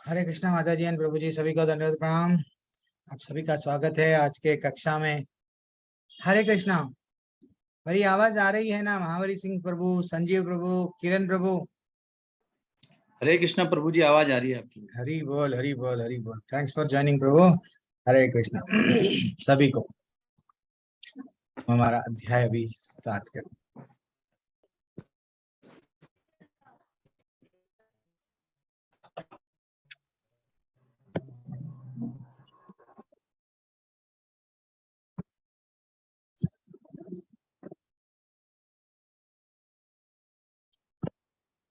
हरे कृष्णा माता जी एंड प्रभु जी, सभी को दंडवत प्रणाम। आप सभी का स्वागत है आज के कक्षा में। हरे कृष्णा। मेरी आवाज आ रही है ना? महावरी सिंह प्रभु, संजीव प्रभु, किरण प्रभु। हरे कृष्णा प्रभु जी, आवाज आ रही है आपकी। हरि बोल हरि बोल हरि बोल। थैंक्स फॉर ज्वाइनिंग प्रभु। हरे कृष्णा सभी को। हमारा अध्याय अभी स्टार्ट कर।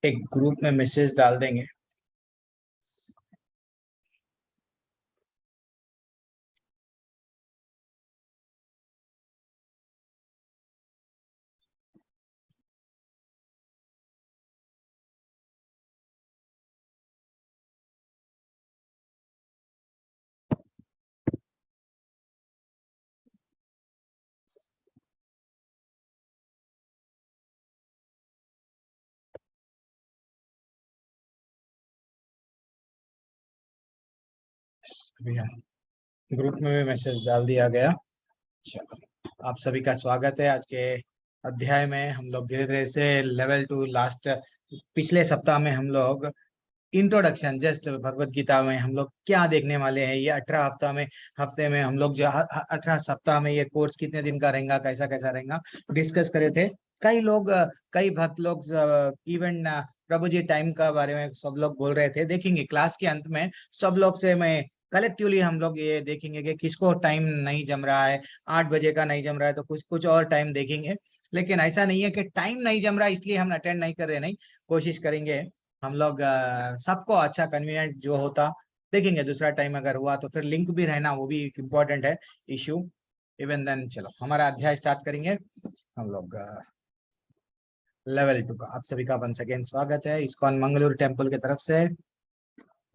एक ग्रुप में मैसेज डाल देंगे। ग्रुप में भी मैसेज डाल दिया गया। चलो, आप सभी का स्वागत है आज के अध्याय में। हम लोग धीरे धीरे से लेवल 2 लास्ट पिछले सप्ताह में हम लोग इंट्रोडक्शन जस्ट भगवत गीता में हम लोग क्या देखने वाले हैं। ये 18 हफ्ते में हम लोग जो 18 सप्ताह में ये कोर्स कितने दिन का रहेगा, कैसा कैसा रहेगा, डिस्कस करे थे। कई लोग, कई भक्त लोग, इवन प्रभु जी टाइम का बारे में सब लोग बोल रहे थे। देखेंगे क्लास के अंत में सब लोग से मैं कलेक्टिवली हम लोग ये देखेंगे कि किसको टाइम नहीं जम रहा है। 8 बजे का नहीं जम रहा है तो कुछ कुछ और टाइम देखेंगे। लेकिन ऐसा नहीं है कि टाइम नहीं जम रहा इसलिए हम अटेंड नहीं कर रहे, नहीं, कोशिश करेंगे हम लोग सबको अच्छा कन्वीनियंट जो होता देखेंगे। दूसरा टाइम अगर हुआ तो फिर लिंक भी रहना, वो भी एक इम्पोर्टेंट है इश्यू। इवन देन चलो हमारा अध्याय स्टार्ट करेंगे हम लोग। लेवल 2 का आप सभी का वंस अगेन स्वागत है इस्कॉन मंगलूर टेम्पल की तरफ से।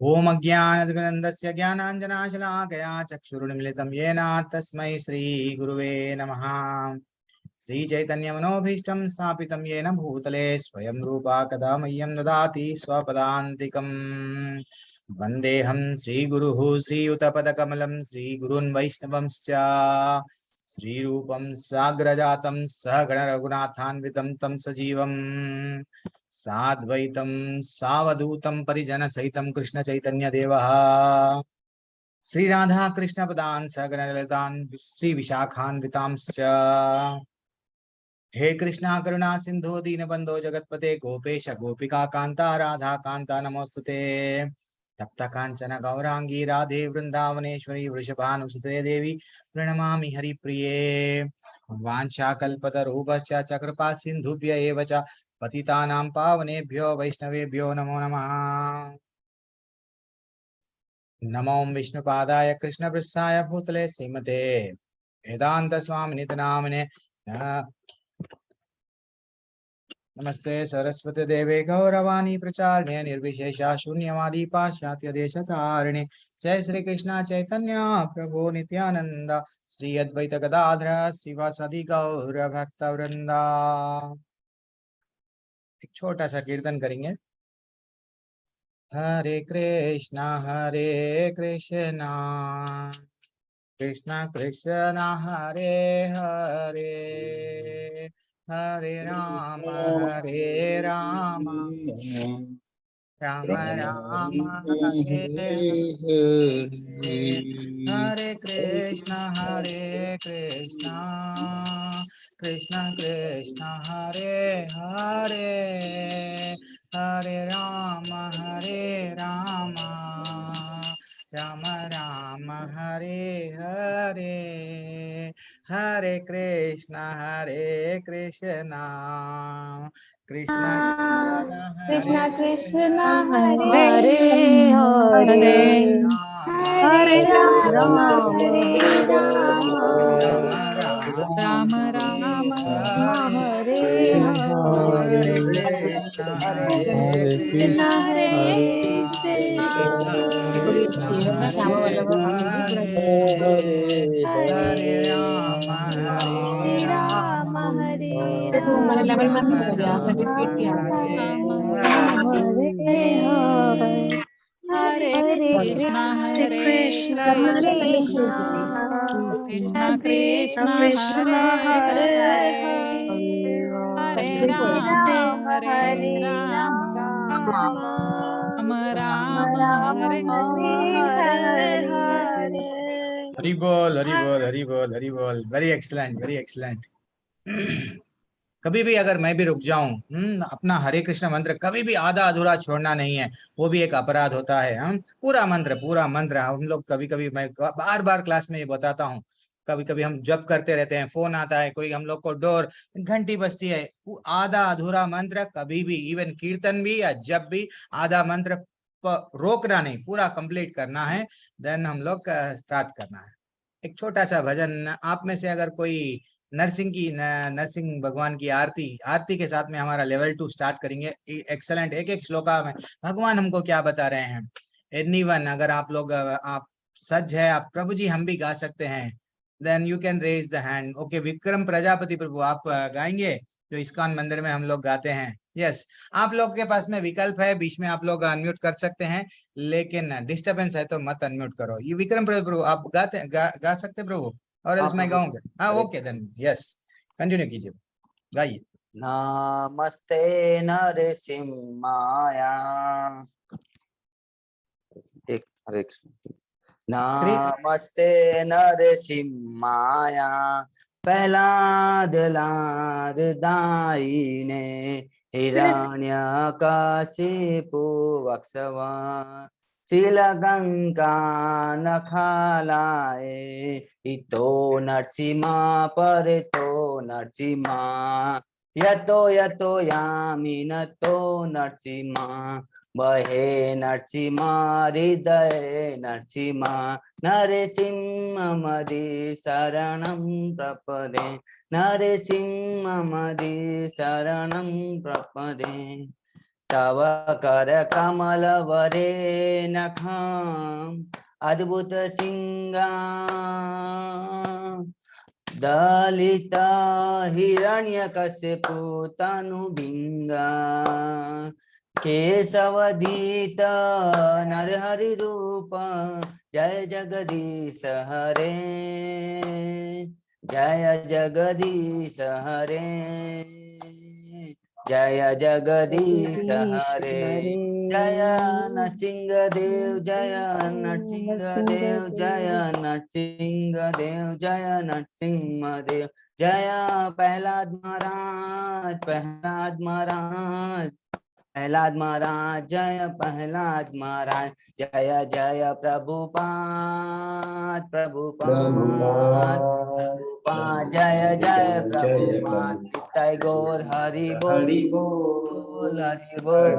ओम अज्ञानतिमिरन्धस्य ज्ञानाञ्जनाशलाकया चक्षुरुन्मीलितं येन तस्मै श्री गुरुवे नमः। श्री चैतन्य मनोभीष्टं स्थापितं येन भूतले स्वयं रूपा कदा मह्यं ददाति स्वपदान्तिकम्। वन्देऽहं श्रीगुरुः श्रीयुतपदकमलं श्रीगुरून् वैष्णवंश्च श्रीरूपं साग्रजातं सहगण रघुनाथान्वितं तं सजीवं साद्वैतं सावधूतं परिजनसहितं कृष्ण चैतन्य देवः श्री राधा कृष्ण पदान् सहगण ललितान् श्री विशाखान्वितांश्च। हे कृष्णा करुणा सिंधु दीनबंधो जगतपते गोपेश गोपिका कांता राधा कांता नमोस्तुते। तप्त कांचन गौरांगी राधे वृंदावनेश्वरी वृषभानुसुते देवी प्रणमामि हरिप्रिये। वाञ्छाकल्पतरूपस्य च कृपा सिन्धुभ्य एव च पतितानां पावनेभ्यो वैष्णवेभ्यो नमो नमः। नमो विष्णुपादाय कृष्णपृष्ठाय भूतले श्रीमते वेदांत स्वामिनिति नामिने नमस्ते सरस्वती देवे गौरवाणी प्रचारिणे निर्विशेषा शून्यवादी पाश्चात्य देशतारिणे। जय श्री कृष्ण चैतन्य प्रभु नित्यानंद श्री अद्वैत गदाधर श्रीवासादि गौर भक्त वृंदा। एक छोटा सा कीर्तन करेंगे। हरे कृष्णा कृष्णा कृष्णा हरे हरे, हरे राम राम राम हरे हरे। हरे कृष्णा कृष्णा कृष्णा हरे हरे, हरे राम राम राम हरे हरे। हरे कृष्णा कृष्णा कृष्णा कृष्णा कृष्णा हरे हरे हरे, हरे राम हरे राम राम राम हरे हरे हरे। कृष्णा हरे कृष्णा हरे कृष्णा थोड़ी अच्छी है ना श्यामा वाला भाभी जी थोड़ा हरे राम हरे राम हरे ये तो हमारे लेवल में राम नहीं हो गया, सर्टिफिकेट की आ राम गई। हरे हरे। हरे Krishna हरे Krishna कृष्ण Krishna हरे Hare हरे Hare Hare Ram Hare Hare Ram Ram Ram Hare Hare Hari बोल हरि बोल हरि बोल हरि बोल। Very excellent very excellent. कभी भी अगर मैं भी रुक जाऊं, अपना हरे कृष्ण मंत्र कभी भी आधा अधूरा छोड़ना नहीं है, वो भी एक अपराध होता है। हम पूरा मंत्र हम लोग कभी कभी, मैं बार बार क्लास में ये बताता हूँ, कभी कभी हम जप करते रहते हैं, फोन आता है, कोई हम लोग को डोर घंटी बजती है, आधा अधूरा मंत्र कभी भी, इवन कीर्तन भी या जब भी, आधा मंत्र रोकना नहीं, पूरा कंप्लीट करना है। देन हम लोग स्टार्ट करना है। एक छोटा सा भजन आप में से अगर कोई नरसिंह भगवान की आरती आरती के साथ में हमारा लेवल 2 स्टार्ट करेंगे। एक्सलेंट। एक एक श्लोका में भगवान हमको क्या बता रहे हैं। एनीवन, अगर आप लोग आप सच है, आप प्रभु जी हम भी गा सकते हैं, then you can raise the hand. Okay, Vikram Prajapati Prabhu आप गाएंगे, जो इस्कॉन मंदिर में हम लोग गाते हैं। यस, आप लोग के पास में विकल्प है, बीच में आप लोग अनम्यूट कर सकते हैं, लेकिन डिस्टर्बेंस है तो मत अनम्यूट करो। ये विक्रम प्रभु आप गा सकते प्रभु, और एल्स मैं गाऊंगा। हाँ ओके, देन यस, कंटिन्यू कीजिए, गाइए। नमस्ते नरसिम्हाय। एक हरे कृष्ण। नमस्ते नरसिम्हाय प्रहलाद लाद दायिने हिरण्यकशिपु वक्षवा शीलगंगा नखलाए इतो नरसिम्हा परितो नरसिम्हा यतो यतो यामि नतो नरसिम्हा बहे नरसिम्हा हृदय नरसिम्हा नरसिंहमदि शरणं प्रपदे नरसिंहमदि शरणं प्रपदे तव कर कमल वरे नखं अद्भुत सिंगा दलित हिरण्यकशिपु तनुबिंगा केशवदीत नरहरि रूप जय जगदीश हरे जय जगदीश हरे जय जगदीश हरे जय नरसिंह देव जय नरसिंह देव जय नरसिंह देव जय नरसिंह देव जय प्रहलाद महाराज प्रहलाद महाराज प्रहलाद महाराज जय प्रहलाद महाराज जय जय प्रभुपाद प्रभुपाद प्रभुपाद जय जय प्रभुपाद निताय गौर हरि बोल हरि बोल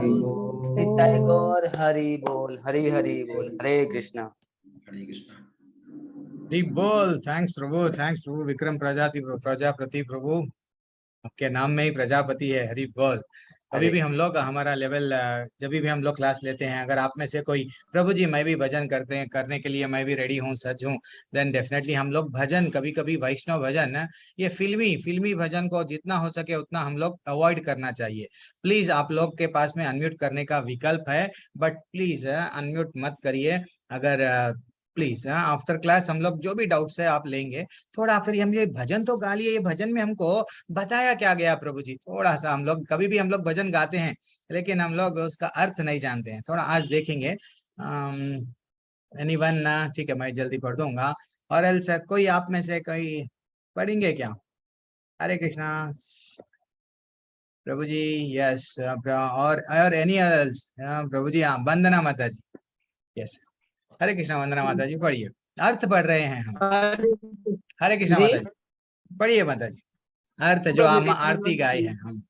निताय गौर हरि बोल हरि हरि बोल हरे कृष्णा हरे कृष्णा। हरि बोल। थैंक्स प्रभु, विक्रम प्रजापति प्रभु, आपके नाम में ही प्रजापति है। हरि बोल। कभी भी हम लोग हमारा लेवल, जब भी हम लोग क्लास लेते हैं, अगर आप में से कोई प्रभु जी मैं भी भजन करते हैं, करने के लिए मैं भी रेडी हूँ, सच हूँ, देन डेफिनेटली हम लोग भजन, कभी कभी वैष्णव भजन, ये फिल्मी भजन को जितना हो सके उतना हम लोग अवॉइड करना चाहिए। प्लीज, आप लोग के पास में अनम्यूट करने का विकल्प है, बट प्लीज अनम्यूट मत करिए। अगर प्लीज आफ्टर क्लास हम लोग जो भी डाउट्स है आप लेंगे, थोड़ा फिर हम ये भजन तो गा लिए, ये भजन में हमको बताया क्या गया प्रभु जी, थोड़ा सा हम लोग, कभी भी हम लोग भजन गाते हैं लेकिन हम लोग उसका अर्थ नहीं जानते हैं, थोड़ा आज देखेंगे। एनीवन ना, ठीक है, मैं जल्दी पढ़ दूंगा, और एल्स कोई आप में से कोई पढ़ेंगे क्या? हरे कृष्णा प्रभु जी। यस, और एनी एल्स प्रभु जी? हाँ, वंदना माता जी। यस, हरे कृष्णा, वंदना माता जी, पढ़िए, अर्थ पढ़ रहे हैं हम। हरे कृष्णा जी माता जी, पढ़िए माता जी, अर्थ जो प्रभु हम जी आरती गाई है हम।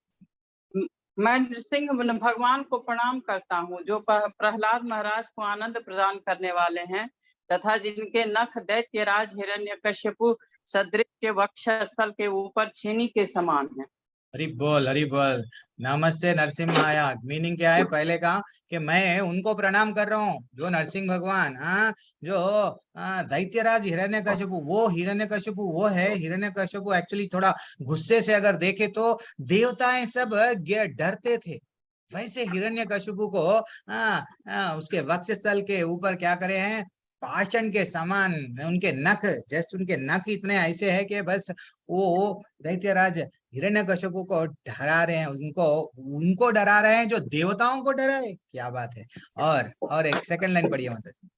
मैं नृसिंह भगवान को प्रणाम करता हूँ, जो प्रहलाद महाराज को आनंद प्रदान करने वाले हैं तथा जिनके नख दैत्यराज हिरण्यकश्यपु सदृश के वक्षस्थल के ऊपर छेनी के समान है। हरि बोल हरि बोल। नमस्ते नरसिम्हाया मीनिंग क्या है? पहले कहा कि मैं उनको प्रणाम कर रहा हूँ जो नरसिंह भगवान, जो दैत्यराज हिरण्यकशिपु, वो हिरण्यकशिपु वो है। हिरण्यकशिपु एक्चुअली थोड़ा गुस्से से अगर देखे तो देवताएं सब डरते थे, वैसे हिरण्यकशिपु को उसके वक्षस्थल के ऊपर क्या करे हैं? पाषाण के समान, उनके नख, जस्ट उनके नख इतने ऐसे है कि बस वो दैत्यराज हिरण्यकशिपु को डरा रहे हैं, उनको उनको डरा रहे हैं जो देवताओं को डराए। क्या बात है। और एक सेकंड लाइन पढ़िए माता जी।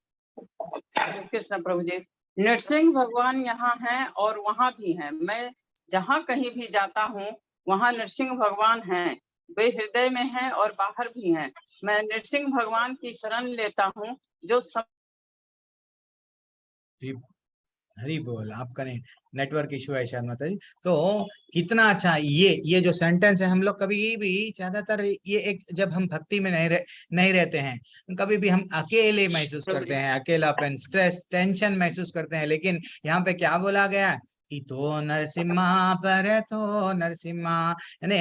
हरे कृष्ण प्रभु जी। नरसिंह भगवान यहाँ हैं और वहाँ भी हैं। मैं जहाँ कहीं भी जाता हूँ वहाँ नरसिंह भगवान हैं। वे हृदय में हैं और बाहर भी हैं। मैं नरसिंह भगवान की शरण लेता हूँ जो हरी बोल। आपका नेटवर्क इशू है शायद माता जी। तो कितना अच्छा ये जो सेंटेंस है, हम लोग कभी भी ज्यादातर ये एक, जब हम भक्ति में नहीं रहते हैं, कभी भी हम अकेले महसूस करते हैं, अकेलापन, स्ट्रेस, टेंशन महसूस करते हैं। लेकिन यहाँ पे क्या बोला गया, तो नरसिम्हा पर तो नरसिम्हा, यानी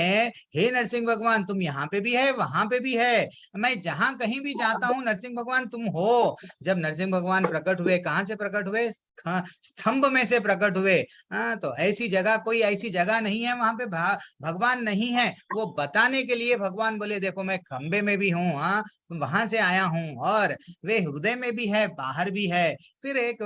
हे नरसिंह भगवान तुम यहाँ पे भी है, वहां पे भी है, मैं जहां कहीं भी जाता हूँ नरसिंह भगवान तुम हो। जब नरसिंह भगवान प्रकट हुए, कहाँ से प्रकट हुए, स्तंभ में से प्रकट हुए। हाँ, तो ऐसी जगह, कोई ऐसी जगह नहीं है वहां पे भगवान नहीं है। वो बताने के लिए भगवान बोले देखो मैं खंबे में भी हूँ, हाँ वहां से आया हूँ, और वे हृदय में भी है, बाहर भी है। फिर एक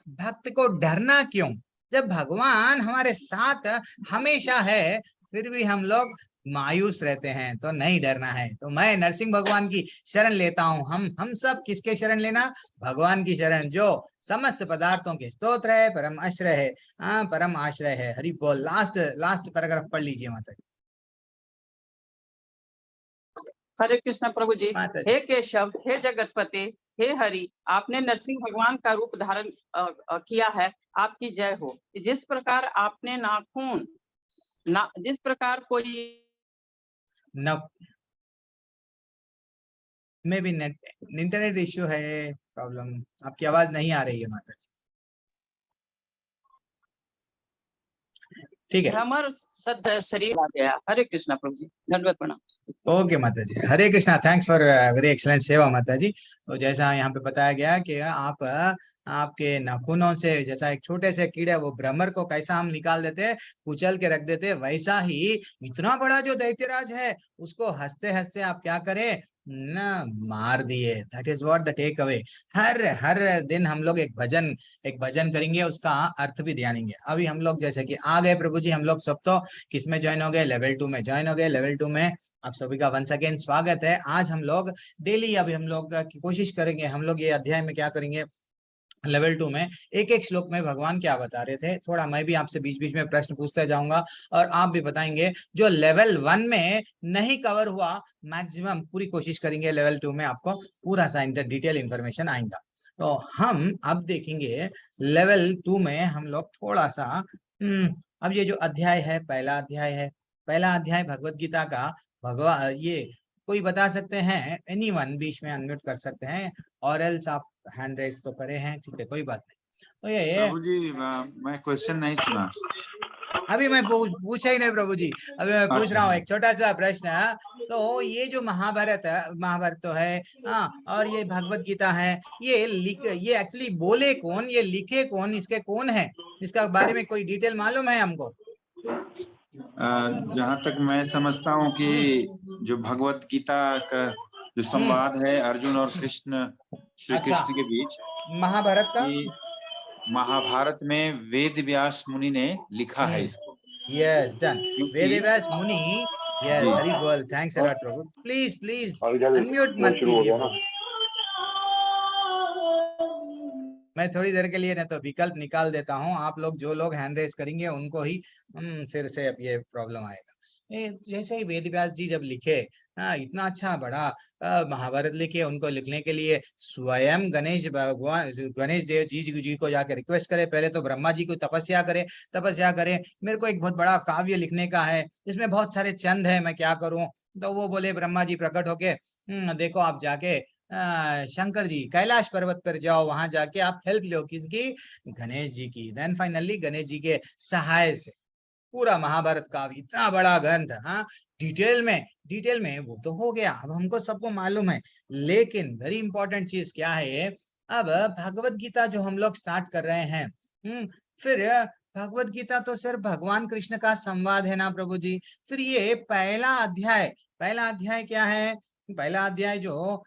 भक्त को डरना क्यों, जब भगवान हमारे साथ हमेशा है, फिर भी हम लोग मायूस रहते हैं। तो नहीं डरना है। तो मैं नरसिंह भगवान की शरण लेता हूँ। हम सब किसके शरण लेना, भगवान की शरण, जो समस्त पदार्थों के स्तोत्र है, परम आश्रय है। परम आश्रय है। हरि बोल। लास्ट पैराग्राफ पढ़ लीजिए माता जी। हरे कृष्ण प्रभु जी। माता जी। हे केशव, हे जगतपते, हे हरि, आपने नरसिंह भगवान का रूप धारण किया है। आपकी जय हो। जिस प्रकार आपने नाखून जिस प्रकार कोई में भी इंटरनेट इश्यू है, प्रॉब्लम, आपकी आवाज नहीं आ रही है माता जी। ठीक है, भ्रमर सद शरीर आ गया। हरे कृष्णा प्रभु जी, धन्यवाद, प्रणाम। ओके माता जी। Hare Krishna. Thanks for very excellent सेवा माता जी। तो जैसा यहाँ पे बताया गया कि आप आपके नाखूनों से, जैसा एक छोटे से कीड़े वो भ्रमर को कैसा हम निकाल देते, कुचल के रख देते, वैसा ही इतना बड़ा जो दैत्यराज है उसको हंसते हंसते आप क्या करें ना, मार दिए। That is what the takeaway. हर दिन हम लोग एक भजन करेंगे, उसका अर्थ भी ध्यानेंगे। अभी हम लोग जैसे कि आ गए प्रभु जी, हम लोग सब तो किस में ज्वाइन हो गए, लेवल 2 में ज्वाइन हो गए। लेवल 2 में आप सभी का वंस अगेन स्वागत है। आज हम लोग डेली, अभी हम लोग की कोशिश करेंगे, हम लोग ये अध्याय में क्या करेंगे, लेवल 2 में एक एक श्लोक में भगवान क्या बता रहे थे, थोड़ा मैं भी आपसे बीच बीच में प्रश्न पूछते जाऊंगा और आप भी बताएंगे। जो लेवल 1 में नहीं कवर हुआ, मैक्सिमम पूरी कोशिश करेंगे लेवल 2 में आपको पूरा सा डिटेल इंफॉर्मेशन आएगा। तो हम अब देखेंगे लेवल 2 में हम लोग थोड़ा सा अब ये जो अध्याय है, पहला अध्याय भगवत गीता का। भगवान ये कोई बता सकते हैं, एनीवन बीच में अनम्यूट कर सकते हैं, और एल्स आप हैंड रेस तो करे हैं, ठीक है कोई बात नहीं। तो ये प्रभु जी मैं क्वेश्चन नहीं सुना। अभी मैं पूछा ही नहीं प्रभु जी, अभी मैं पूछ रहा हूँ अच्छा। एक छोटा सा प्रश्न है। तो ये जो महाभारत तो है, हाँ, और ये भगवत गीता है, ये एक्चुअली बोले कौन, ये लिखे कौन, इसके कौन है, इसका बारे में कोई डिटेल मालूम है हमको? जहाँ तक मैं समझता हूँ कि जो भगवत गीता का जो संवाद है अर्जुन और कृष्ण, श्री कृष्ण के बीच, महाभारत का, महाभारत में वेद व्यास मुनि ने लिखा है इसको। यस डन, वेद व्यास मुनि। यस, जी। हरि बोल। Thanks a lot Prabhu. Please unmute मत कीजिए प्रभु। मैं थोड़ी देर के लिए ना तो विकल्प निकाल देता हूँ, आप लोग जो लोग हैंड रेस करेंगे उनको ही फिर से अब ये प्रॉब्लम आएगा। जैसे ही वेद व्यास जी जब लिखे, इतना अच्छा बड़ा महाभारत लिखे, उनको लिखने के लिए स्वयं गणेश भगवान, गणेश देव जी को जाके रिक्वेस्ट करे, पहले तो ब्रह्मा जी को तपस्या करे, मेरे को एक बहुत बड़ा काव्य लिखने का है, इसमें बहुत सारे छंद है, मैं क्या करूं? तो वो बोले, ब्रह्मा जी प्रकट होके देखो आप जाके शंकर जी कैलाश पर्वत पर जाओ, वहां जाके आप हेल्प लो, किसकी? गणेश जी की। देन फाइनली गणेश जी के सहाय से पूरा महाभारत का इतना बड़ा ग्रंथ, हाँ, डिटेल में वो तो हो गया, अब हमको सबको मालूम है। लेकिन वेरी इंपॉर्टेंट चीज क्या है, अब भगवत गीता जो हम लोग स्टार्ट कर रहे हैं, फिर भगवत गीता तो सिर्फ भगवान कृष्ण का संवाद है ना प्रभु जी। फिर ये पहला अध्याय क्या है? पहला अध्याय जो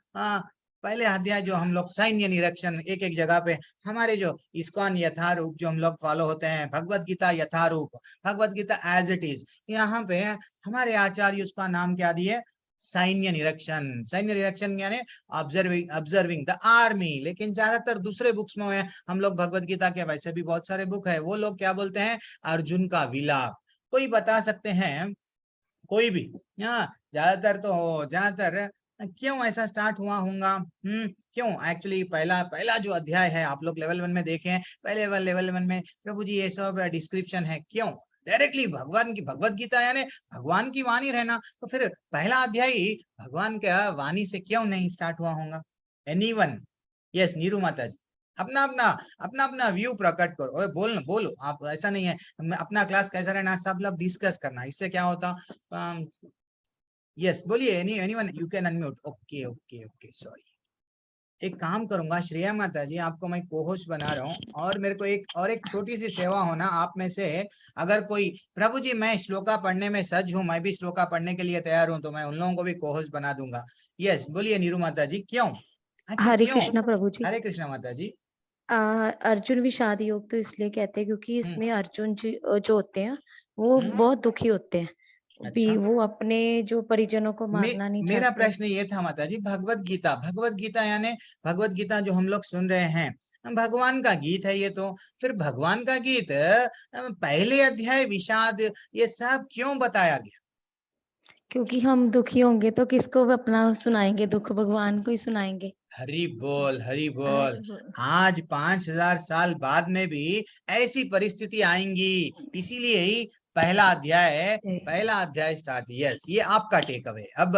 पहले अध्याय जो हम लोग सैन्य निरीक्षण एक एक जगह पे हमारे जो इस्कॉन यथारूप जो हम लोग फॉलो होते हैं, भगवत गीता यथारूप, Bhagavad Gita as it is, यहाँ पे हमारे आचार्य उसका नाम क्या दिए, सैन्य निरीक्षण। सैन्य निरीक्षण यानी ऑब्जर्विंग द आर्मी। लेकिन ज्यादातर दूसरे बुक्स में हम लोग भगवत गीता के वैसे भी बहुत सारे बुक है, वो लोग क्या बोलते हैं, अर्जुन का विलाप। कोई बता सकते हैं, कोई भी? हाँ, ज्यादातर क्यों ऐसा स्टार्ट हुआ होगा? क्यों? एक्चुअली पहला जो अध्याय है आप लोग लेवल 1 में देखे हैं, पहले लेवल 1 में प्रभु जी ये सब डिस्क्रिप्शन है। क्यों डायरेक्टली भगवान की भगवत गीता यानी भगवान की वाणी रहना, तो फिर पहला अध्याय भगवान का वाणी से क्यों नहीं स्टार्ट हुआ होगा? एनीवन? यस, नीरू माता जी, अपना अपना व्यू प्रकट करो। ओए बोलो आप, ऐसा नहीं है अपना क्लास कैसा रहना, सब लोग डिस्कस करना, इससे क्या होता। यस बोलिए, anyone you can unmute. Okay okay okay, sorry. एक काम करूंगा श्रेया माता जी, आपको मैं कोहोस्ट बना रहा हूँ, और मेरे को एक छोटी सी सेवा होना, आप में से अगर कोई, प्रभु जी मैं श्लोका पढ़ने में सज हूँ, मैं भी श्लोका पढ़ने के लिए तैयार हूँ, तो मैं उन लोगों को भी कोहोस्ट बना दूंगा। यस बोलिए नीरू माता जी, क्यों? हरे क्यों? कृष्णा प्रभु जी। हरे कृष्णा माता जी। अर्जुन विषाद योग तो इसलिए कहते हैं क्योंकि इसमें अर्जुन जी जो होते हैं वो बहुत दुखी होते हैं। अच्छा। वो अपने जो परिजनों को मारना नहीं चाहते। मेरा प्रश्न ये था माता जी, भगवत गीता यानी भगवत गीता जो हम लोग सुन रहे हैं, भगवान का गीत है ये, तो फिर भगवान का गीत पहले अध्याय विषाद ये सब क्यों बताया गया? क्योंकि हम दुखी होंगे तो किसको अपना सुनाएंगे, दुख भगवान को ही सुनाएंगे। हरि बोल हरि बोल। आज 5000 साल बाद में भी ऐसी परिस्थिति आएंगी, इसीलिए ही पहला अध्याय स्टार्ट। यस, ये आपका टेक अवे। अब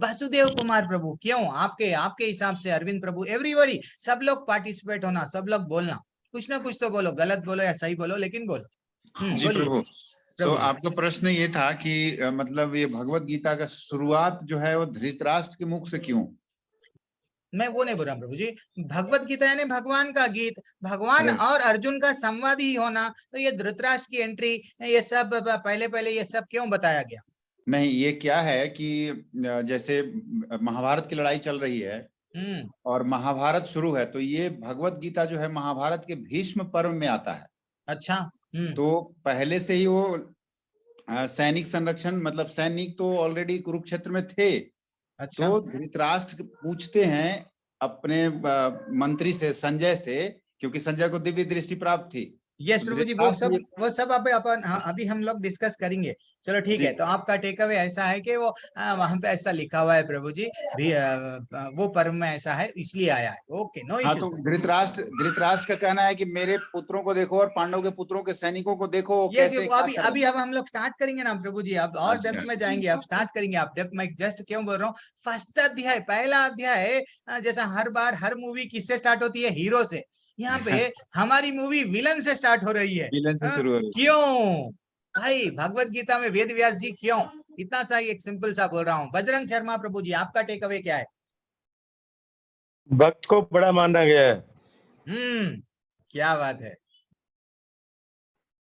वसुदेव कुमार प्रभु, क्यों आपके हिसाब से अरविंद प्रभु, एवरीबॉडी, सब लोग पार्टिसिपेट होना, सब लोग बोलना, कुछ ना कुछ तो बोलो, गलत बोलो या सही बोलो, लेकिन बोलो। जी प्रभु। तो आपका प्रश्न ये था कि मतलब ये भगवत गीता का शुरुआत जो है वो धृतराष्ट्र के मुख से क्यों? मैं वो नहीं बोल रहा प्रभु जी, भगवत गीता यानी भगवान का गीत, भगवान और अर्जुन का संवाद ही होना, तो ये धृतराष्ट्र की एंट्री, ये सब पहले ये सब क्यों बताया गया? नहीं, ये क्या है कि जैसे महाभारत की लड़ाई चल रही है और महाभारत शुरू है, तो ये भगवत गीता जो है महाभारत के भीष्म पर्व में आता है। अच्छा। तो पहले से ही वो सैनिक संरक्षण, मतलब सैनिक तो ऑलरेडी कुरुक्षेत्र में थे। अच्छा। तो धृतराष्ट्र पूछते हैं अपने मंत्री से, संजय से, क्योंकि संजय को दिव्य दृष्टि प्राप्त थी। यस प्रभु जी, वो सब अभी हम लोग डिस्कस करेंगे। चलो ठीक है, तो आपका टेक अवे ऐसा है कि वो वहां पे ऐसा लिखा हुआ है प्रभु जी, भी वो पर्व में ऐसा है इसलिए आया है। Okay, no issue. हाँ, तो धृतराष्ट्र का कहना है कि मेरे पुत्रों को देखो और पांडव के पुत्रों के सैनिकों को देखो कैसे। अभी हम लोग स्टार्ट करेंगे ना प्रभु जी, अब और डेप्थ में जाएंगे, अब स्टार्ट करेंगे। आप डेप्थ में जस्ट क्यों बोल रहा हूँ, फर्स्ट अध्याय, पहला अध्याय, जैसा हर बार हर मूवी किससे स्टार्ट होती है, हीरो से, यहाँ पे हमारी मूवी विलन से स्टार्ट हो रही है। विलन से शुरू हो रही है। क्यों भाई? भगवत गीता में वेद व्यास जी क्यों? इतना सा एक सिंपल सा बोल रहा हूँ। बजरंग शर्मा प्रभु जी, आपका टेक अवे क्या है? भक्त को बड़ा माना गया है। क्या बात है,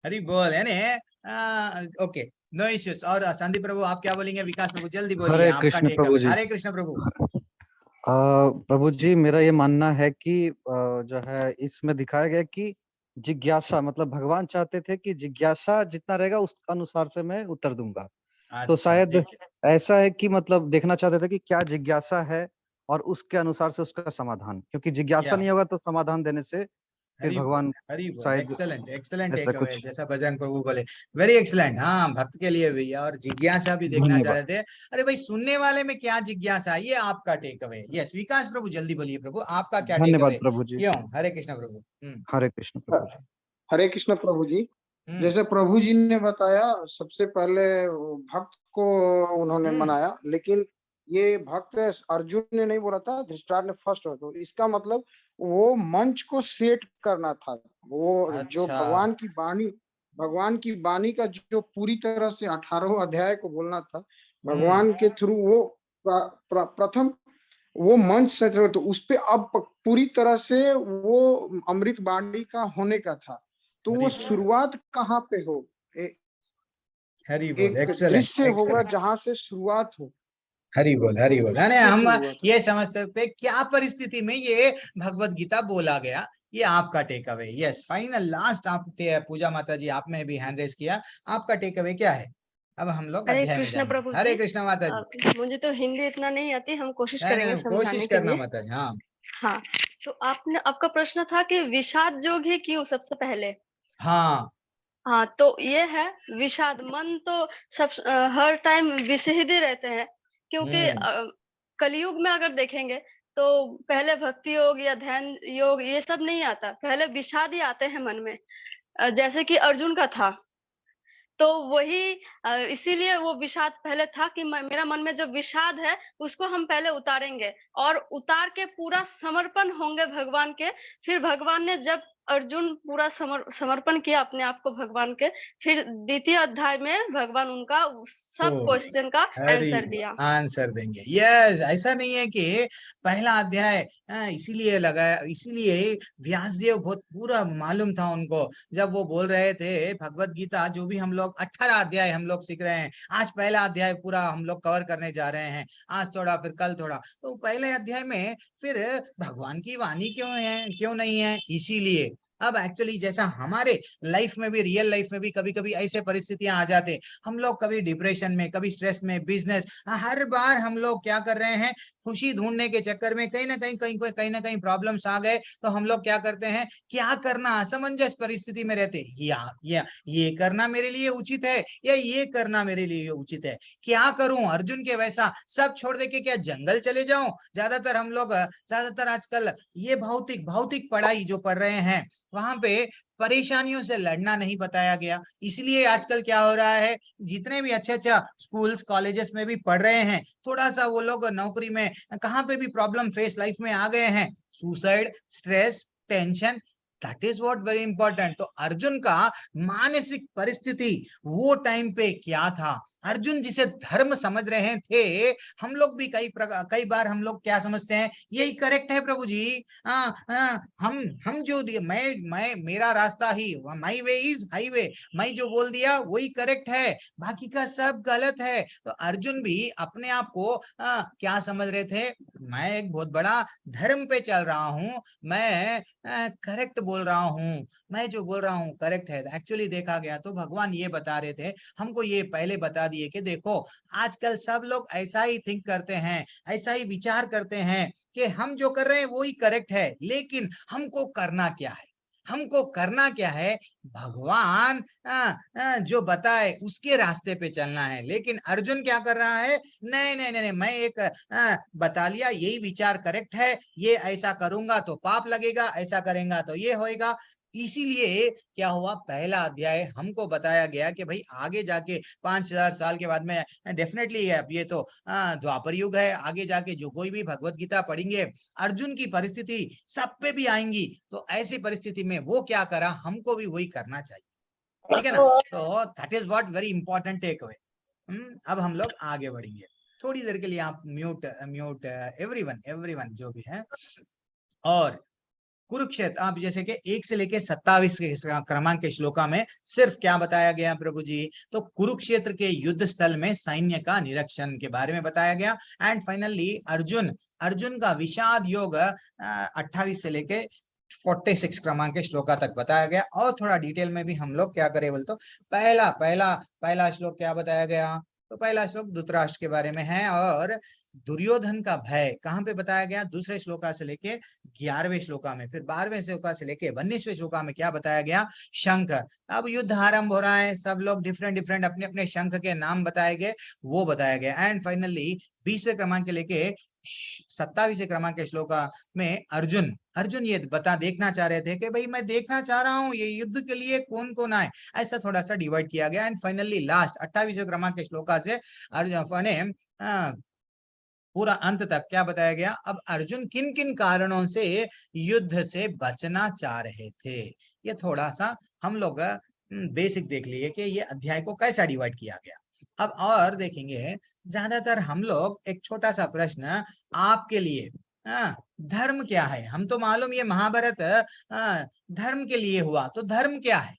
हरी बोल है ना। Okay, no issues. और संदीप प्रभु आप क्या बोलेंगे? विकास प्रभु जल्दी बोलिए। हरे आपका कृष्ण टेक प्रभु अवे। जी। हरे कृष्ण प्रभु। प्रभु जी, मेरा ये मानना है कि जो है इसमें दिखाया गया कि जिज्ञासा, मतलब भगवान चाहते थे कि जिज्ञासा जितना रहेगा उस अनुसार से मैं उत्तर दूंगा। तो शायद ऐसा है कि मतलब देखना चाहते थे कि क्या जिज्ञासा है और उसके अनुसार से उसका समाधान, क्योंकि जिज्ञासा नहीं होगा तो समाधान देने से फिर भगवान शायद एक्सेलेंट टेक अवे, जैसा बजरंग प्रभु बोले, वेरी एक्सेलेंट। हाँ, भक्त के लिए भी, और जिज्ञासा भी देखना चाह रहे थे। अरे भाई, सुनने वाले में क्या जिज्ञासा, ये आपका टेक अवे। यस, विकास प्रभु जल्दी बोलिए प्रभु, आपका क्या टेक अवे? धन्यवाद प्रभु जी। क्यों? हरे कृष्ण प्रभु। हरे कृष्ण प्रभु जी। हरे कृष्ण प्रभु जी। जैसे प्रभु जी ने बताया, सबसे पहले भक्त को उन्होंने मनाया, लेकिन ये भक्त अर्जुन ने नहीं बोला था, धृतराष्ट्र ने फर्स्ट हुआ। तो इसका मतलब वो मंच को सेट करना था। वो जो भगवान की वाणी का जो पूरी तरह से 18 अध्याय को बोलना था, भगवान के थ्रू वो प्रथम वो मंच सेट हो, तो उस पे अब पूरी तरह से वो अमृत वाणी का होने का था। तो वो शुरुआत कहाँ पे हो, एक दृश्य होगा जहां से शुरुआत हो। हरि बोल हरि बोल। यानी हम शुरू हुआ था। ये समझ सकते हैं क्या परिस्थिति में ये भगवत गीता बोला गया, ये आपका take away. Yes, final last आप पूजा माता जी, आप में भी हैंड रेस किया, आपका टेक अवे क्या है? अब हम लोग हरे अध्याय में कृष्ण जाएंगे। प्रभु हरे जी। कृष्ण माता जी। मुझे तो हिंदी इतना नहीं आती, हम कोशिश नहीं, करेंगे नहीं, समझाने कोशिश के करना लिए। माता जी। हाँ हाँ, तो आपका प्रश्न था कि विषाद योग ही क्यों सबसे पहले? हाँ। हाँ, तो ये है विषाद मन तो हर टाइम विषहित ही रहते हैं, क्योंकि कलयुग में अगर देखेंगे तो पहले भक्ति योग या ध्यान योग ये सब नहीं आता, पहले विषाद ही आते हैं मन में। जैसे कि अर्जुन का था, तो वही इसीलिए वो विषाद पहले था कि मेरा मन में जो विषाद है उसको हम पहले उतारेंगे और उतार के पूरा समर्पण होंगे भगवान के। फिर भगवान ने जब अर्जुन पूरा समर्पण किया अपने आप को भगवान के, फिर द्वितीय अध्याय में भगवान उनका सब क्वेश्चन का आंसर दिया। आंसर देंगे। यस, ऐसा नहीं है कि पहला अध्याय इसीलिए लगाया, इसीलिए व्यास देव बहुत पूरा मालूम था उनको जब वो बोल रहे थे भगवत गीता जो भी हम लोग 18 अध्याय हम लोग सीख रहे हैं, आज पहला अध्याय पूरा हम लोग कवर करने जा रहे हैं, आज थोड़ा फिर कल थोड़ा, तो पहले अध्याय में फिर भगवान की वाणी क्यों है, क्यों नहीं है, इसीलिए अब एक्चुअली जैसा हमारे लाइफ में भी, रियल लाइफ में भी कभी कभी ऐसे परिस्थितियां आ जाते, हम लोग कभी डिप्रेशन में, कभी स्ट्रेस में, बिजनेस, हर बार हम लोग क्या कर रहे हैं, खुशी ढूंढने के चक्कर में कहीं ना कहीं प्रॉब्लम्स आ गए, तो हम लोग क्या करते हैं, क्या करना, असमंजस परिस्थिति में रहते, या ये करना मेरे लिए उचित है या ये करना मेरे लिए उचित है, क्या करूं, अर्जुन के वैसा सब छोड़ दे के क्या जंगल चले जाऊं। ज्यादातर हम लोग, ज्यादातर आजकल ये भौतिक पढ़ाई जो पढ़ रहे हैं वहां पे परेशानियों से लड़ना नहीं बताया गया, इसलिए आजकल क्या हो रहा है, जितने भी अच्छा स्कूल्स कॉलेजेस में भी पढ़ रहे हैं, थोड़ा सा वो लोग नौकरी में कहाँ पे भी प्रॉब्लम फेस लाइफ में आ गए हैं, suicide, stress, tension, that is what very important. तो अर्जुन का मानसिक परिस्थिति वो टाइम पे क्या था, अर्जुन जिसे धर्म समझ रहे थे, हम लोग भी कई बार हम लोग क्या समझते हैं, यही करेक्ट है प्रभु जी, हम जो मैं मेरा रास्ता ही, माई वे इज हाईवे, मैं जो बोल दिया वही करेक्ट है, बाकी का सब गलत है। तो अर्जुन भी अपने आप को क्या समझ रहे थे, मैं एक बहुत बड़ा धर्म पे चल रहा हूँ, मैं करेक्ट बोल रहा हूँ, मैं जो बोल रहा हूँ करेक्ट है। एक्चुअली देखा गया तो भगवान ये बता रहे थे हमको, ये पहले बता दिए कि देखो आजकल सब लोग ऐसा ही थिंक करते हैं, ऐसा ही विचार करते हैं कि हम जो कर रहे हैं वो ही करेक्ट है, लेकिन हमको करना क्या है, हमको करना क्या है, भगवान जो बताए उसके रास्ते पे चलना है। लेकिन अर्जुन क्या कर रहा है, नहीं, मैं एक बता लिया यही विचार करेक्ट है, ये ऐसा करूंगा तो पाप लगेगा, ऐसा करेंगे तो ये होएगा। इसीलिए क्या हुआ, पहला अध्याय हमको बताया गया कि भाई आगे जाके 5000 साल के बाद में डेफिनेटली है, अब ये तो द्वापर युग है, आगे जाके जो कोई भी भगवत गीता पढ़ेंगे अर्जुन की परिस्थिति सब पे भी आएंगी, तो ऐसी परिस्थिति में वो क्या करा, हमको भी वही करना चाहिए, ठीक है ना। तो that is what very important take away. अब हम लोग आगे बढ़ेंगे, थोड़ी देर के लिए आप म्यूट एवरीवन जो भी है। और कुरुक्षेत्र, आप जैसे कि 1 से लेके 27 के क्रमांक के श्लोका में सिर्फ क्या बताया गया प्रभु जी, तो कुरुक्षेत्र के युद्ध स्थल में सैन्य का निरीक्षण के बारे में बताया गया। एंड फाइनली अर्जुन का विषाद योग 28 से लेके 46 क्रमांक के श्लोका तक बताया गया। और थोड़ा डिटेल में भी हम लोग क्या करें बोल, तो पहला श्लोक क्या बताया गया, तो पहला श्लोक धृतराष्ट्र के बारे में है, और दुर्योधन का भय कहाँ पे बताया गया, दूसरे श्लोका से लेके 11वें श्लोका में। फिर 12वें श्लोका से लेके 19वें श्लोका में क्या बताया गया, शंख। अब युद्ध आरंभ हो रहा है, सब लोग डिफरेंट अपने अपने शंख के नाम बताए गए, वो बताया गया। एंड फाइनली 20वें क्रमांक के लेके 27वें क्रमांक के श्लोका में अर्जुन ये देखना चाह रहे थे कि भाई मैं देखना चाह रहा हूँ ये युद्ध के लिए कौन कौन आए, ऐसा थोड़ा सा डिवाइड किया गया। एंड फाइनली लास्ट 28वें क्रमांक के श्लोका से अर्जुन ने पूरा अंत तक क्या बताया गया, अब अर्जुन किन किन कारणों से युद्ध से बचना चाह रहे थे, ये थोड़ा सा हम लोग बेसिक देख लिए कि ये अध्याय को कैसा डिवाइड किया गया। अब और देखेंगे, ज्यादातर हम लोग एक छोटा सा प्रश्न आपके लिए, धर्म क्या है, हम तो मालूम ये महाभारत धर्म के लिए हुआ, तो धर्म क्या है,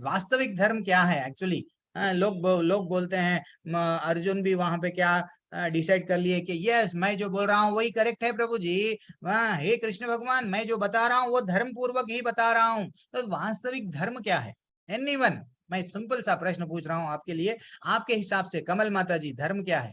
वास्तविक धर्म क्या है एक्चुअली, लोग बोलते हैं अर्जुन भी वहां पे क्या डिसाइड कर लिए कि यस मैं जो बोल रहा हूँ वही करेक्ट है प्रभु जी। हे कृष्ण भगवान, मैं जो बता रहा हूँ वो धर्म पूर्वक ही बता रहा हूँ। तो वास्तविक धर्म क्या है? एनीवन, मैं सिंपल सा प्रश्न पूछ रहा हूँ आपके लिए, आपके हिसाब से कमल माता जी धर्म क्या है?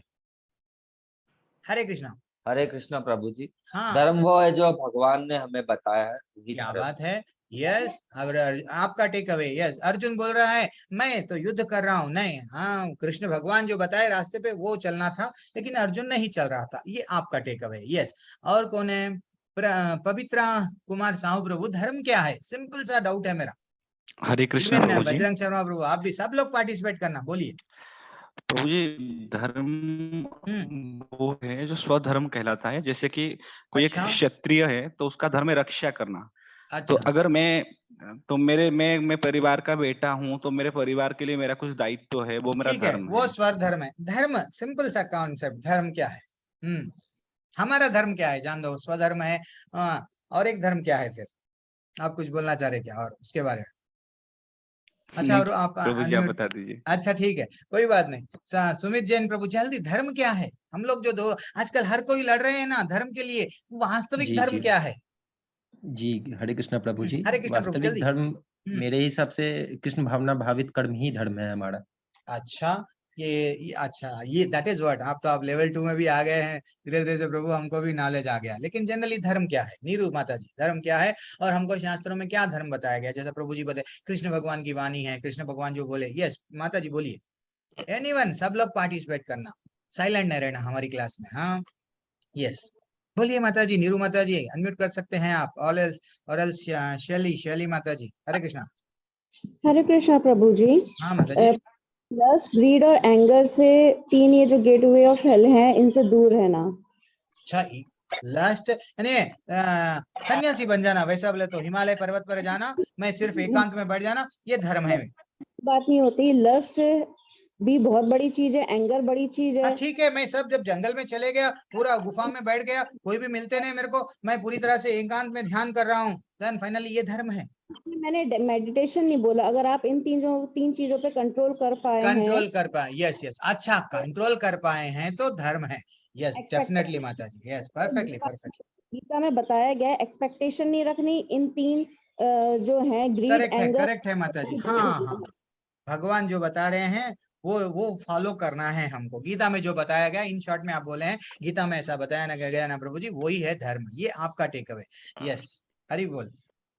हरे कृष्णा। हरे कृष्णा प्रभु जी। हाँ, धर्म वो है जो भगवान ने हमें बताया है, वही क्या धर्म बात है। यस, अब आपका टेक अवे। यस, अर्जुन बोल रहा है मैं तो युद्ध कर रहा हूँ, नहीं, हाँ कृष्ण भगवान जो बताए रास्ते पे वो चलना था, लेकिन अर्जुन नहीं चल रहा था। ये आपका टेक अवे। यस, और कौन है? पवित्रा कुमार साहू प्रभु, धर्म क्या है? सिंपल सा डाउट है मेरा। हरे कृष्ण इवन प्रभु जी। बजरंग शर्मा प्रभु, आप भी, सब लोग पार्टिसिपेट करना, बोलिए। प्रभु जी, धर्म वो है जो स्वधर्म कहलाता है। जैसे कि कोई एक अच्छा, क्षत्रिय है तो उसका धर्म है रक्षा करना। तो अच्छा, अगर मैं परिवार का बेटा हूँ तो मेरे परिवार के लिए मेरा कुछ दायित्व है, वो मेरा ठीक है, धर्म वो है। स्वर धर्म है। धर्म सिंपल सा कॉन्सेप्ट, धर्म क्या है? हमारा धर्म क्या है जान दो, स्वधर्म है। और एक धर्म क्या है फिर? आप कुछ बोलना चाह रहे क्या और उसके बारे में? अच्छा, नहीं और आप प्रभु जी, आप अनम्यूट। बता दीजिए। अच्छा ठीक है, कोई बात नहीं। सुमित जैन प्रभु, जल्दी, धर्म क्या है? हम लोग जो दो आजकल हर कोई लड़ रहे हैं ना धर्म के लिए, वास्तविक जी धर्म जी क्या है? जी। हरे कृष्णा प्रभु जी। हरे कृष्ण प्रभु, वास्तविक जल्दी। धर्म मेरे हिसाब से कृष्ण भावना भावित कर्म ही धर्म है हमारा। अच्छा, अच्छा, ये दैट इज व्हाट। आप तो आप लेवल 2 में भी आ गए हैं धीरे धीरे से प्रभु, हमको भी नॉलेज आ गया। लेकिन जनरली धर्म क्या है? नीरू माता जी, धर्म क्या है? और हमको शास्त्रों में क्या धर्म बताया गया? जैसा प्रभु जी बताए कृष्ण भगवान की वाणी है, कृष्ण भगवान जो बोले। यस माता जी बोलिए। एनीवन, सब लोग पार्टिसिपेट करना, साइलेंट नहीं रहना हमारी क्लास में। हाँ, यस, बोलिए माता जी। नीरू माता जी अनम्यूट कर सकते हैं आप। ऑल एल्स, और एल्स शैली माता जी, हरे कृष्णा। हरे कृष्णा प्रभु जी। हाँ माता जी। लस्ट, ग्रीड और एंगर से 3 ये जो गेटवे ऑफ हेल है, इनसे दूर रहना। अच्छा, लास्ट यानी सन्यासी बन जाना, वैसा बोले तो हिमालय पर्वत पर जाना, मैं सिर्फ एकांत में बैठ जाना, ये धर्म है। बात नहीं होती, लस्ट भी बहुत बड़ी चीज है, एंगर बड़ी चीज है। ठीक है, मैं सब जब जंगल में चले गया, पूरा गुफा में बैठ गया, कोई भी मिलते नहीं मेरे को, मैं पूरी तरह से एकांत में ध्यान कर रहा हूँ, देन फाइनली ये धर्म है। मैंने मेडिटेशन नहीं बोला, अगर आप इन तीन चीजों पे कंट्रोल कर पाए हैं, कंट्रोल कर पाए, यस यस, अच्छा, कंट्रोल कर पाए हैं तो धर्म है। यस डेफिनेटली माता जी, यस परफेक्टली परफेक्टली। गीता में बताया गया एक्सपेक्टेशन नहीं रखनी, इन 3 जो है ग्रीड, एंगर। करेक्ट है माता जी। हाँ हाँ, भगवान जो बता रहे हैं वो फॉलो करना है हमको। गीता में जो बताया गया, इन शॉर्ट में आप बोले हैं गीता में ऐसा बताया ना गया ना प्रभु जी, वही है धर्म। ये आपका टेक अवे। यस, हरि बोल।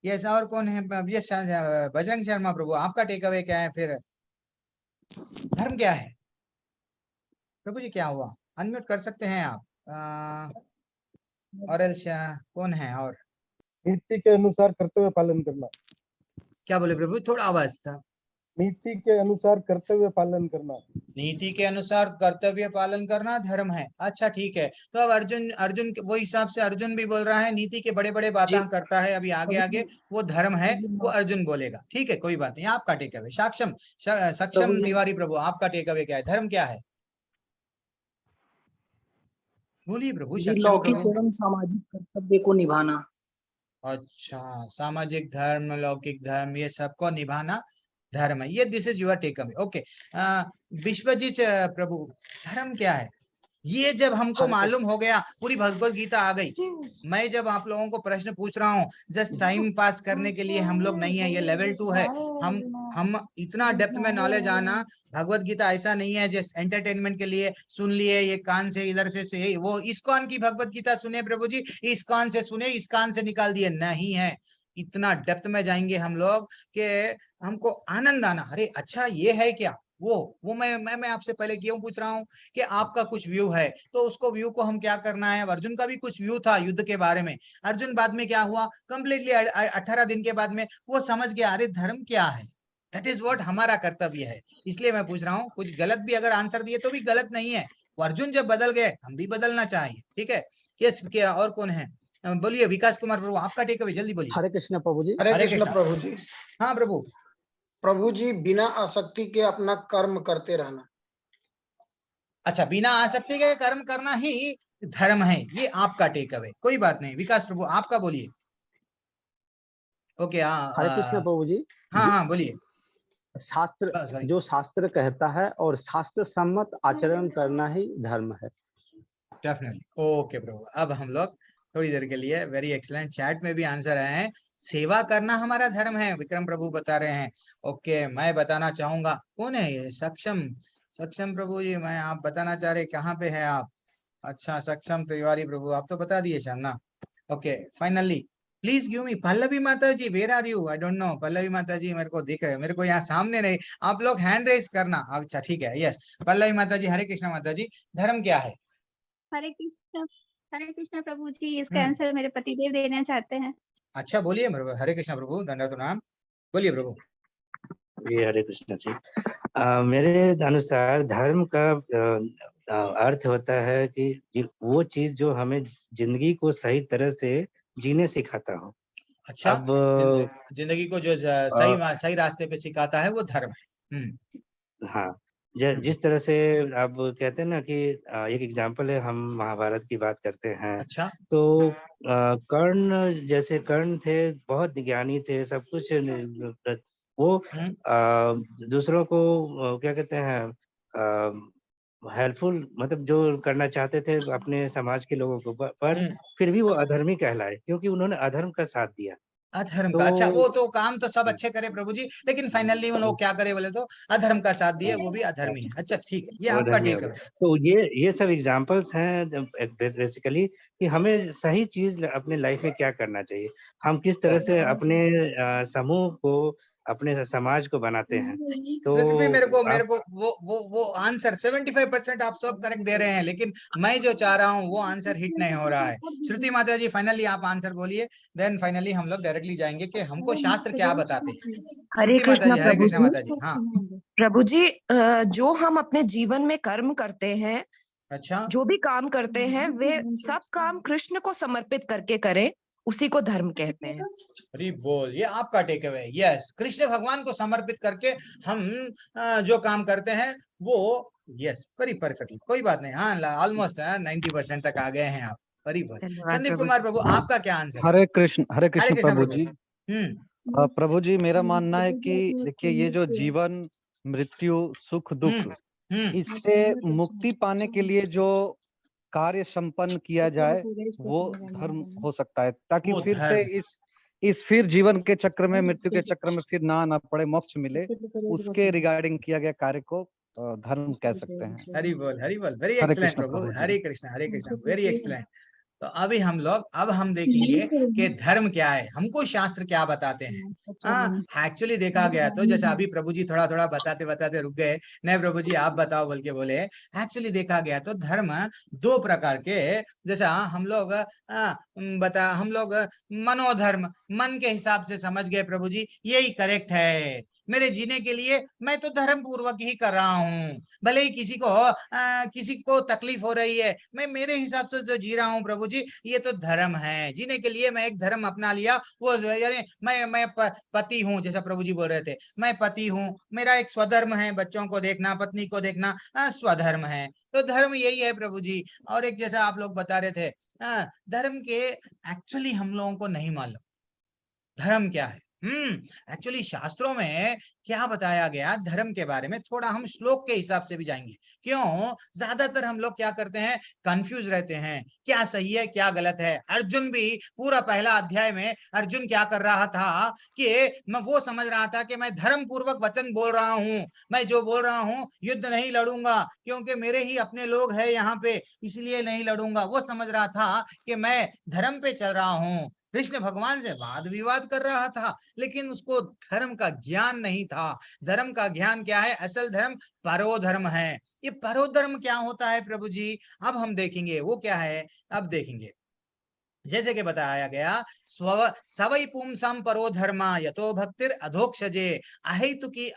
यस, और कौन है? यस, बजरंग शर्मा प्रभु, आपका टेक अवे क्या है फिर? धर्म क्या है प्रभु जी? क्या हुआ? अनम्यूट कर सकते हैं आप। और एल्स कौन है? और नीति के अनुसार कर्तव्य पालन करना। क्या बोले प्रभु? थोड़ा आवाज था। नीति के अनुसार कर्तव्य पालन करना। नीति के अनुसार कर्तव्य पालन करना धर्म है। अच्छा ठीक है, तो अब अर्जुन वो हिसाब से अर्जुन भी बोल रहा है, नीति के बड़े बड़े बातें करता है, अभी आगे आगे वो धर्म है, वो अर्जुन बोलेगा। ठीक है, कोई बात नहीं, आपका टेक अवे। सक्षम तिवारी प्रभु, आपका टेक अवे क्या है? धर्म क्या है? बोलिए प्रभु। जी, लौकिक एवं सामाजिक कर्तव्य को निभाना। अच्छा, सामाजिक धर्म, लौकिक धर्म, ये सबको निभाना धर्म है। ये this is your takeaway. Okay, Vishwajit Prabhu, धर्म क्या है? ये जब हमको मालूम हो गया, पूरी भगवत गीता आ गई। मैं जब आप लोगों को प्रश्न पूछ रहा हूँ जस्ट टाइम पास करने के लिए, हम लोग नहीं है, ये लेवल 2 है। हम इतना डेप्थ में नॉलेज आना, भगवत गीता ऐसा नहीं है जस्ट एंटरटेनमेंट के लिए सुन लिए, ये कान से इधर से वो इस्कॉन की भगवत गीता सुने प्रभु जी, इस कान से सुने, इस कान से निकाल दिए, नहीं है। इतना डेप्थ में जाएंगे हम लोग कि हमको आनंद आना। अरे अच्छा, ये है क्या? वो मैं आपसे पहले क्यों पूछ रहा हूँ कि आपका कुछ व्यू है, तो उसको व्यू को हम क्या करना है। अर्जुन का भी कुछ व्यू था युद्ध के बारे में। अर्जुन बाद में क्या हुआ, कंप्लीटली 18 दिन के बाद में वो समझ गया, अरे धर्म क्या है। दैट इज व्हाट हमारा कर्तव्य है। इसलिए मैं पूछ रहा हूँ, कुछ गलत भी अगर आंसर दिए तो भी गलत नहीं है। अर्जुन जब बदल गए, हम भी बदलना चाहिए। ठीक है, यस, क्या और कौन है? बोलिए विकास कुमार प्रभु, आपका टेक अवे, जल्दी बोलिए। हरे कृष्ण प्रभु जी। हरे कृष्ण प्रभु जी। हाँ प्रभु। प्रभु जी, बिना आसक्ति के अपना कर्म करते रहना। अच्छा, बिना आसक्ति के कर्म करना ही धर्म है, ये आपका टेक अवे। कोई बात नहीं, विकास प्रभु आपका बोलिए। ओके, हरे कृष्ण प्रभु जी। हाँ हाँ बोलिए। शास्त्र जो शास्त्र कहता है और शास्त्र सम्मत आचरण करना ही धर्म है। डेफिनेटली। ओके प्रभु, अब हम लोग थोड़ी देर के लिए, वेरी एक्सलेंट, चैट में भी आंसर आए हैं, सेवा करना हमारा धर्म है, विक्रम प्रभु बता रहे हैं। ओके, मैं बताना चाहूंगा, कौन है ये? सक्षम, सक्षम प्रभु जी, मैं आप बताना चाह रहे, कहाँ पे है आप? अच्छा, सक्षम तिवारी प्रभु, आप तो बता दिए शायद ना। Okay, finally please give me Pallavi माता जी, where are you? I don't know. Pallavi माता जी मेरे को दिख रहे, मेरे को यहाँ सामने नहीं, आप लोग हैंड रेस करना। अच्छा ठीक है, यस पल्लवी माता जी। हरे कृष्णा माता जी, धर्म क्या है? हरे कृष्ण प्रभु जी, इसका आंसर मेरे पतिदेव देना चाहते हैं। अच्छा बोलिए प्रभु। हरे कृष्णा प्रभु, दंडवत प्रणाम, बोलिए प्रभु। ये हरे कृष्ण जी, मेरे अनुसार धर्म का अर्थ होता है कि वो चीज जो हमें जिंदगी को सही तरह से जीने सिखाता हो। अच्छा, अब जिंदगी को जो सही रास्ते पे सिखाता है वो धर्म है। हाँ, जिस तरह से आप कहते हैं ना कि एक एग्जांपल है, हम महाभारत की बात करते हैं। अच्छा। तो कर्ण जैसे कर्ण थे, बहुत ज्ञानी थे, सब कुछ वो दूसरों को क्या कहते हैं, हेल्पफुल, मतलब जो करना चाहते थे अपने समाज के लोगों को, पर फिर भी वो अधर्मी कहलाए क्योंकि उन्होंने अधर्म का साथ दिया। अधर्म का, अच्छा, वो तो काम तो सब अच्छे करे प्रभु जी, लेकिन फाइनली वो लोग क्या करे बोले तो अधर्म का साथ दिए, वो भी अधर्मी है। अच्छा ठीक है, ये आपका टेक है। तो ये सब एग्जांपल्स हैं बेसिकली कि हमें सही चीज अपने लाइफ में क्या करना चाहिए, हम किस तरह से अपने समूह को, अपने समाज को बनाते हैं। तो फिर भी मेरे को वो आंसर 75% आप सब करेक्ट दे रहे हैं, लेकिन मैं जो चाह रहा हूँ वो आंसर हिट नहीं हो रहा है। श्रुति माता जी, फाइनली आप आंसर बोलिए, देन फाइनली हम लोग डायरेक्टली जाएंगे कि हमको शास्त्र क्या बताते हैं। हरे कृष्णा हरे कृष्णा माता जी। हाँ प्रभु जी, जो हम अपने जीवन में कर्म करते हैं, अच्छा, जो भी काम करते हैं, वे सब काम कृष्ण को समर्पित करके करें, उसी को धर्म कहते हैं। अरे बोल, ये आपका टेक अवे। यस, कृष्ण भगवान को समर्पित करके हम जो काम करते हैं वो, यस वेरी परफेक्टली, कोई बात नहीं। हाँ, ऑलमोस्ट 90% तक आ गए हैं आप। Very good. संदीप कुमार प्रभु, आपका क्या आंसर? हरे कृष्ण प्रभु जी। हम्म, प्रभु जी, मेरा मानना है कि देखिए, ये जो जीवन, मृत्यु, सुख, दुख, इससे मुक्ति पाने के लिए जो कार्य संपन्न किया जाए वो धर्म हो सकता है, ताकि फिर से इस फिर जीवन के चक्र में, मृत्यु के चक्र में फिर ना आना पड़े, मोक्ष मिले, उसके रिगार्डिंग किया गया कार्य को धर्म कह सकते हैं। हरि बोल, वेरी एक्सीलेंट प्रभु। हरे कृष्णा, वेरी एक्सीलेंट। तो अभी हम लोग, अब हम देखेंगे कि धर्म क्या है, हमको शास्त्र क्या बताते हैं। एक्चुअली देखा गया तो, जैसा अभी प्रभु जी थोड़ा थोड़ा बताते बताते रुक गए, नहीं प्रभु जी आप बताओ बोल के बोले। एक्चुअली देखा गया तो धर्म दो प्रकार के, जैसा हम लोग हम लोग मनोधर्म, मन के हिसाब से समझ गए प्रभु जी, यही करेक्ट है मेरे जीने के लिए, मैं तो धर्म पूर्वक ही कर रहा हूँ, भले ही किसी को तकलीफ हो रही है, मैं मेरे हिसाब से जो जी रहा हूँ प्रभु जी, ये तो धर्म है, जीने के लिए मैं एक धर्म अपना लिया, वो यानी मैं पति हूँ, जैसा प्रभु जी बोल रहे थे, मैं पति हूँ, मेरा एक स्वधर्म है, बच्चों को देखना, पत्नी को देखना, स्वधर्म है, तो धर्म यही है प्रभु जी। और एक जैसा आप लोग बता रहे थे, धर्म के एक्चुअली हम लोगों को नहीं मालूम धर्म क्या है। एक्चुअली शास्त्रों में क्या बताया गया धर्म के बारे में, थोड़ा हम श्लोक के हिसाब से भी जाएंगे। क्यों, ज्यादातर हम लोग क्या करते हैं, कंफ्यूज रहते हैं, क्या सही है क्या गलत है। अर्जुन भी पूरा पहला अध्याय में अर्जुन क्या कर रहा था कि मैं वो समझ रहा था कि मैं धर्म पूर्वक वचन बोल रहा हूँ, मैं जो बोल रहा हूँ युद्ध नहीं लड़ूंगा क्योंकि मेरे ही अपने लोग हैं यहाँ पे, इसलिए नहीं लड़ूंगा। वो समझ रहा था कि मैं धर्म पे चल रहा हूँ, कृष्ण भगवान से वाद विवाद कर रहा था, लेकिन उसको धर्म का ज्ञान नहीं था। धर्म का ज्ञान क्या है, असल धर्म परोधर्म है। ये परोधर्म क्या होता है प्रभु जी, अब हम देखेंगे वो क्या है, अब देखेंगे। जैसे कि बताया गया, सवै पुंसाम परोधर्मा यतो भक्तिर अधोक्षजे अहेतुकी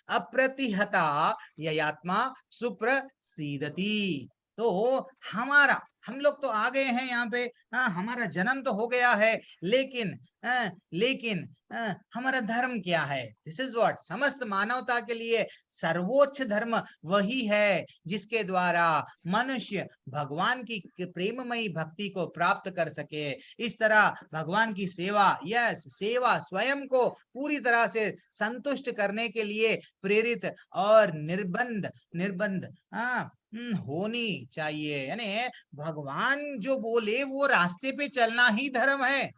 अप्रतिहता ययात्मा सुप्रसीदति। तो हमारा हम लोग तो आ गए हैं यहाँ पे, हमारा जन्म तो हो गया है, लेकिन हमारा धर्म क्या है? दिस इज व्हाट, समस्त मानवता के लिए सर्वोच्च धर्म वही है जिसके द्वारा मनुष्य भगवान की प्रेममयी भक्ति को प्राप्त कर सके। इस तरह भगवान की सेवा, सेवा स्वयं को पूरी तरह से संतुष्ट करने के लिए प्रेरित और निर्बंध होनी चाहिए। यानी भगवान जो बोले वो रास्ते पे चलना ही धर्म है,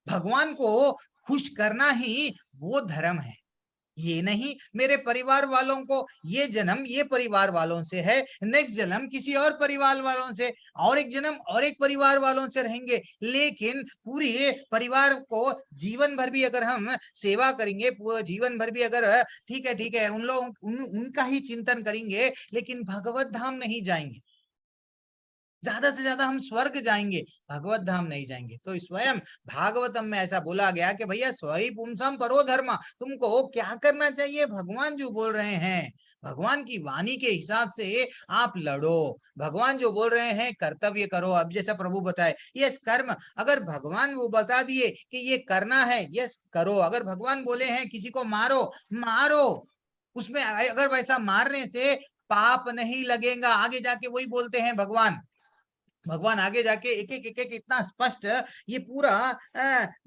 भगवान को खुश करना ही वो धर्म है। ये नहीं मेरे परिवार वालों को ये जन्म ये परिवार वालों से है, नेक्स्ट जन्म किसी और परिवार वालों से, और एक जन्म और एक परिवार वालों से रहेंगे, लेकिन पूरे परिवार को जीवन भर भी अगर हम सेवा करेंगे, जीवन भर भी अगर ठीक है उन लोग उनका ही चिंतन करेंगे, लेकिन भगवत धाम नहीं जाएंगे। ज्यादा से ज्यादा हम स्वर्ग जाएंगे, भगवत धाम नहीं जाएंगे। तो स्वयं भागवतम में ऐसा बोला गया कि भैया स्वयं पुंसम परो धर्मा, तुमको क्या करना चाहिए? भगवान जो बोल रहे हैं, भगवान की वाणी के हिसाब से आप लड़ो, भगवान जो बोल रहे हैं कर्तव्य करो। अब जैसा प्रभु बताए, यस कर्म, अगर भगवान वो बता दिए कि ये करना है, यस करो। अगर भगवान बोले हैं किसी को मारो, मारो, उसमें अगर वैसा मारने से पाप नहीं लगेगा। आगे जाके वही बोलते हैं भगवान आगे जाके एक एक इतना स्पष्ट, ये पूरा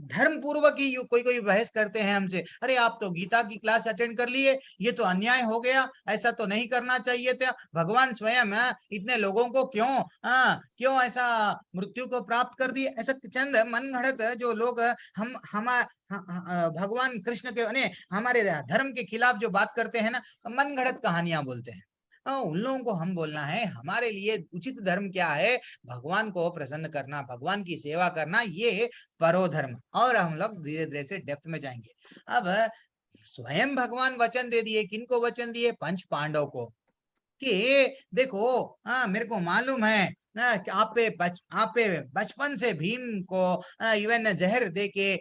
धर्म पूर्वक ही कोई बहस करते हैं हमसे, अरे आप तो गीता की क्लास अटेंड कर लिए, ये तो अन्याय हो गया, ऐसा तो नहीं करना चाहिए था। भगवान स्वयं इतने लोगों को क्यों ऐसा मृत्यु को प्राप्त कर दिए? ऐसा चंद मनगढ़ंत जो लोग भगवान कृष्ण के हमारे धर्म के खिलाफ जो बात करते हैं ना, मनगढ़ंत कहानियां बोलते हैं। उन लोगों को हम बोलना है हमारे लिए उचित धर्म क्या है? भगवान को प्रसन्न करना, भगवान की सेवा करना, ये परो धर्म। और हम लोग धीरे धीरे से डेप्थ में जाएंगे। अब स्वयं भगवान वचन दे दिए, किनको वचन दिए? पंच पांडव को, कि देखो मेरे को मालूम है कि आप पे बचपन से भीम को इवन जहर देके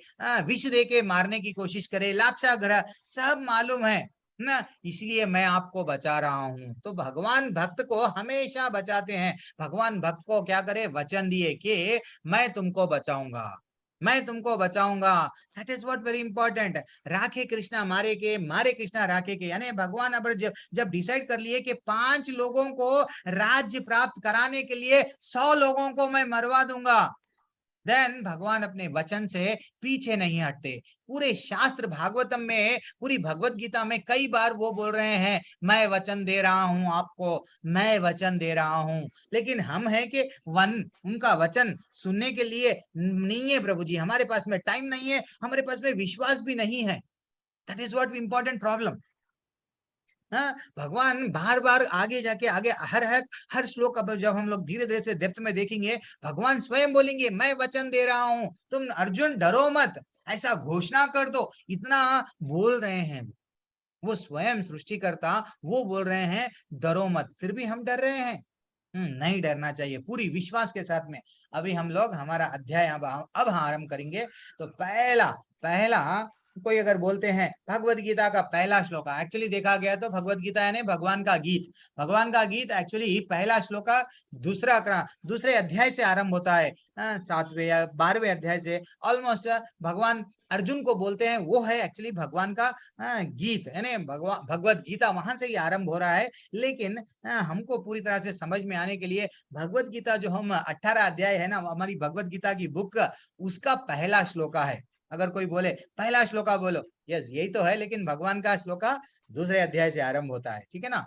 विष देके मारने की कोशिश करे, लाक्षागृह सब मालूम है ना, इसलिए मैं आपको बचा रहा हूं। तो भगवान भक्त को हमेशा बचाते हैं। भगवान भक्त को क्या करे? वचन दिए कि मैं तुमको बचाऊंगा, मैं तुमको बचाऊंगा। That is what very important. राखे कृष्णा मारे के, मारे कृष्णा राखे के। यानी भगवान अब जब डिसाइड कर लिए कि 5 लोगों को राज्य प्राप्त कराने के लिए 100 लोगों को मैं मरवा दूंगा, देन भगवान अपने वचन से पीछे नहीं हटते। पूरे शास्त्र भागवतम में, पूरी भगवत गीता में कई बार वो बोल रहे हैं, मैं वचन दे रहा हूं आपको, मैं वचन दे रहा हूं। लेकिन हम है कि उनका वचन सुनने के लिए नहीं है प्रभु जी, हमारे पास में टाइम नहीं है, हमारे पास में विश्वास भी नहीं है। That is what important problem. भगवान बार बार आगे जाके हर श्लोक, अब जब हम लोग धीरे धीरे से डेप्थ में देखेंगे, भगवान स्वयं बोलेंगे मैं वचन दे रहा हूं, तुम अर्जुन डरो मत, ऐसा घोषणा कर दो। इतना बोल रहे हैं वो स्वयं सृष्टिकर्ता, वो बोल रहे हैं डरो मत, फिर भी हम डर रहे हैं। नहीं डरना चाहिए, पूरी विश्वास के साथ में। अभी हम लोग हमारा अध्याय अब आरंभ करेंगे। तो पहला कोई अगर बोलते हैं भगवत गीता का पहला श्लोक, एक्चुअली देखा गया तो भगवत गीता यानी भगवान का गीत एक्चुअली पहला श्लोक दूसरे अध्याय से आरंभ होता है, 7वें या 12वें अध्याय से ऑलमोस्ट भगवान अर्जुन को बोलते हैं, वो है एक्चुअली भगवान का गीत, यानी भगवत गीता वहां से ही आरंभ हो रहा है। लेकिन हमको पूरी तरह से समझ में आने के लिए भगवत गीता जो हम 18 अध्याय है ना, हमारी भगवत गीता की बुक, उसका पहला श्लोका है। अगर कोई बोले पहला श्लोका बोलो, यस यही तो है, लेकिन भगवान का श्लोका दूसरे अध्याय से आरंभ होता है, ठीक है ना।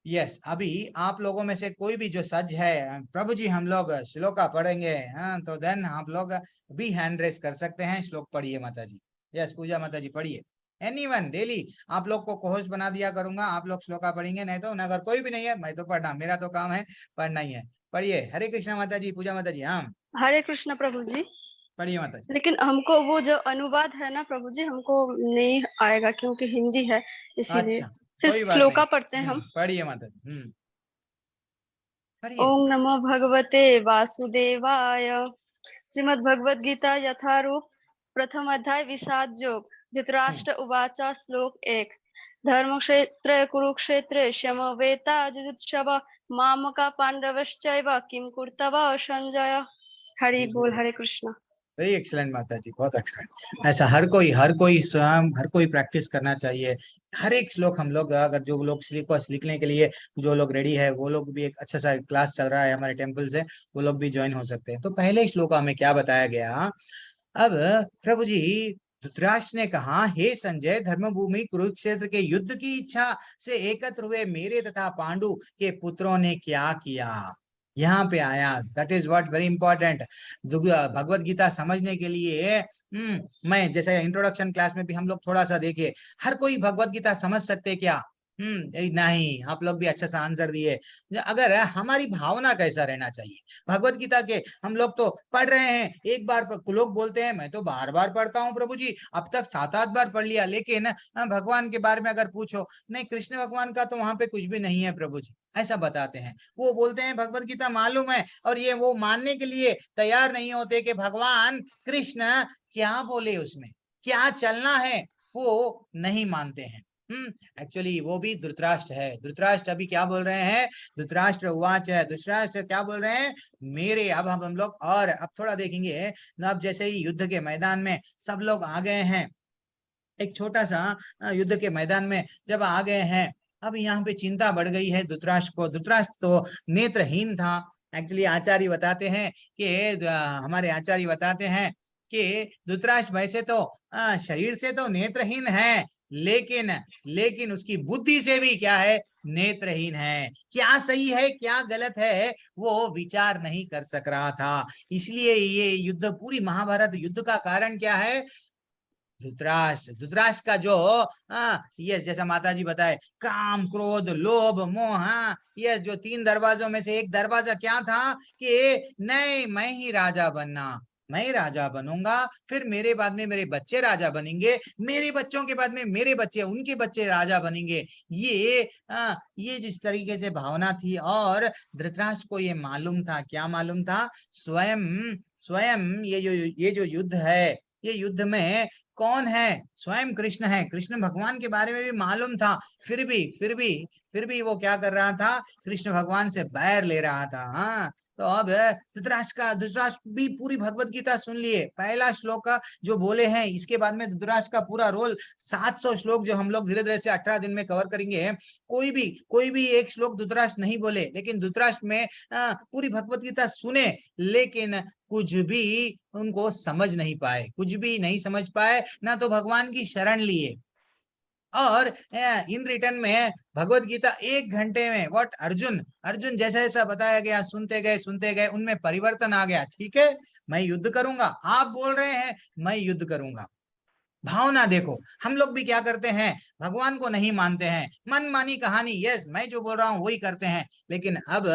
यस अभी आप लोगों में से कोई भी जो सज है, प्रभु जी हम लोग श्लोका पढ़ेंगे, तो देन आप लोग भी हैंड रेस कर सकते हैं। श्लोक पढ़िए माता जी। यस पूजा माता जी पढ़िए। एनीवन, डेली आप लोग को कोहोस्ट बना दिया करूंगा, आप लोग श्लोका पढ़ेंगे, नहीं तो अगर कोई भी नहीं है, मैं तो पढ़ना, मेरा तो काम है पढ़ना ही है। पढ़िए। हरे कृष्णा माता जी, पूजा माता जी। हाँ हरे कृष्ण प्रभु जी। पढ़िए माता जी। लेकिन हमको वो जो अनुवाद है ना प्रभु जी, हमको नहीं आएगा क्योंकि हिंदी है, इसीलिए सिर्फ श्लोका पढ़ते हैं हम। पढ़िए माता जी। ओम नमो भगवते वासुदेवाय। श्रीमद् भगवद गीता यथारूप, प्रथम अध्याय विषाद योग। धृतराष्ट्र उवाच श्लोक 1। धर्मक्षेत्रे कुरुक्षेत्रे समवेता जुजुत्सव मामका पांडवश्चैव किम कुर्तव संजय। हरि बोल, हरे कृष्ण। वेरी एक्सीलेंट माता जी, बहुत एक्सीलेंट। ऐसा हर कोई स्वयं हर कोई प्रैक्टिस करना चाहिए। हर एक श्लोक हम लोग अगर जो लोग लिखने के लिए जो लोग रेडी है वो लोग भी, एक अच्छा सा क्लास चल रहा है हमारे टेम्पल से, वो लोग भी ज्वाइन हो सकते हैं। तो पहले श्लोक में क्या बताया गया, अब प्रभु जी धृतराष्ट्र ने कहा, हे संजय, धर्मभूमि कुरुक्षेत्र के युद्ध की इच्छा से एकत्र हुए मेरे तथा पांडु के पुत्रों ने क्या किया, यहाँ पे आया। That is what very important. Bhagavad Gita समझने के लिए मैं जैसे इंट्रोडक्शन क्लास में भी हम लोग थोड़ा सा देखे, हर कोई भगवत गीता समझ सकते क्या? नहीं, आप लोग भी अच्छा सा आंसर दिए। अगर हमारी भावना कैसा रहना चाहिए भगवत गीता के, हम लोग तो पढ़ रहे हैं, एक बार लोग बोलते हैं मैं तो बार बार पढ़ता हूँ प्रभु जी, अब तक 7-8 बार पढ़ लिया, लेकिन भगवान के बारे में अगर पूछो, नहीं कृष्ण भगवान का तो वहां पे कुछ भी नहीं है प्रभु जी, ऐसा बताते हैं। वो बोलते हैं भगवत गीता मालूम है, और ये वो मानने के लिए तैयार नहीं होते कि भगवान कृष्ण क्या बोले, उसमें क्या चलना है, वो नहीं मानते हैं। एक्चुअली वो भी धृतराष्ट्र है। धृतराष्ट्र अभी क्या बोल रहे हैं, धृतराष्ट्र उवाच है, धृतराष्ट्र क्या बोल रहे हैं, मेरे, अब हम लोग और अब थोड़ा देखेंगे ना। अब जैसे ही युद्ध के मैदान में सब लोग आ गए हैं, एक छोटा सा युद्ध के मैदान में जब आ गए हैं, अब यहाँ पे चिंता बढ़ गई है धृतराष्ट्र को। धृतराष्ट्र तो नेत्रहीन था। एक्चुअली आचार्य बताते हैं कि हमारे आचार्य बताते हैं कि धृतराष्ट्र वैसे तो शरीर से तो नेत्रहीन है, लेकिन उसकी बुद्धि से भी क्या है, नेत्रहीन है। क्या सही है क्या गलत है वो विचार नहीं कर सक रहा था। इसलिए ये युद्ध, पूरी महाभारत युद्ध का कारण क्या है, धृतराष्ट्र का जो यस, जैसा माता जी बताए, काम क्रोध लोभ मोह, यस, जो 3 दरवाजों में से एक दरवाजा क्या था कि नहीं, मैं ही राजा बनना, मैं राजा बनूंगा, फिर मेरे बाद में मेरे बच्चे राजा बनेंगे, मेरे बच्चों के बाद में मेरे बच्चे, उनके बच्चे राजा बनेंगे। ये जिस तरीके से भावना थी, और धृतराष्ट्र को ये मालूम था, क्या मालूम था, स्वयं ये जो युद्ध है, ये युद्ध में कौन है, स्वयं कृष्ण है। कृष्ण भगवान के बारे में भी मालूम था, फिर भी वो क्या कर रहा था, कृष्ण भगवान से बैर ले रहा था। हाँ, तो अब धृतराष्ट्र भी पूरी भगवत गीता सुन लिए, पहला श्लोक का जो बोले हैं, इसके बाद में धृतराष्ट्र का पूरा रोल 700 श्लोक जो हम लोग धीरे धीरे से 18 दिन में कवर करेंगे। कोई भी एक श्लोक धृतराष्ट्र नहीं बोले, लेकिन धृतराष्ट्र में पूरी भगवत गीता सुने, लेकिन कुछ भी उनको समझ नहीं पाए, कुछ भी नहीं समझ पाए, ना तो भगवान की शरण लिए। और इन रिटर्न में भगवत गीता 1 घंटे में व्हाट अर्जुन जैसा जैसा बताया गया, सुनते गए, उनमें परिवर्तन आ गया। ठीक है, मैं युद्ध करूंगा, आप बोल रहे हैं मैं युद्ध करूंगा। भावना देखो, हम लोग भी क्या करते हैं, भगवान को नहीं मानते हैं, मनमानी कहानी, यस, मैं जो बोल रहा हूँ वही करते हैं। लेकिन अब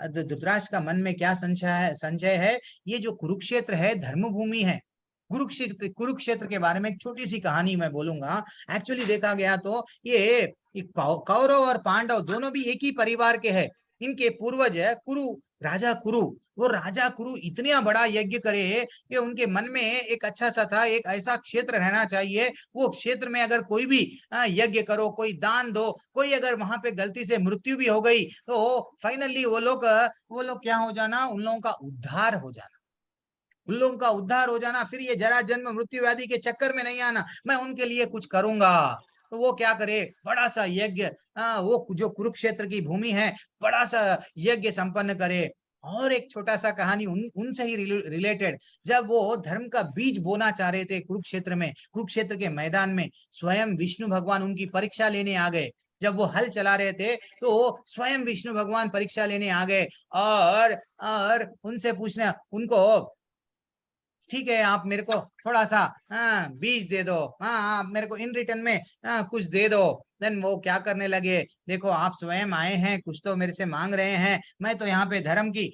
धृतराष्ट्र का मन में क्या संशय है, ये जो कुरुक्षेत्र है धर्मभूमि है। कुरुक्षेत्र के बारे में एक छोटी सी कहानी मैं बोलूंगा। एक्चुअली देखा गया तो ये कौरव और पांडव दोनों भी एक ही परिवार के हैं। इनके पूर्वज है राजा कुरु। वो राजा कुरु इतना बड़ा यज्ञ करे कि उनके मन में एक अच्छा सा था, एक ऐसा क्षेत्र रहना चाहिए, वो क्षेत्र में अगर कोई भी यज्ञ करो, कोई दान दो, कोई अगर वहां पे गलती से मृत्यु भी हो गई तो फाइनली वो लोग क्या हो जाना, उन लोगों का उद्धार हो जाना, फिर ये जरा जन्म मृत्यु व्याधि के चक्कर में नहीं आना, मैं उनके लिए कुछ करूंगा। तो वो क्या करे, बड़ा सा यज्ञ, वो जो कुरुक्षेत्र की भूमि है, बड़ा सा यज्ञ संपन्न करे। और एक छोटा सा कहानी उनसे ही रिलेटेड, जब वो धर्म का बीज बोना चाह रहे थे कुरुक्षेत्र के मैदान में, स्वयं विष्णु भगवान उनकी परीक्षा लेने आ गए। जब वो हल चला रहे थे तो स्वयं विष्णु भगवान परीक्षा लेने आ गए, और उनसे पूछना, उनको, ठीक है आप मेरे को थोड़ा सा बीज दे दो, आप मेरे को इन रिटर्न में कुछ दे दो। देन वो क्या करने लगे, देखो आप स्वयं आए हैं, कुछ तो मेरे से मांग रहे हैं, मैं तो यहाँ पे धर्म की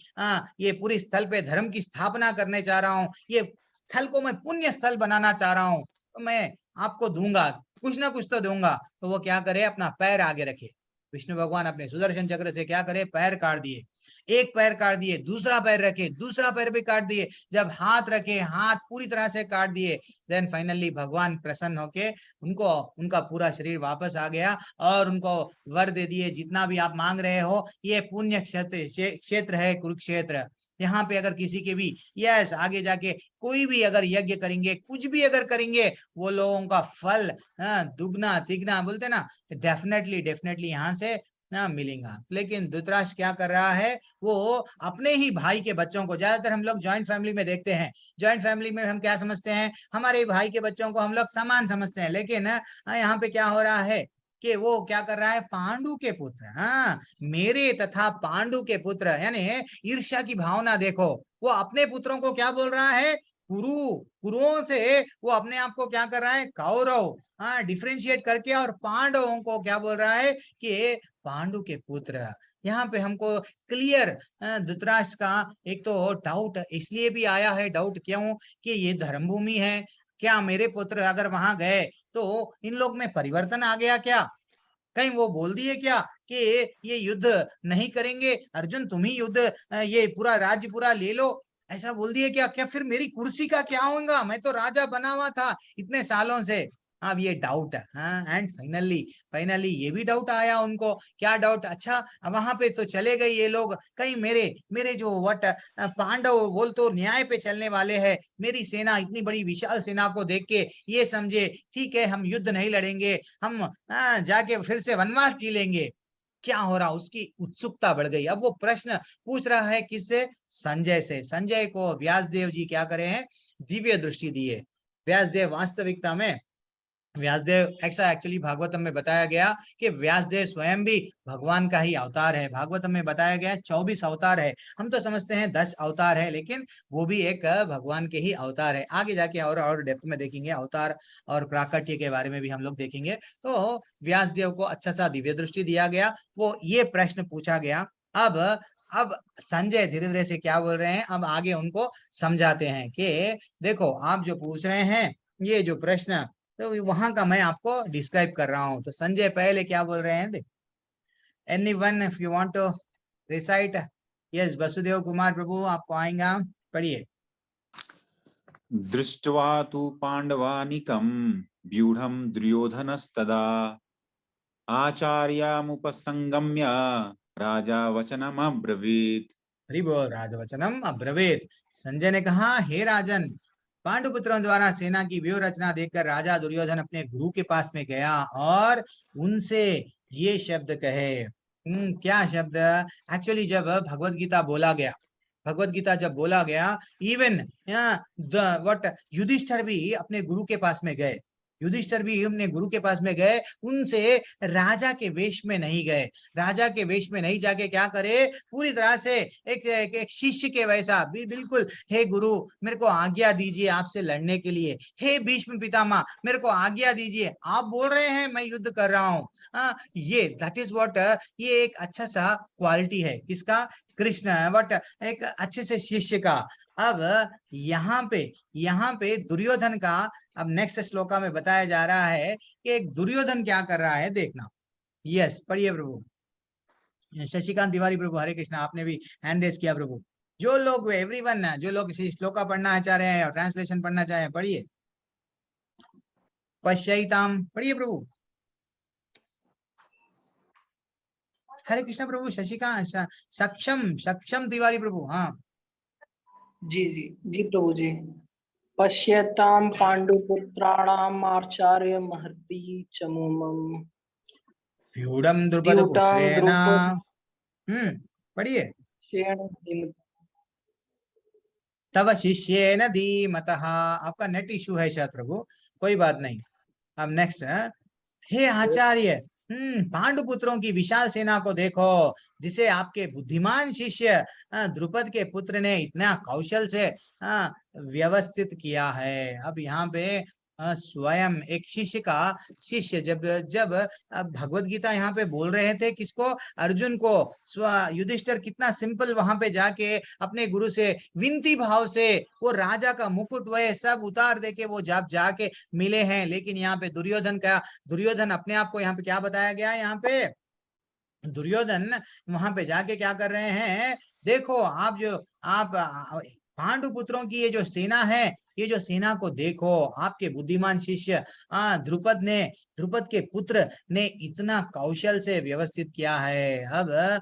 ये पूरी स्थल पे धर्म की स्थापना करने चाह रहा हूँ, ये स्थल को मैं पुण्य स्थल बनाना चाह रहा हूँ, तो मैं आपको दूंगा, कुछ ना कुछ तो दूंगा। तो वो क्या करे, अपना पैर आगे रखे, विष्णु भगवान अपने सुदर्शन चक्र से क्या करे, पैर काट दिए। एक पैर काट दिए, दूसरा पैर रखे, दूसरा पैर भी काट दिए, जब हाथ रखे हाथ पूरी तरह से काट दिए, देन फाइनली भगवान प्रसन्न होके उनको उनका पूरा शरीर वापस आ गया और उनको वर दे दिए, जितना भी आप मांग रहे हो ये पुण्य क्षेत्र है कुरुक्षेत्र, यहाँ पे अगर किसी के भी यस आगे जाके कोई भी अगर यज्ञ करेंगे, कुछ भी अगर करेंगे, वो लोगों का फल दुगना तिगना बोलते ना, डेफिनेटली डेफिनेटली यहाँ से मिलेगा। लेकिन धृतराष्ट्र क्या कर रहा है, वो अपने ही भाई के बच्चों को, ज्यादातर हम लोग जॉइंट फैमिली में देखते हैं, जॉइंट फैमिली में हम क्या समझते हैं, हमारे भाई के बच्चों को हम लोग समान समझते हैं, लेकिन यहाँ पे क्या हो रहा है कि वो क्या कर रहा है, पांडु के पुत्र, हाँ मेरे तथा पांडु के पुत्र, यानी ईर्ष्या की भावना देखो, वो अपने पुत्रों को क्या बोल रहा है, कुरुओं से वो अपने आप को क्या कर रहा है, कौरव, हाँ डिफरेंशिएट करके, और पांडवों को क्या बोल रहा है कि पांडु के पुत्र। यहाँ पे हमको क्लियर धृतराष्ट्र का एक तो डाउट इसलिए भी आया है, डाउट क्यों कि ये धर्मभूमि है, क्या मेरे पुत्र अगर वहां गए तो इन लोग में परिवर्तन आ गया क्या, कहीं वो बोल दिए क्या कि ये युद्ध नहीं करेंगे, अर्जुन तुम ही युद्ध ये पूरा राज्य पूरा ले लो, ऐसा बोल दिए क्या, क्या फिर मेरी कुर्सी का क्या होगा, मैं तो राजा बना हुआ था इतने सालों से। अब ये डाउट है, एंड फाइनली ये भी डाउट आया उनको, क्या डाउट, अच्छा वहां पे तो चले गए ये लोग, कहीं मेरे जो पांडव बोल तो न्याय पे चलने वाले हैं, मेरी सेना इतनी बड़ी विशाल सेना को देख के ये समझे ठीक है हम युद्ध नहीं लड़ेंगे, हम जाके फिर से वनवास जी लेंगे, क्या हो रहा, उसकी उत्सुकता बढ़ गई। अब वो प्रश्न पूछ रहा है किससे, संजय से। संजय को व्यासदेव जी क्या करे हैं, दिव्य दृष्टि दिए। व्यासदेव वास्तविकता में व्यासदेव ऐसा एक्चुअली भागवतम में बताया गया कि व्यासदेव स्वयं भी भगवान का ही अवतार है, भागवतम में बताया गया 24 अवतार है, हम तो समझते हैं 10 अवतार है, लेकिन वो भी एक भगवान के ही अवतार है। आगे जाके और डेप्थ में देखेंगे अवतार और प्राकट्य के बारे में भी हम लोग देखेंगे। तो व्यासदेव को अच्छा सा दिव्य दृष्टि दिया गया, वो ये प्रश्न पूछा गया। अब संजय धीरे धीरे से क्या बोल रहे हैं, अब आगे उनको समझाते हैं कि देखो आप जो पूछ रहे हैं ये जो प्रश्न, तो वहां का मैं आपको डिस्क्राइब कर रहा हूं। तो संजय पहले क्या बोल रहे हैं, anyone if you want to recite, yes Vasudev Kumar Prabhu आपको आएगा, पढ़िए। दृष्ट्वा तु पांडवानिकं व्यूढ़ं दुर्योधनस्तदा आचार्यामुपसंगम्य राजा वचनम अब्रवीत। हरि बोल, राजा वचनम अब्रवीत। संजय ने कहा, हे राजन, पांडुपुत्रों द्वारा सेना की व्यूह रचना देखकर राजा दुर्योधन अपने गुरु के पास में गया और उनसे ये शब्द कहे। क्या शब्द, एक्चुअली जब भगवत गीता बोला गया, भगवत गीता जब बोला गया, इवन व्हाट युधिष्ठिर भी अपने गुरु के पास में गए, युधिष्ठिर भी अपने गुरु के पास में गए, उनसे राजा के वेश में नहीं गए, राजा के वेश में नहीं जाके क्या करे, पूरी तरह से एक शिष्य के वैसा बिल्कुल, हे गुरु मेरे को आज्ञा दीजिए आपसे लड़ने के लिए, हे भीष्म पितामह मेरे को आज्ञा दीजिए, आप बोल रहे हैं मैं युद्ध कर रहा हूँ। ये दैट इज व्हाट, ये एक अच्छा सा क्वालिटी है किसका, कृष्ण, व्हाट एक अच्छे से शिष्य का। अब यहाँ पे दुर्योधन का अब नेक्स्ट श्लोका में बताया जा रहा है कि एक दुर्योधन क्या कर रहा है, देखना। यस पढ़िए प्रभु। शशिकांत तिवारी प्रभु, हरे कृष्णा, आपने भी हैंड रेज किया प्रभु। जो लोग एवरीवन जो लोग श्लोका पढ़ना चाह रहे हैं और ट्रांसलेशन पढ़ना चाहे पढ़िए। पश्यताम पढ़िए प्रभु। हरे कृष्णा प्रभु। शशिकांत सक्षम तिवारी प्रभु, हाँ जी प्रभु जी। पश्यताम पांडुपुत्राणाम आचार्य महर्षि चमूमम व्यूढ़ं द्रुपद पुत्रेण। पढ़िए। तव शिष्येन धीमतः। आपका नेट इशू है शायद प्रभु, कोई बात नहीं। अब नेक्स्ट, हे आचार्य, पांडुपुत्रों की विशाल सेना को देखो, जिसे आपके बुद्धिमान शिष्य द्रुपद के पुत्र ने इतना कौशल से व्यवस्थित किया है। अब यहाँ पे स्वयं एक शिष्य जब भगवत गीता यहाँ पे बोल रहे थे किसको, अर्जुन को, युधिष्ठिर कितना सिंपल वहां पे जाके अपने गुरु से विनती भाव से वो राजा का मुकुट वह सब उतार दे के वो जब जाके मिले हैं। लेकिन यहाँ पे दुर्योधन अपने आप को यहाँ पे क्या बताया गया है, यहाँ पे दुर्योधन वहां पे जाके क्या कर रहे हैं, देखो आप जो आप पांडु पुत्रों की ये जो सेना है, ये जो सेना को देखो, आपके बुद्धिमान शिष्य द्रुपद के पुत्र ने इतना कौशल से व्यवस्थित किया है। अब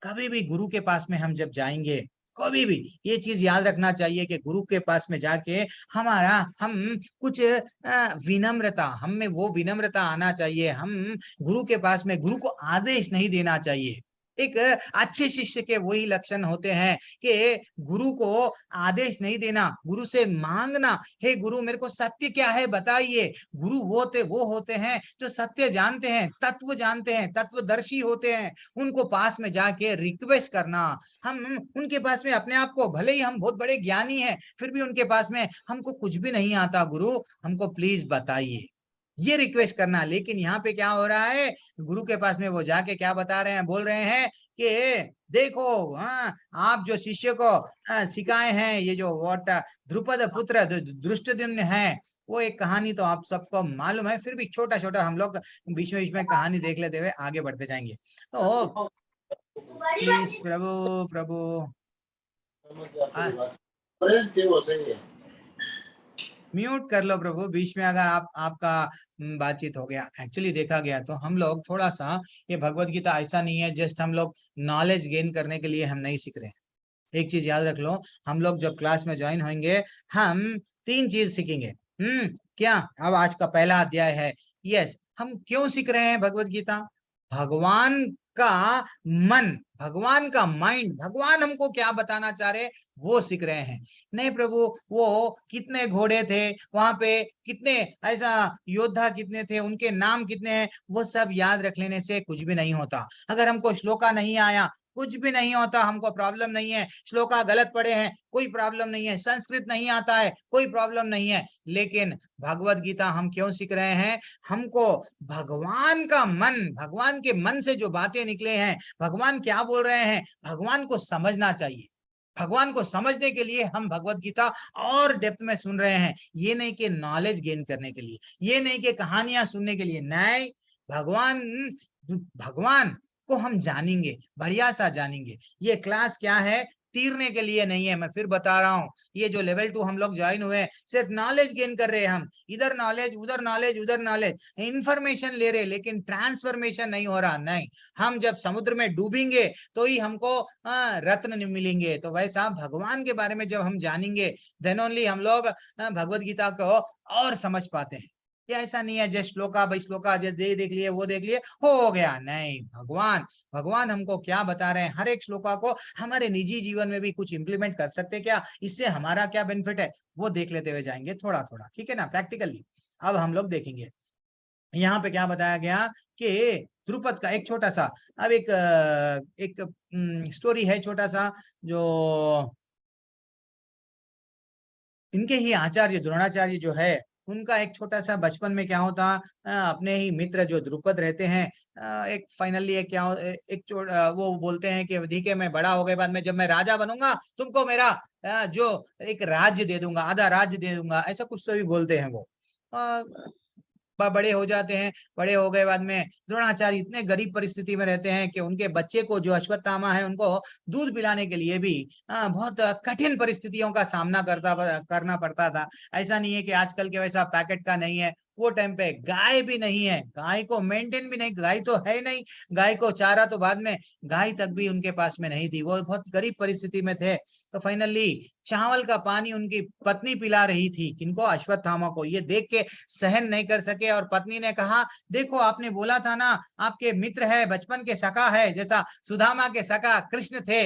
कभी भी गुरु के पास में हम जब जाएंगे, कभी भी ये चीज याद रखना चाहिए कि गुरु के पास में जाके हम कुछ विनम्रता, हम में वो विनम्रता आना चाहिए। हम गुरु के पास में गुरु को आदेश नहीं देना चाहिए। एक अच्छे शिष्य के वही लक्षण होते हैं कि गुरु को आदेश नहीं देना, गुरु से मांगना, हे गुरु मेरे को सत्य क्या है बताइए। गुरु वो होते हैं जो सत्य जानते हैं, तत्व जानते हैं, तत्वदर्शी होते हैं। उनको पास में जाके रिक्वेस्ट करना, हम उनके पास में अपने आप को, भले ही हम बहुत बड़े ज्ञानी हैं, फिर भी उनके पास में हमको कुछ भी नहीं आता, गुरु हमको प्लीज बताइए, ये रिक्वेस्ट करना। लेकिन यहाँ पे क्या हो रहा है, गुरु के पास में वो जाके क्या बता रहे हैं, बोल रहे हैं कि देखो, हाँ आप जो शिष्य को सिखाए हैं, ये जो द्रुपद पुत्र धृष्टद्युम्न है, वो एक कहानी तो आप सबको मालूम है, फिर भी छोटा छोटा हम लोग बीच में कहानी देख लेते हुए आगे बढ़ते जाएंगे। तो प्रभु प्रभु म्यूट कर लो प्रभु, बीच में अगर आपका बातचीत हो गया। एक्चुअली देखा गया तो हम लोग थोड़ा सा, ये भगवत गीता ऐसा नहीं है जस्ट हम लोग नॉलेज गेन करने के लिए हम नहीं सीख रहे हैं। एक चीज याद रख लो, हम लोग जब क्लास में ज्वाइन होंगे हम 3 चीज सीखेंगे। क्या? अब आज का पहला अध्याय है। यस, हम क्यों सीख रहे हैं भगवत गीता? भगवान का मन, भगवान का माइंड, भगवान हमको क्या बताना चाह रहे वो सीख रहे हैं। नहीं प्रभु, वो कितने घोड़े थे वहां पे, कितने ऐसा योद्धा कितने थे, उनके नाम कितने हैं, वो सब याद रख लेने से कुछ भी नहीं होता। अगर हमको श्लोका नहीं आया कुछ भी नहीं होता, हमको प्रॉब्लम नहीं है। श्लोका गलत पढ़े हैं कोई प्रॉब्लम नहीं है, संस्कृत नहीं आता है कोई प्रॉब्लम नहीं है। लेकिन भगवत गीता हम क्यों सीख रहे हैं? हमको भगवान का मन, भगवान के मन से जो बातें निकले हैं, भगवान क्या बोल रहे हैं, भगवान को समझना चाहिए। भगवान को समझने के लिए हम भगवत गीता और डेप्थ में सुन रहे हैं। ये नहीं कि नॉलेज गेन करने के लिए, ये नहीं कि कहानियां सुनने के लिए, नहीं। भगवान को हम जानेंगे, बढ़िया सा जानेंगे। ये क्लास क्या है? तीरने के लिए नहीं है। मैं फिर बता रहा हूँ, ये जो लेवल 2 हम लोग ज्वाइन हुए हैं, सिर्फ नॉलेज गेन कर रहे हैं हम, इधर नॉलेज उधर नॉलेज उधर नॉलेज, इंफॉर्मेशन ले रहे, लेकिन ट्रांसफॉर्मेशन नहीं हो रहा। नहीं, हम जब समुद्र में डूबेंगे तो ही हमको रत्न मिलेंगे। तो वैसा भगवान के बारे में जब हम जानेंगे, देन ओनली हम लोग भगवत गीता को और समझ पाते हैं। ये ऐसा नहीं है just shloka by shloka just देख लिए वो देख लिए हो गया। नहीं, भगवान हमको क्या बता रहे हैं, हर एक श्लोका को हमारे निजी जीवन में भी कुछ इंप्लीमेंट कर सकते क्या, इससे हमारा क्या बेनिफिट है, वो देख लेते हुए जाएंगे थोड़ा थोड़ा, ठीक है ना, प्रैक्टिकली। अब हम लोग देखेंगे यहाँ पे क्या बताया गया कि द्रुपद का एक छोटा सा, अब एक स्टोरी है छोटा सा, जो इनके ही आचार्य द्रोणाचार्य जो है, उनका एक छोटा सा बचपन में क्या होता, अपने ही मित्र जो द्रुपद रहते हैं, एक फाइनली एक क्या वो बोलते हैं कि ठीक है, मैं बड़ा हो गए, बाद में जब मैं राजा बनूंगा तुमको मेरा जो एक राज्य दे दूंगा, आधा राज्य दे दूंगा, ऐसा कुछ तो भी बोलते हैं वो। बड़े हो जाते हैं, बड़े हो गए बाद में द्रोणाचार्य इतने गरीब परिस्थिति में रहते हैं कि उनके बच्चे को जो अश्वत्थामा है उनको दूध पिलाने के लिए भी बहुत कठिन परिस्थितियों का सामना करना पड़ता था। ऐसा नहीं है कि आजकल के वैसा पैकेट का नहीं है, वो टाइम पे गाय भी नहीं है, गाय को मेंटेन भी नहीं, गाय तो है नहीं, गाय को चारा तो बाद में, गाय तक भी उनके पास में नहीं थी, वो बहुत गरीब परिस्थिति में थे। तो फाइनली चावल का पानी उनकी पत्नी पिला रही थी, किनको, अश्वत्थामा को। ये देख के सहन नहीं कर सके और पत्नी ने कहा, देखो आपने बोला था ना आपके मित्र है, बचपन के सखा है, जैसा सुदामा के सखा कृष्ण थे।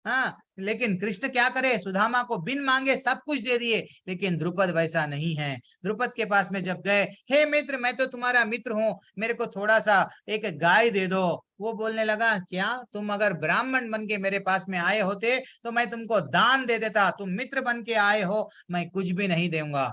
हाँ, लेकिन कृष्ण क्या करे, सुदामा को बिन मांगे सब कुछ दे दिए, लेकिन द्रुपद वैसा नहीं है। द्रुपद के पास में जब गए, हे मित्र मैं तो तुम्हारा मित्र हूँ, मेरे को थोड़ा सा एक गाय दे दो। वो बोलने लगा, क्या तुम अगर ब्राह्मण बन के मेरे पास में आए होते तो मैं तुमको दान दे देता, तुम मित्र बन के आए हो, मैं कुछ भी नहीं दूंगा।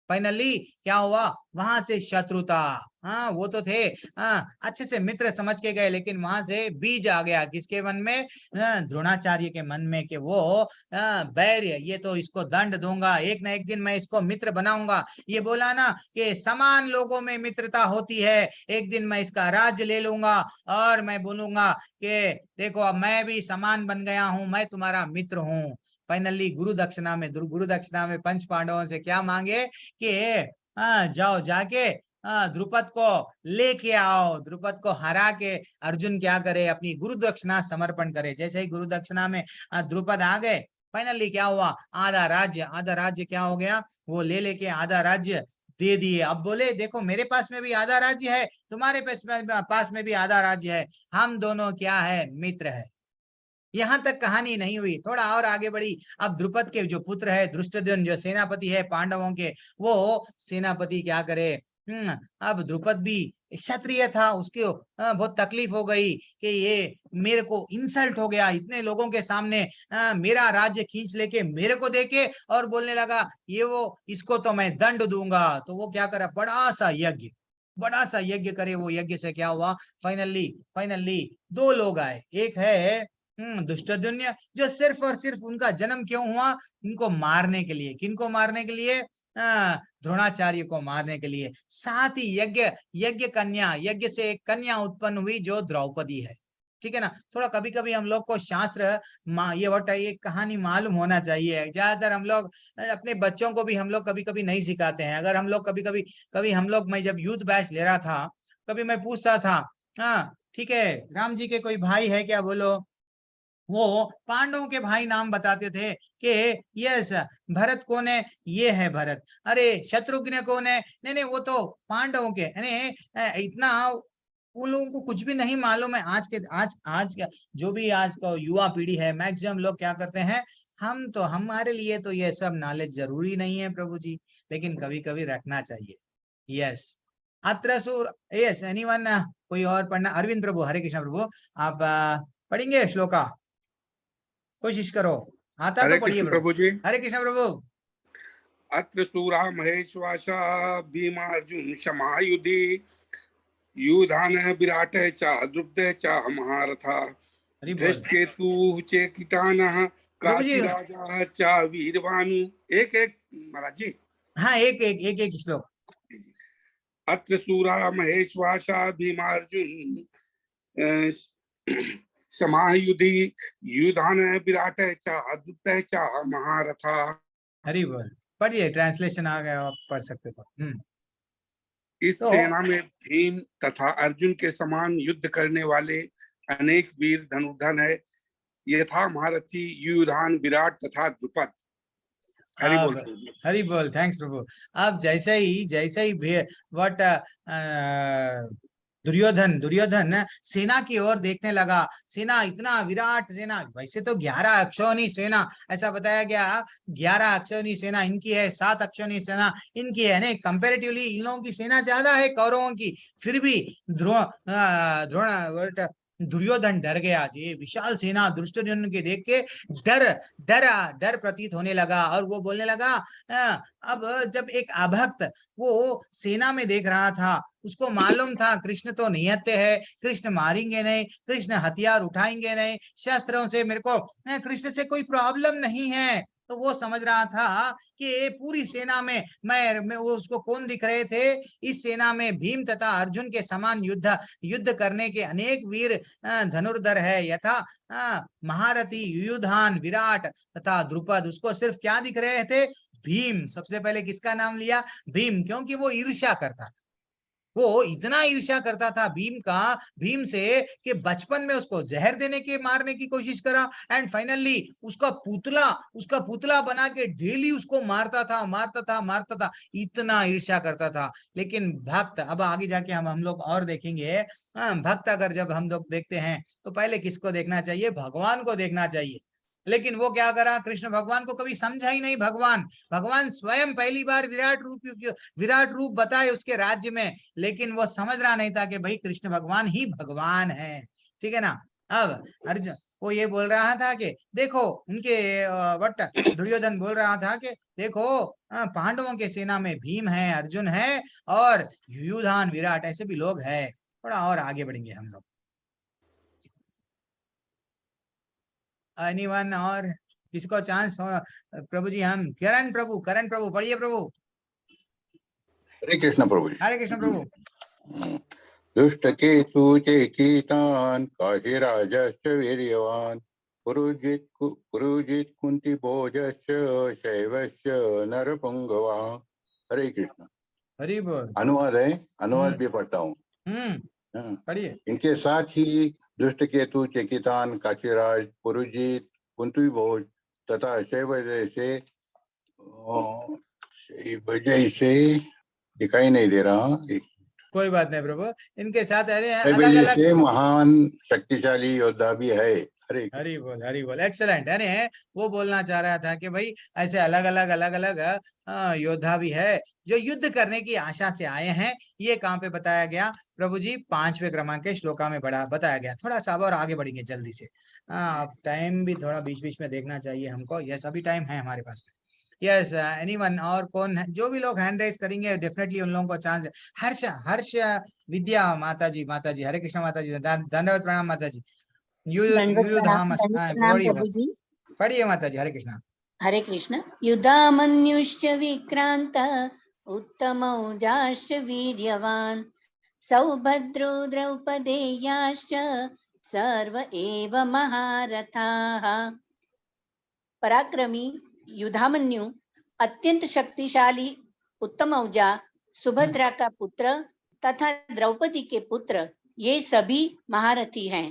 फाइनली क्या हुआ, वहां से शत्रुता, हाँ वो तो थे, हाँ अच्छे से मित्र समझ के गए, लेकिन वहां से बीज आ गया किसके मन में, द्रोणाचार्य के मन में, कि वो बैर, ये तो इसको दंड दूंगा, एक ना एक दिन मैं इसको मित्र बनाऊंगा। ये बोला ना कि समान लोगों में मित्रता होती है, एक दिन मैं इसका राज्य ले लूंगा और मैं बोलूंगा कि देखो अब मैं भी समान बन गया हूं, मैं तुम्हारा मित्र हूं। फाइनली गुरु दक्षिणा में पंच पांडवों से क्या मांगे कि जाओ जाके द्रुपद को लेके आओ। द्रुपद को हरा के अर्जुन क्या करे, अपनी गुरु दक्षिणा समर्पण करे। जैसे ही गुरु दक्षिणा में द्रुपद आ गए, फाइनली क्या हुआ, आधा राज्य क्या हो गया, वो ले लेके आधा राज्य दे दिए। अब बोले देखो मेरे पास में भी आधा राज्य है, तुम्हारे पास में भी आधा राज्य है, हम दोनों क्या है, मित्र है। यहां तक कहानी नहीं हुई, थोड़ा और आगे बढ़ी। अब द्रुपद के जो पुत्र है धृष्टद्युम्न, जो सेनापति है पांडवों के, वो सेनापति क्या करे, अब द्रुपद भी क्षत्रिय था, उसको बहुत तकलीफ हो गई कि ये मेरे को इंसल्ट हो गया, इतने लोगों के सामने मेरा राज्य खींच लेके मेरे को देके, और बोलने लगा ये वो, इसको तो मैं दंड दूंगा। तो वो क्या करा, बड़ा सा यज्ञ करे। वो यज्ञ से क्या हुआ, फाइनली 2 लोग आए। एक है धृष्टद्युम्न, जो सिर्फ और सिर्फ उनका जन्म क्यों हुआ, इनको मारने के लिए। किनको मारने के लिए, द्रोणाचार्य को मारने के लिए। साथ ही यज्ञ से एक कन्या उत्पन्न हुई जो द्रौपदी है। ठीक है ना। थोड़ा कभी कभी हम लोग को शास्त्र ये कहानी मालूम होना चाहिए। ज्यादातर हम लोग अपने बच्चों को भी हम लोग कभी कभी नहीं सिखाते हैं। अगर हम लोग कभी हम लोग, मैं जब यूथ बैच ले रहा था, कभी मैं पूछता था, हाँ ठीक है राम जी के कोई भाई है क्या, बोलो। वो पांडवों के भाई नाम बताते थे कि यस भरत कौन है, ये है भरत। अरे शत्रुघ्न कौन है, नहीं वो तो पांडवों के। इतना उन लोगों को कुछ भी नहीं मालूम है। आज जो भी आज का युवा पीढ़ी है, मैक्सिमम लोग क्या करते हैं, हमारे लिए तो ये सब नॉलेज जरूरी नहीं है प्रभु जी, लेकिन कभी कभी रखना चाहिए। यस अत्रसुर, यस एनीवन, कोई और पढ़ना, अरविंद प्रभु, हरे कृष्ण प्रभु, आप पढ़ेंगे श्लोका, कोशिश करो, आता तो पढ़िए प्रभु जी। हरे कृष्ण प्रभु। अत्र सूरा महेश्वासा भीमार्जुन समायुधि युधान विराट च द्रुपद च महारथा धृष्टकेतु चेकितानः काशीराजा च वीरवानु। एक महाराज जी, हाँ एक श्लोक। अत्र सूरा महेश्वासा भीमार्जुन समायुधि युधान विराट च द्रुपद च महारथा। हरि बोल, पढ़िए, ट्रांसलेशन आ गया, आप पढ़ सकते तो। इस सेना में भीम तथा अर्जुन के समान युद्ध करने वाले अनेक वीर धनुर्धर है, यथा महारथी युधान विराट तथा द्रुपद। हरि बोल, थैंक्स प्रभु। अब जैसे ही व्हाट दुर्योधन सेना की ओर देखने लगा। सेना इतना विराट सेना, वैसे तो 11 अक्षौहिणी सेना ऐसा बताया गया, 11 अक्षौहिणी सेना इनकी है, 7 अक्षौहिणी सेना इनकी है। नहीं, कंपैरेटिवली इन लोगों की सेना ज्यादा है कौरवों की, फिर भी दुर्योधन डर गया। ये विशाल सेना दुष्टद्युम्न के देख के डर प्रतीत होने लगा, और वो बोलने लगा, अब जब एक अभक्त वो सेना में देख रहा था, उसको मालूम था कृष्ण तो निहत्ते है, कृष्ण मारेंगे नहीं, कृष्ण हथियार उठाएंगे नहीं, शस्त्रों से मेरे को कृष्ण से कोई प्रॉब्लम नहीं है। तो वो समझ रहा था कि पूरी सेना में मैं वो उसको कौन दिख रहे थे, इस सेना में भीम तथा अर्जुन के समान युद्ध करने के अनेक वीर धनुर्धर है, यथा महारथी युधान विराट तथा द्रुपद। उसको सिर्फ क्या दिख रहे थे, भीम। सबसे पहले किसका नाम लिया, भीम, क्योंकि वो ईर्ष्या करता था। वो इतना ईर्ष्या करता था भीम से कि बचपन में उसको जहर देने के मारने की कोशिश करा, एंड फाइनली उसका पुतला बना के डेली उसको मारता था। इतना ईर्ष्या करता था। लेकिन भक्त, अब आगे जाके हम लोग और देखेंगे, भक्त अगर जब हम लोग देखते हैं तो पहले किसको देखना चाहिए, भगवान को देखना चाहिए। लेकिन वो क्या करा, कृष्ण भगवान को कभी समझा ही नहीं। भगवान स्वयं पहली बार विराट रूप बताए उसके राज्य में, लेकिन वो समझ रहा नहीं था कि भाई कृष्ण भगवान ही भगवान है। ठीक है ना। अब वो ये बोल रहा था कि देखो उनके बट दुर्योधन बोल रहा था कि देखो पांडवों के सेना में भीम है, अर्जुन है और युयुधान विराट ऐसे भी लोग हैं। थोड़ा और आगे बढ़ेंगे हम लोग। एनीवन और किसको चांस? प्रभु जी हम करण प्रभु पढ़िए प्रभु। हरे कृष्ण प्रभु जी। हरे कृष्ण प्रभु। दुष्ट केतु चेकितान काशीराजश्च वीर्यवान पुरुजित कुंती भोजश्च शैवश्च नरपुंगवा। हरे कृष्ण। हरि बोल। अनुवाद है, अनुवाद भी पढ़ता हूँ। पढ़िए। इनके साथ ही दुष्ट केतु चेकितान काशीराज पुरुजित कुंती भोज तथा शैव जैसे दिखाई नहीं दे रहा। कोई बात नहीं प्रभु, इनके साथ अलग अलग से महान शक्तिशाली योद्धा भी है। हरि बोल। एक्सेलेंट। यानी वो बोलना चाह रहा था कि भाई ऐसे अलग अलग योद्धा भी है जो युद्ध करने की आशा से आए हैं। ये कहाँ पे बताया गया प्रभु जी? 5वें क्रमांक के श्लोका में बताया गया। थोड़ा सा और आगे बढ़ेंगे जल्दी से। अब टाइम भी थोड़ा बीच बीच में देखना चाहिए हमको। यस, अभी टाइम है हमारे पास। यस, एनीवन और कौन है? जो भी लोग हैंड रेज करेंगे डेफिनेटली उन लोगों को चांस है। हर्ष विद्या माता जी हरे कृष्ण माता जी, धन्यवाद प्रणाम माता जी। प्रभु जी। पढ़िए माता जी। हरे कृष्ण। हरे कृष्ण। युधामन्युश्च विक्रांत उत्तमौजाश्च वीर्यवान सौभद्रो द्रौपदेयाश्च सर्व एव महारथाः। पराक्रमी युधामन्यु, अत्यंत शक्तिशाली उत्तमौजा, सुभद्रा का पुत्र तथा द्रौपदी के पुत्र, ये सभी महारथी हैं।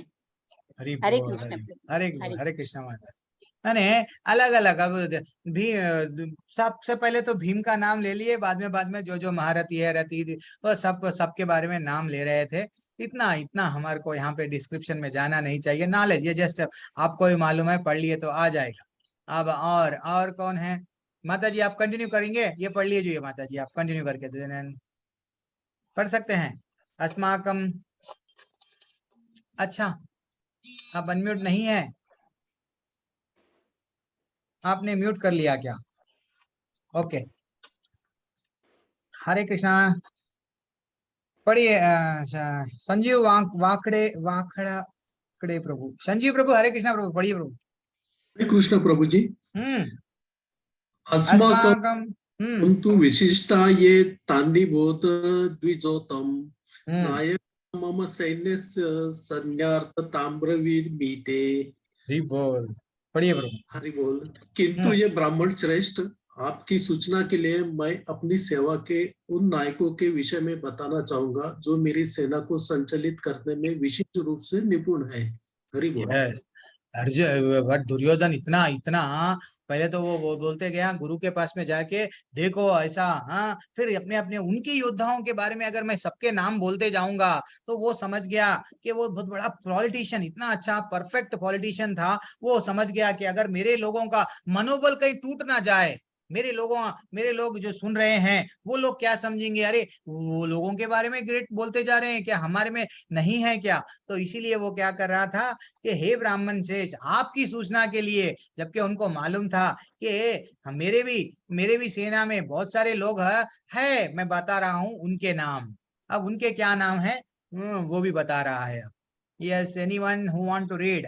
हरे कृष्ण। हरे कृष्ण माता। यानी अलग अलग। अब सबसे पहले तो भीम का नाम ले लिए, बाद में जो महारथी है रथी वो सबके बारे में नाम ले रहे थे। इतना हमारे को यहाँ पे डिस्क्रिप्शन में जाना नहीं चाहिए। नॉलेज ये जस्ट आपको ही मालूम है, पढ़ लिए तो आ जाएगा। अब और कौन है? माता जी आप कंटिन्यू करेंगे? ये पढ़ लीजिए माता जी, आप कंटिन्यू करके पढ़ सकते हैं। अस्माकम। अच्छा, आप अनम्यूट नहीं है, आपने म्यूट कर लिया क्या? ओके। हरे कृष्णा। पढ़िए संजीव वाकड़े प्रभु। संजीव प्रभु हरे कृष्णा प्रभु पढ़िए प्रभु। हरे कृष्ण प्रभु जी। अस्माकं कुंतु विशिष्टा ये तांडीभूत द्विजोतम नायक मम सैन्यस्य संज्ञार्थ ताम्रवीमीते। हरि बोल। पढ़िए प्रभु। हरि बोल। किंतु ये ब्राह्मण श्रेष्ठ, आपकी सूचना के लिए मैं अपनी सेवा के उन नायकों के विषय में बताना चाहूंगा जो मेरी सेना को संचालित करने में विशेष रूप से निपुण है। हरि बोल। अर्जुन दुर्योधन इतना पहले तो वो बोलते गया गुरु के पास में जाके, देखो ऐसा। फिर अपने उनके योद्धाओं के बारे में अगर मैं सबके नाम बोलते जाऊंगा तो वो समझ गया कि वो बहुत बड़ा पॉलिटिशियन, इतना अच्छा परफेक्ट पॉलिटिशियन था। वो समझ गया कि अगर मेरे लोगों का मनोबल कहीं टूट ना जाए, मेरे लोग जो सुन रहे हैं वो लोग क्या समझेंगे? अरे वो लोगों के बारे में ग्रेट बोलते जा रहे हैं, क्या हमारे में नहीं है क्या? तो इसीलिए वो क्या कर रहा था कि हे ब्राह्मण शेष, आपकी सूचना के लिए, जबकि उनको मालूम था कि मेरे भी सेना में बहुत सारे लोग है, मैं बता रहा हूं उनके नाम। अब उनके क्या नाम है वो भी बता रहा है। Yes, anyone who want to read?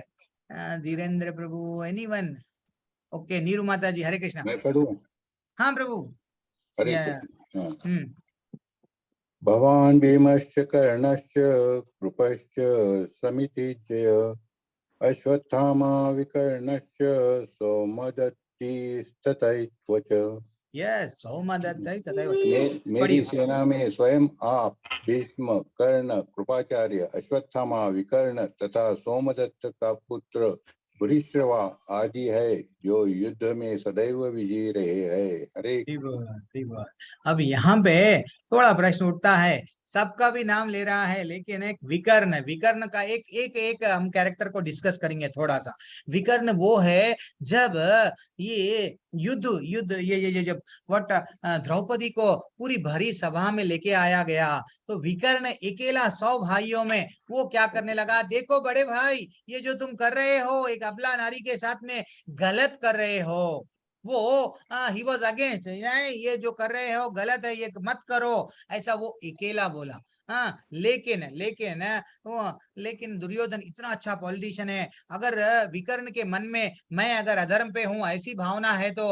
Dhirendra प्रभु, एनीवन? ओके, नीरू माता जी हरे कृष्णा। मैं पढ़ूं? हाँ प्रभु। हरे कृष्ण। भवान भीमश्च कर्णश्च कृपश्च समितिजय अश्वत्थामा विकर्णश्च सौमदत्तिस्तथैवच। यस, सौमदत्तिस्तथैवच। मेरी सेना में स्वयं आप, भीष्म, कर्ण, कृपाचार्य, अश्वत्थामा, विकर्ण तथा सोमदत्त का पुत्र भूरिश्रवा आदि है। जो युद्ध में सदैव विजयी रहे हैं। हरे अब यहाँ पे थोड़ा प्रश्न उठता है, सबका भी नाम ले रहा है, लेकिन एक विकर्ण, विकर्ण का एक हम कैरेक्टर को डिस्कस करेंगे थोड़ा सा। विकर्ण वो है जब ये युद्ध ये जब द्रौपदी को पूरी भरी सभा में लेके आया गया, तो विकर्ण अकेला 100 भाइयों में वो क्या करने लगा, देखो बड़े भाई, ये जो तुम कर रहे हो, एक अबला नारी के साथ में गलत कर रहे हो। वो ही वॉज अगेंस्ट, ये जो कर रहे हो गलत है, ये मत करो, ऐसा वो अकेला बोला। लेकिन दुर्योधन इतना अच्छा पॉलिटिशियन है, अगर विकर्ण के मन में मैं अगर अधर्म पे हूँ ऐसी भावना है, तो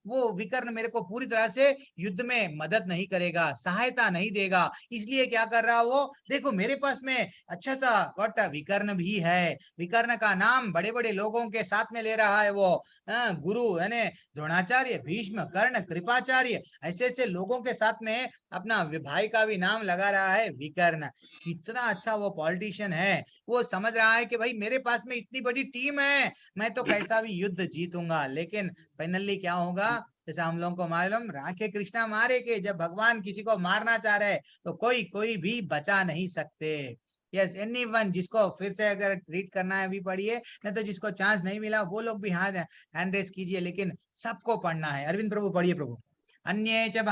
वो विकर्ण मेरे को पूरी तरह से युद्ध में मदद नहीं करेगा, सहायता नहीं देगा। इसलिए क्या कर रहा वो, देखो मेरे पास में अच्छा सा वट विकर्ण भी है, विकर्ण का नाम बड़े बड़े लोगों के साथ में ले रहा है वो, गुरु यानी द्रोणाचार्य, भीष्म, कर्ण, कृपाचार्य, ऐसे ऐसे लोगों के साथ में अपना भाई का भी नाम लगा रहा है विकर्ण। कितना अच्छा वो पॉलिटिशियन है, वो समझ रहा है कि भाई मेरे पास में इतनी बड़ी टीम है, मैं तो कैसा भी युद्ध जीतूंगा। लेकिन फाइनली क्या होगा, जैसा हम लोगों को मालूम, राखे कृष्णा मारे के, जब भगवान किसी को मारना चाह रहे तो कोई भी बचा नहीं सकते। यस, एनीवन, जिसको फिर से अगर रीड करना है अभी पढ़िए, नहीं तो जिसको चांस नहीं मिला वो लोग भी हैंड रेस कीजिए, लेकिन सबको पढ़ना है। अरविंद प्रभु पढ़िए प्रभु। अन्य च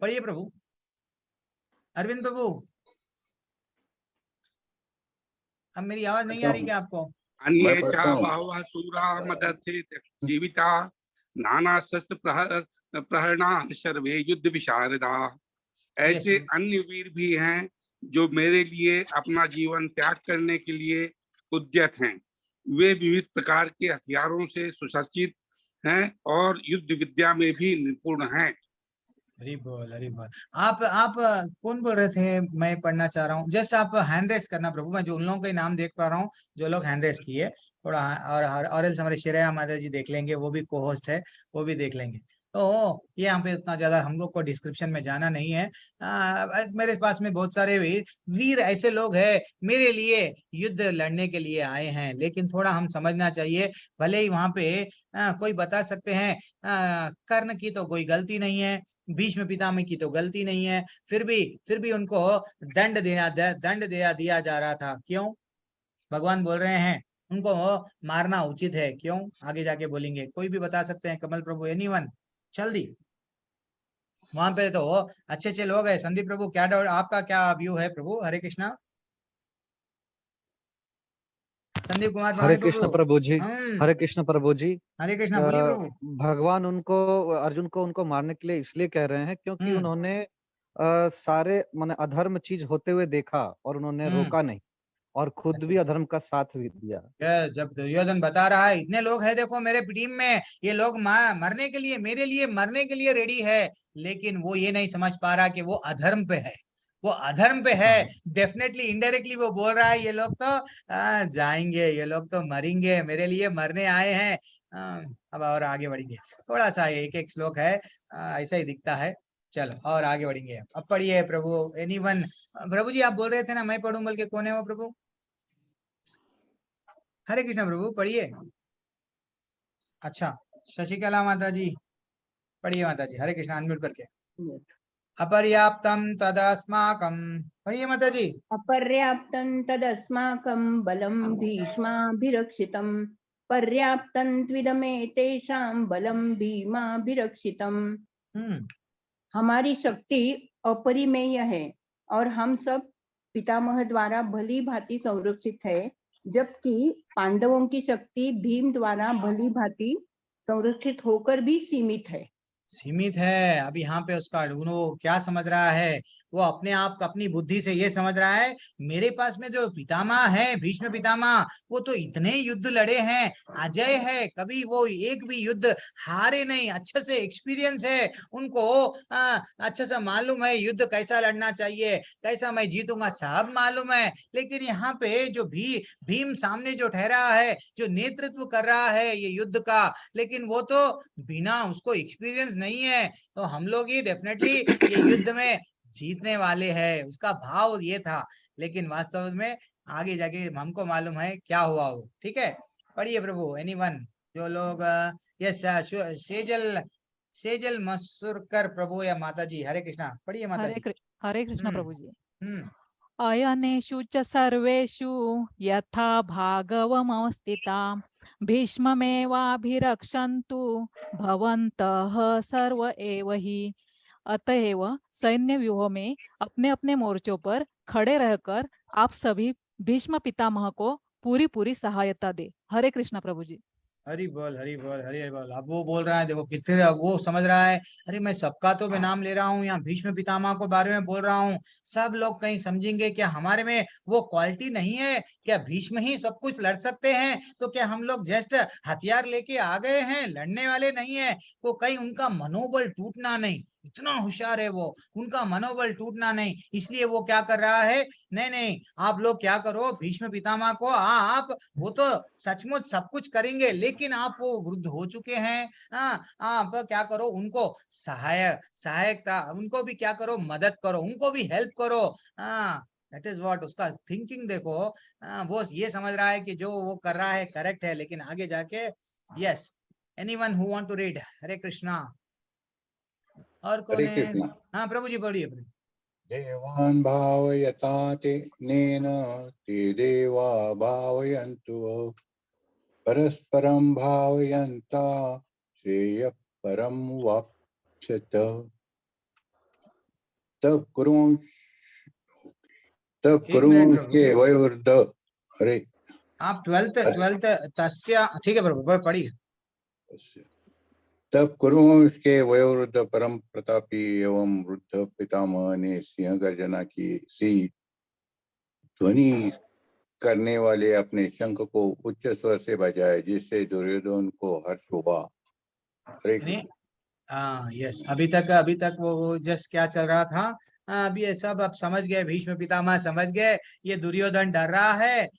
पढ़िए प्रभु, अरविंद प्रभु। अब मेरी आवाज नहीं आ रही क्या आपको? अन्ये च बहवः शूरा मदर्थे जीविता नाना शस्त्र प्रहरणा सर्वे युद्ध विशारदा। ऐसे अन्य वीर भी हैं जो मेरे लिए अपना जीवन त्याग करने के लिए उद्यत हैं। वे विविध प्रकार के हथियारों से सुसज्जित हैं और युद्ध विद्या में भी निपुण हैं। हरी बोल, हरी बोल। आप कौन बोल रहे थे? मैं पढ़ना चाह रहा हूँ, जस्ट आप हैंड रेस करना प्रभु, मैं जो उन लोगों के नाम देख पा रहा हूँ जो लोग हैंड रेस किए थोड़ा, और एल्स हमारे श्रेया माता जी देख लेंगे, वो भी को होस्ट है, वो भी देख लेंगे। तो ये यहाँ पे उतना ज्यादा हम लोग को डिस्क्रिप्शन में जाना नहीं है। मेरे पास में बहुत सारे वीर ऐसे लोग हैं मेरे लिए युद्ध लड़ने के लिए आए हैं, लेकिन थोड़ा हम समझना चाहिए। भले ही वहां पे कोई बता सकते हैं कर्ण की तो कोई गलती नहीं है, भीष्म पितामह की तो गलती नहीं है, फिर भी उनको दंड दिया जा रहा था। क्यों? भगवान बोल रहे हैं उनको मारना उचित है, क्यों? आगे जाके बोलेंगे। कोई भी बता सकते हैं? कमल प्रभु, एनीवन, जल्दी। वहां पे तो अच्छे अच्छे लोग हैं। संदीप प्रभु, क्या डाउट, आपका क्या व्यू है प्रभु? हरे कृष्णा। संदीप कुमार, हरे कृष्ण प्रभु जी, हरे कृष्ण प्रभु जी। हरे कृष्णा, बोलिए प्रभु। भगवान उनको, अर्जुन को उनको मारने के लिए इसलिए कह रहे हैं क्योंकि उन्होंने सारे माने अधर्म चीज होते हुए देखा और उन्होंने रोका नहीं, और खुद भी अधर्म का साथ भी दिया। जब दुर्योधन बता रहा है इतने लोग हैं देखो मेरे टीम में, ये लोग मरने के लिए, मेरे लिए मरने के लिए रेडी है, लेकिन वो ये नहीं समझ पा रहा कि वो अधर्म पे है, वो अधर्म पे है। डेफिनेटली इनडायरेक्टली वो बोल रहा है ये लोग तो जाएंगे, ये लोग तो मरेंगे, मेरे लिए मरने आए हैं। अब और आगे बढ़ेंगे, थोड़ा सा एक एक श्लोक है, ऐसा ही दिखता है। चलो और आगे बढ़ेंगे। अब पढ़िए प्रभु, एनीवन। प्रभु जी आप बोल रहे थे ना मैं पढ़ूं, बल्कि कौन है वो प्रभु? हरे कृष्ण प्रभु, पढ़िए। अच्छा, शशिकला माता जी पढ़िए। माता जी, हरे कृष्ण, अनम्यूट करके। अपर्याप्तम तदस्माकम, पढ़िए माता जी। अपर्याप्तम तदस्माकम बलम भीष्माभिरक्षितम, पर्याप्तम त्विदमेतेषां बलम भीमाभिरक्षितम। हमारी शक्ति अपरिमेय है और हम सब पितामह द्वारा भली भांति संरक्षित है, जबकि पांडवों की शक्ति भीम द्वारा भली भांति संरक्षित होकर भी सीमित है। अब यहाँ पे उसका वो क्या समझ रहा है, वो अपने आप अपनी बुद्धि से ये समझ रहा है मेरे पास में जो पितामह है, भीष्म पितामह, वो तो इतने युद्ध लड़े हैं, अजय है, कभी वो एक भी युद्ध हारे नहीं, अच्छे से एक्सपीरियंस है उनको, अच्छा सा मालूम है युद्ध कैसा लड़ना चाहिए, कैसा मैं जीतूंगा, सब मालूम है। लेकिन यहाँ पे जो भीम सामने जो ठहरा है, जो नेतृत्व कर रहा है ये युद्ध का, लेकिन वो तो बिना उसको एक्सपीरियंस नहीं है, तो हम लोग ही डेफिनेटली ये युद्ध में जीतने वाले हैं, उसका भाव ये था। लेकिन वास्तव में आगे जाके हमको मालूम है क्या हुआ वो। ठीक है, पढ़िए प्रभु, एनीवन। जो लोग यस सेजल सेजल मसूरकर प्रभु या माता जी, हरे कृष्णा, पढ़िए माता जी। हरे कृष्णा प्रभु जी। अयनेषु च सर्वेषु यथा भागवमवस्थिता भीष्ममेवाभिरक्षन्तु भवन्तः सर्व एव हि। अतएव सैन्य व्यूह में अपने अपने मोर्चों पर खड़े रहकर आप सभी भीष्म पितामह को पूरी पूरी सहायता दे। हरे कृष्णा प्रभु जी। हरि बोल हरि बोल हरि बोल। अब वो बोल रहा है, देखो कि फिर अब वो समझ रहा है, अरे मैं सबका तो मैं नाम ले रहा हूँ, यहाँ भीष्म पितामह को बारे में बोल रहा हूँ, सब लोग कहीं समझेंगे क्या हमारे में वो क्वालिटी नहीं है, क्या भीष्म ही सब कुछ लड़ सकते हैं, तो क्या हम लोग जस्ट हथियार लेके आ गए हैं, लड़ने वाले नहीं है। वो कहीं उनका मनोबल टूटना नहीं, इतना होशियार है वो, उनका मनोबल टूटना नहीं, इसलिए वो क्या कर रहा है, नहीं नहीं आप लोग क्या करो, भीष्म पितामह को आप, वो तो सचमुच सब कुछ करेंगे, लेकिन आप वो वृद्ध हो चुके हैं, आप क्या करो, उनको सहायकता, उनको भी क्या करो, मदद करो, उनको भी हेल्प करो। दैट इज व्हाट उसका थिंकिंग देखो। वो ये समझ रहा है कि जो वो कर रहा है करेक्ट है, लेकिन आगे जाके yes anyone who want to read, Hare Krishna. और कौन हरे है? कृष्णा। हाँ प्रभु जी पढ़िए। देवान् भावयता ते नेन ते देवा भावयन्तु परस्परं भावयन्ता श्रेयः परं वाप्स्यत तब कुरुंश्चे वयोवृद्ध। अरे आप 12th तस्य, ठीक है प्रभु पढ़िए। तब कुरुवंश वयोवृद्ध परम प्रतापी एवं वृद्ध पितामह ने सिंह गर्जना की सी ध्वनि करने वाले अपने शंख को उच्च स्वर से बजाए, जिससे दुर्योधन को हर्ष हुआ। यस अभी तक वो जस्ट क्या चल रहा था, अभी ये सब अब समझ गए, भीष्म पितामह समझ गए, ये दुर्योधन डर रहा है,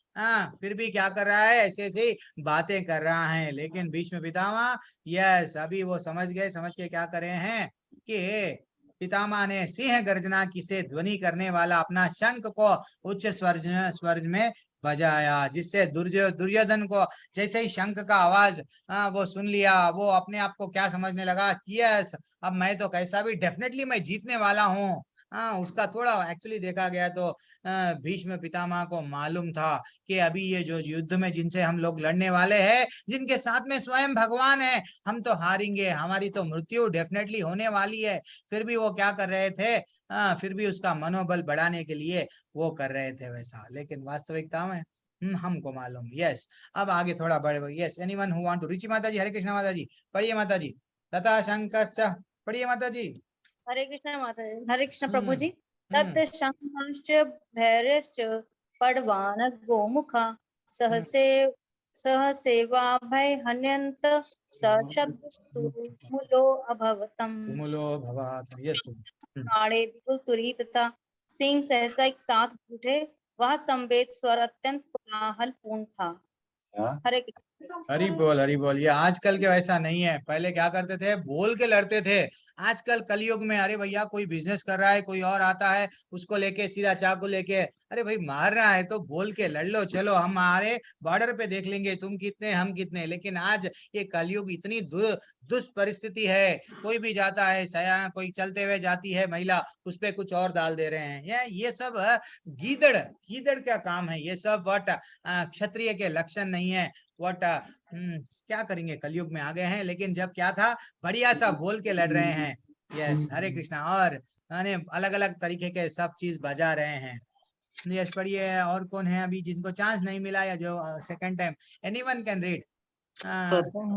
फिर भी क्या कर रहा है, ऐसे ऐसे बातें कर रहा है, लेकिन भीष्म पितामह यस अभी वो समझ गए, समझ के क्या करे हैं कि पितामह ने सिंह गर्जना की से ध्वनि करने वाला अपना शंख को उच्च स्वर में बजाया, जिससे दुर्योधन को जैसे ही शंख का आवाज वो सुन लिया, वो अपने आप को क्या समझने लगा कि यस अब मैं तो कैसा भी डेफिनेटली मैं जीतने वाला हूँ। उसका थोड़ा एक्चुअली देखा गया तो भीष्म पितामह को मालूम था कि अभी ये जो युद्ध में जिनसे हम लोग लड़ने वाले हैं, जिनके साथ में स्वयं भगवान है, हम तो हारेंगे, हमारी तो मृत्यु डेफिनेटली होने वाली है। फिर भी वो क्या कर रहे थे, फिर भी उसका मनोबल बढ़ाने के लिए वो कर रहे थे वैसा, लेकिन वास्तविकता में हमको मालूम। यस अब आगे थोड़ा बढ़े। Yes anyone who want to, Ruchi माता जी, हरे कृष्णा माता जी पढ़िए माता जी। तथा शंकश्च पढ़िए माता जी। हरे कृष्ण माता जी, हरे कृष्ण प्रभु जी। तत् शंखश्च भैरश्च पडवान गोमुखा सहसेवा भय हन्यंत सशब्दस्तुमुलो अभवतम। यस काड़े बिल्कुल तुरी तथा सिंह सहसा एक साथ उठे, वह संवेद स्वर अत्यंत कोलाहल पूर्ण था। हरी बोल। ये आजकल के वैसा नहीं है, पहले क्या करते थे, बोल के लड़ते थे। आजकल कलयुग में अरे भैया कोई बिजनेस कर रहा है, कोई और आता है, उसको लेके सीधा चाकू लेके, अरे भाई मार रहा है तो बोल के लड़ लो, चलो हम हमारे बॉर्डर पे देख लेंगे तुम कितने हम कितने। लेकिन आज ये कलयुग इतनी दुष्परिस्थिति है, कोई भी जाता है, सया कोई चलते हुए जाती है महिला, उस पे कुछ और डाल दे रहे हैं। ये सब गीदड़ का काम है, ये सब वट क्षत्रिय के लक्षण नहीं है। वट क्या करेंगे, कलयुग में आ गए हैं, लेकिन जब क्या था, बढ़िया सा बोल के लड़ रहे हैं। यस हरे कृष्णा। और अलग अलग तरीके के सब चीज बजा रहे हैं। यस पढ़िए। और कौन है अभी जिनको चांस नहीं मिला या जो second time, anyone can read.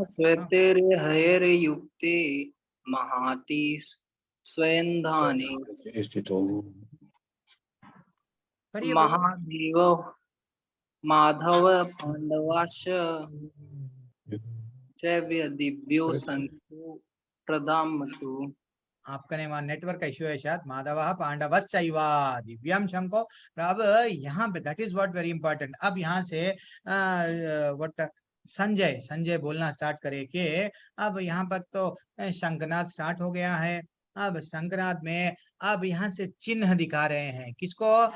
स्वेतेरे हयरे युक्ते महाति स्वयंधाने महादेव माधव पांडवाश दिव्यो संख्यो प्रदामतु। आपका ने वहां नेटवर्क का इश्यू है शायद। माधव पांडवश्चैवा दिव्यम शंको। अब यहाँ पे that is what very important. अब यहाँ से व्हाट संजय बोलना स्टार्ट करे कि अब यहाँ पर तो शंखनाद स्टार्ट हो गया है। अब शंखनाद में अब यहाँ से चिन्ह दिखा रहे हैं, किसको,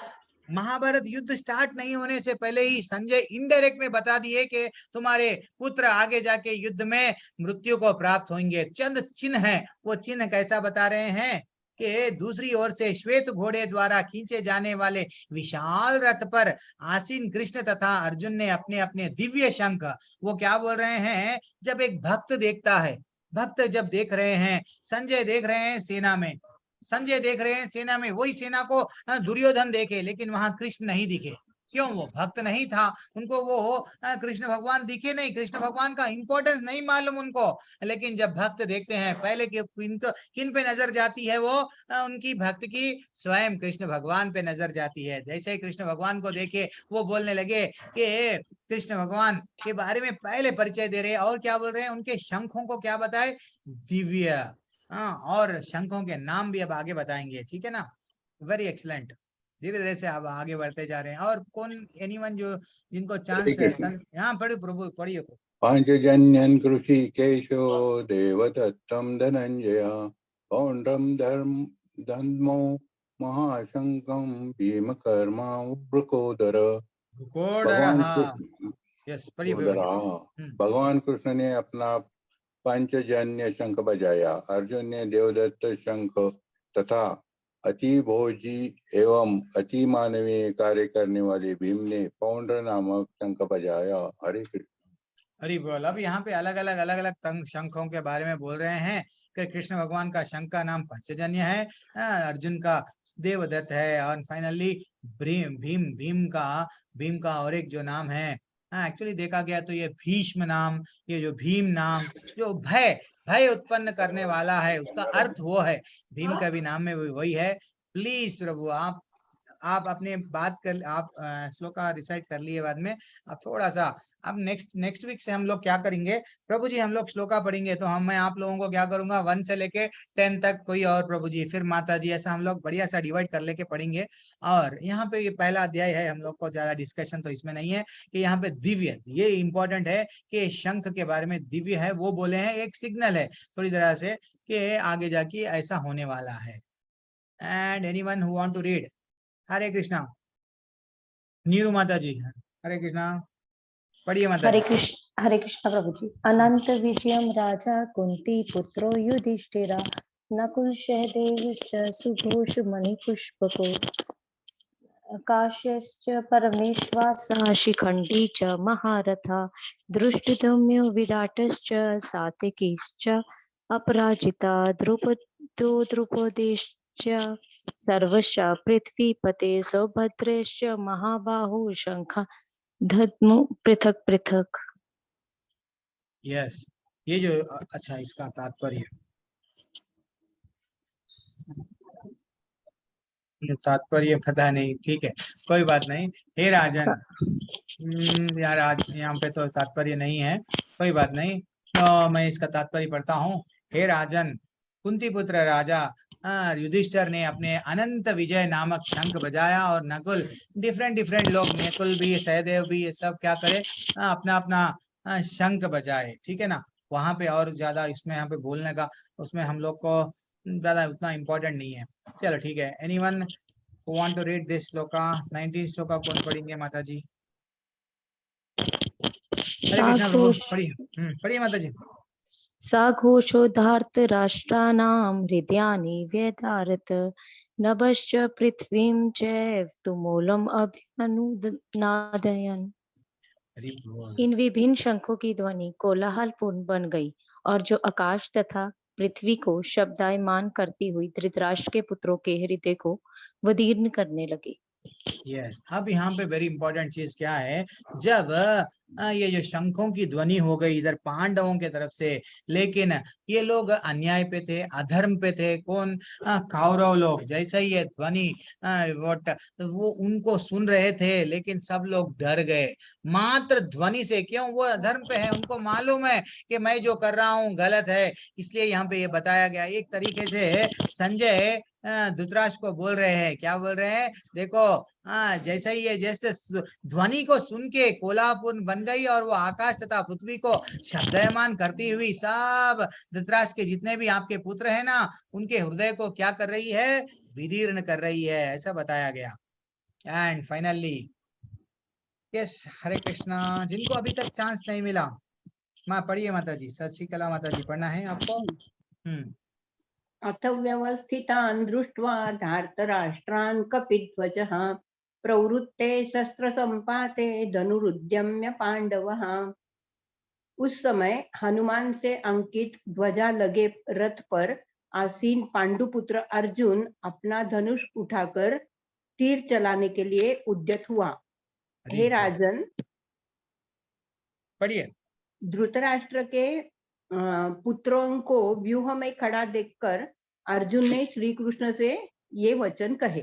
महाभारत युद्ध स्टार्ट नहीं होने से पहले ही संजय इनडायरेक्ट में बता दिए कि तुम्हारे पुत्र आगे जाके युद्ध में मृत्यु को प्राप्त होंगे। चंद चिन्ह है, वो चिन्ह कैसा बता रहे हैं कि दूसरी ओर से श्वेत घोड़े द्वारा खींचे जाने वाले विशाल रथ पर आसीन कृष्ण तथा अर्जुन ने अपने अपने दिव्य शंख, वो क्या बोल रहे हैं, जब एक भक्त देखता है, भक्त जब देख रहे हैं, संजय देख रहे हैं सेना में, संजय देख रहे हैं सेना में, वही सेना को दुर्योधन देखे लेकिन वहां कृष्ण नहीं दिखे। क्यों? वो भक्त नहीं था, उनको वो कृष्ण भगवान दिखे नहीं, कृष्ण भगवान का इंपॉर्टेंस नहीं मालूम उनको। लेकिन जब भक्त देखते हैं, पहले किन पे नजर जाती है, वो उनकी भक्त की स्वयं कृष्ण भगवान पे नजर जाती है। जैसे ही कृष्ण भगवान को देखे, वो बोलने लगे कि कृष्ण भगवान के बारे में पहले परिचय दे रहे हैं, और क्या बोल रहे हैं, उनके शंखों को क्या बताए, दिव्य। हाँ, और शंखों के नाम भी अब आगे बताएंगे, ठीक है ना। वेरी एक्सलेंट, धीरे धीरे से अब आगे बढ़ते जा रहे हैं। और कौन, एनीवन जो जिनको चांस है, यहाँ पढ़िए प्रभु, पढ़िए। पांचजन्यन कृषि केशो देवदत्तम धनंजय पौंड्रम धर्मो महाशंकम भीम कर्मा वृकोदर। भगवान कृष्ण ने अपना पंचजन्य शंख बजाया, अर्जुन ने देवदत्त शंख तथा अति भोजी एवं अति मानवीय कार्य करने वाले भीम ने पौंड्र नामक शंख बजाया। हरे कृष्ण। हरि बोल। अब यहाँ पे अलग अलग शंखों के बारे में बोल रहे हैं कि कृष्ण भगवान का शंख का नाम पंचजन्य है, अर्जुन का देवदत्त है, और फाइनली भीम का और एक जो नाम है, एक्चुअली देखा गया तो ये भीष्म नाम, ये जो भीम नाम, जो भय उत्पन्न करने वाला है, उसका अर्थ वो है, भीम का भी नाम में वही है। प्लीज प्रभु आप अपने बात कर, आप श्लोका रिसाइट कर लिए बाद में, आप थोड़ा सा, अब नेक्स्ट वीक से हम लोग क्या करेंगे प्रभु जी, हम लोग श्लोका पढ़ेंगे, तो मैं आप लोगों को क्या करूंगा, 1 से लेके 10 तक कोई और प्रभु जी, फिर माता जी, ऐसा हम लोग बढ़िया सा डिवाइड कर लेके पढ़ेंगे। और यहाँ पे ये पहला अध्याय है, हम लोग को ज्यादा डिस्कशन तो इसमें नहीं है, कि यहाँ पे दिव्य, ये इंपॉर्टेंट है कि शंख के बारे में दिव्य है, वो बोले हैं, एक सिग्नल है थोड़ी तरह से कि आगे जाके ऐसा होने वाला है। And anyone who want to read? Hare Krishna. Neeru माता जी, हरे कृष्णा, पढ़िए माता। हरे कृष्ण प्रभु जी। अनंत विजयम राजा कुंती पुत्रो युधिष्ठिरा नकुल सहदेव सुघोष मणिपुष्पको काश्यश्च परमेश्वासः शिखंडी च महारथा दृष्टद्युम्नो विराटश्च सात्विकीश्च अपराजिता द्रुपदेश्च सर्वश्च पृथ्वीपते सौभद्रेश्च महाबाहु शंख धद्मो पृथक पृथक। यस, ये जो, अच्छा, इसका तात्पर्य पता नहीं, ठीक है, कोई बात नहीं। हे राजन, यार आज यहाँ पे तो तात्पर्य नहीं है, कोई बात नहीं, तो मैं इसका तात्पर्य पढ़ता हूँ। हे राजन, कुंती पुत्र राजा युधिष्ठिर ने अपने अनंत विजय नामक शंख बजाया, और नकुल, डिफरेंट लोग, नकुल भी, सहदेव भी, ये सब क्या करे, अपना अपना शंख बजाए, ठीक है ना। वहां पे और ज्यादा इसमें यहाँ पे बोलने का, उसमें हम लोग को ज्यादा उतना इम्पोर्टेंट नहीं है। चलो ठीक है। Anyone who want to read this shloka? 19 श्लोका कौन पढ़ेंगे माता जी? हरे कृष्णा प्रभु, पढ़िए माता जी। साघोषोधार्त राष्ट्राणां हृदयानि व्यधारत नभश्च पृथ्वीं चैव तुमूलम् अभ्यनुनादयन्। इन विभिन्न शंखों की ध्वनि कोलाहलपूर्ण बन गई, और जो आकाश तथा पृथ्वी को शब्दायमान करती हुई धृतराष्ट्र के पुत्रों के हृदय को विदीर्ण करने लगी। यस, अब यहाँ पे वेरी इंपॉर्टेंट चीज क्या है, जब ये जो शंखों की ध्वनि हो गई इधर पांडवों के तरफ से, लेकिन ये लोग अन्याय पे थे, अधर्म पे थे, कौन? कौरव लोग। जैसे ही ये ध्वनि वो उनको सुन रहे थे, लेकिन सब लोग डर गए मात्र ध्वनि से। क्यों? वो अधर्म पे है, उनको मालूम है कि मैं जो कर रहा हूँ गलत है, इसलिए यहाँ पे ये बताया गया। एक तरीके से संजय धृतराष्ट्र को बोल रहे हैं, क्या बोल रहे हैं, देखो जैसे ही ये जैसे ध्वनि को सुन के कोलाहलपूर्ण बन गई, और वो आकाश तथा पृथ्वी को शब्दयमान करती हुई सब धृतराष्ट्र के जितने भी आपके पुत्र हैं ना, उनके हृदय को क्या कर रही है? विदीर्ण कर रही है, ऐसा बताया गया। एंड फाइनली यस, हरे कृष्णा। जिनको अभी तक चांस नहीं मिला, माँ पढ़िए माता जी, सत श्री कला माता जी, पढ़ना है आपको। अथ व्यवस्थितान् दृष्ट्वा धार्तराष्ट्रान् कपिध्वजः प्रवृत्ते शस्त्र संपाते धनुरुद्यम्य पांडवः। उस समय हनुमान से अंकित ध्वजा लगे रथ पर आसीन पांडुपुत्र अर्जुन अपना धनुष उठाकर तीर चलाने के लिए उद्यत हुआ। हे राजन, पढ़िए। धृतराष्ट्र के पुत्रों को व्यूह में खड़ा देखकर अर्जुन ने श्री कृष्ण से ये वचन कहे।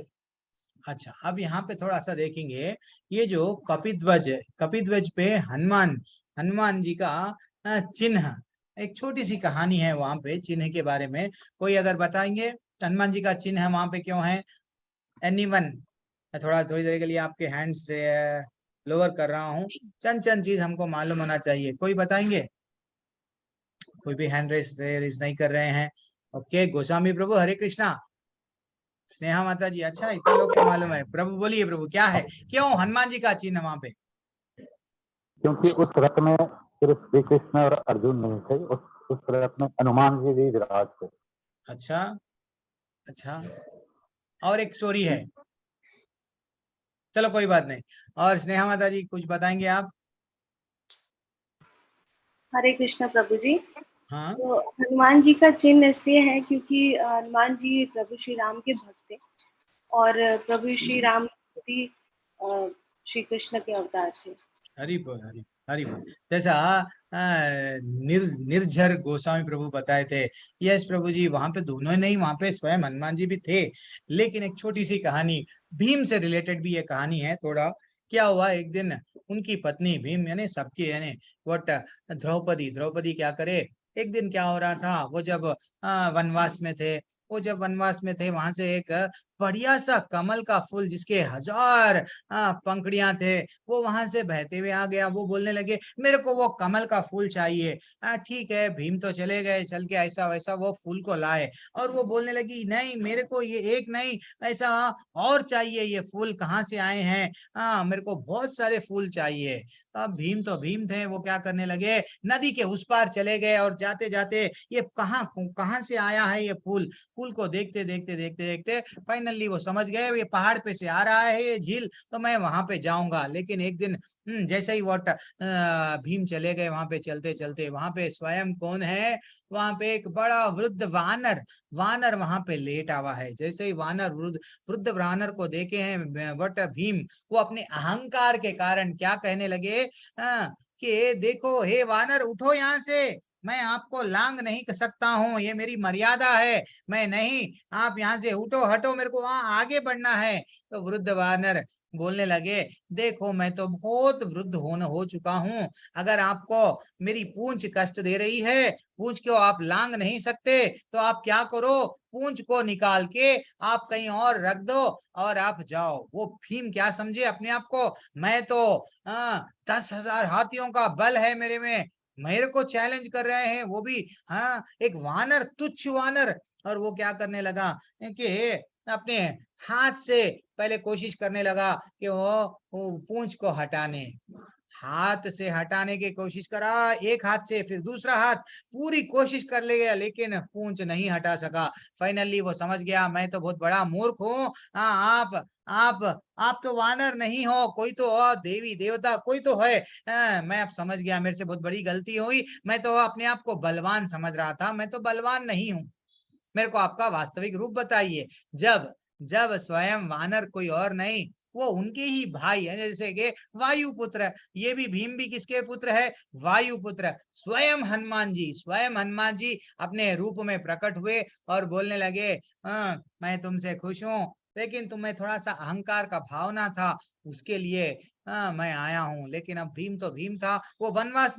अच्छा, अब यहाँ पे थोड़ा सा देखेंगे, ये जो कपिध्वज, कपिध्वज पे हनुमान जी का चिन्ह, एक छोटी सी कहानी है वहां पे चिन्ह के बारे में। कोई अगर बताएंगे हनुमान जी का चिन्ह वहां पे क्यों है? एनीवन? थोड़ी देर के लिए आपके हैंड्स लोअर कर रहा हूँ, चंद चीज हमको मालूम होना चाहिए। कोई बताएंगे? कोई भी हैंड रेस नहीं कर रहे हैं। ओके, गोस्वामी प्रभु हरे कृष्णा। स्नेहा माता जी, अच्छा इतने लोग को मालूम है। प्रभु बोलिए, प्रभु क्या है, क्यों हनुमान जी का चिन्ह वहां पे? क्योंकि उस रथ में सिर्फ श्री कृष्ण और अर्जुन नहीं थे, उस रथ में हनुमान जी भी विराज थे। अच्छा, और एक स्टोरी है, चलो कोई बात नहीं। और स्नेहा माता जी कुछ बताएंगे आप? हरे कृष्ण प्रभु जी। हाँ, तो हनुमान जी का चिन्ह इसलिए है क्योंकि हनुमान जी प्रभु श्री राम के भक्त थे और प्रभु श्री राम भी श्री कृष्ण के अवतार थे। हरि बोल, हरि बोल। जैसा निर्झर गोस्वामी प्रभु बताए थे। यस प्रभु जी, वहां पे दोनों नहीं, वहां पे स्वयं हनुमान जी भी थे। लेकिन एक छोटी सी कहानी, भीम से रिलेटेड भी ये कहानी है थोड़ा। क्या हुआ, एक दिन उनकी पत्नी भीम यानी सबकी यानी वट द्रौपदी क्या करे, एक दिन क्या हो रहा था, वो जब वनवास में थे, वहां से एक बढ़िया सा कमल का फूल जिसके 1000 पंखड़ियां थे, वो वहां से बहते हुए आ गया। वो बोलने लगे मेरे को वो कमल का फूल चाहिए। ठीक है, भीम तो चले गए, चल के ऐसा वैसा वो फूल को लाए, और वो बोलने लगी नहीं मेरे को ये एक नहीं ऐसा और चाहिए, ये फूल कहाँ से आए हैं, मेरे को बहुत सारे फूल चाहिए। अब भीम तो भीम थे, वो क्या करने लगे, नदी के उस पार चले गए, और जाते जाते ये कहाँ से आया है ये फूल को देखते देखते फाइनली वो समझ गए ये पहाड़ पे से आ रहा है ये झील, तो मैं वहां पे जाऊंगा। लेकिन एक दिन जैसे ही वो भीम चले गए, वहां पे चलते चलते वहां पे स्वयं कौन है, वहां पे एक बड़ा वृद्ध वानर वहां पे लेट आवा है। जैसे ही वानर वृद्ध वानर को देखे हैं बट भीम, वो अपने अहंकार के कारण क्या कहने लगे कि देखो हे वानर, उठो यहाँ से, मैं आपको लांग नहीं कर सकता हूँ, ये मेरी मर्यादा है, मैं नहीं, आप यहाँ से उठो, हटो, मेरे को वहां आगे बढ़ना है। तो वृद्ध वानर बोलने लगे देखो मैं तो बहुत वृद्ध हो चुका हूँ, अगर आपको मेरी पूंछ कष्ट दे रही है, पूंछ को आप लांग नहीं सकते, तो आप क्या करो, पूंछ को निकाल के आप कहीं और रख दो और आप जाओ। वो भीम क्या समझे अपने आप को, मैं तो 10,000 हाथियों का बल है मेरे में, मेरे को चैलेंज कर रहे हैं, वो भी एक वानर, तुच्छ वानर। और वो क्या करने लगा कि अपने हाथ से पहले कोशिश करने लगा कि वो पूंछ को हटाने, हाथ से हटाने की कोशिश करा, एक हाथ से, फिर दूसरा हाथ, पूरी कोशिश कर ले गया, लेकिन पूंछ नहीं हटा सका। फाइनली वो समझ गया मैं तो बहुत बड़ा मूर्ख हूँ, आप तो वानर नहीं हो, कोई तो और देवी देवता कोई तो है। मैं अब समझ गया मेरे से बहुत बड़ी गलती हुई, मैं तो अपने आप को बलवान समझ रहा था, मैं तो बलवान नहीं हूँ, मेरे को आपका वास्तविक रूप बताइए। जब स्वयं वानर कोई और नहीं, वो उनके ही भाई है, जैसे कि वायुपुत्र, ये भी भीम भी किसके पुत्र है, वायुपुत्र, स्वयं हनुमान जी अपने रूप में प्रकट हुए और बोलने लगे मैं तुमसे खुश हूँ, लेकिन तुम्हें थोड़ा सा अहंकार का भावना था, उसके लिए मैं आया हूँ। लेकिन अब भीम तो भीम था, वो वनवास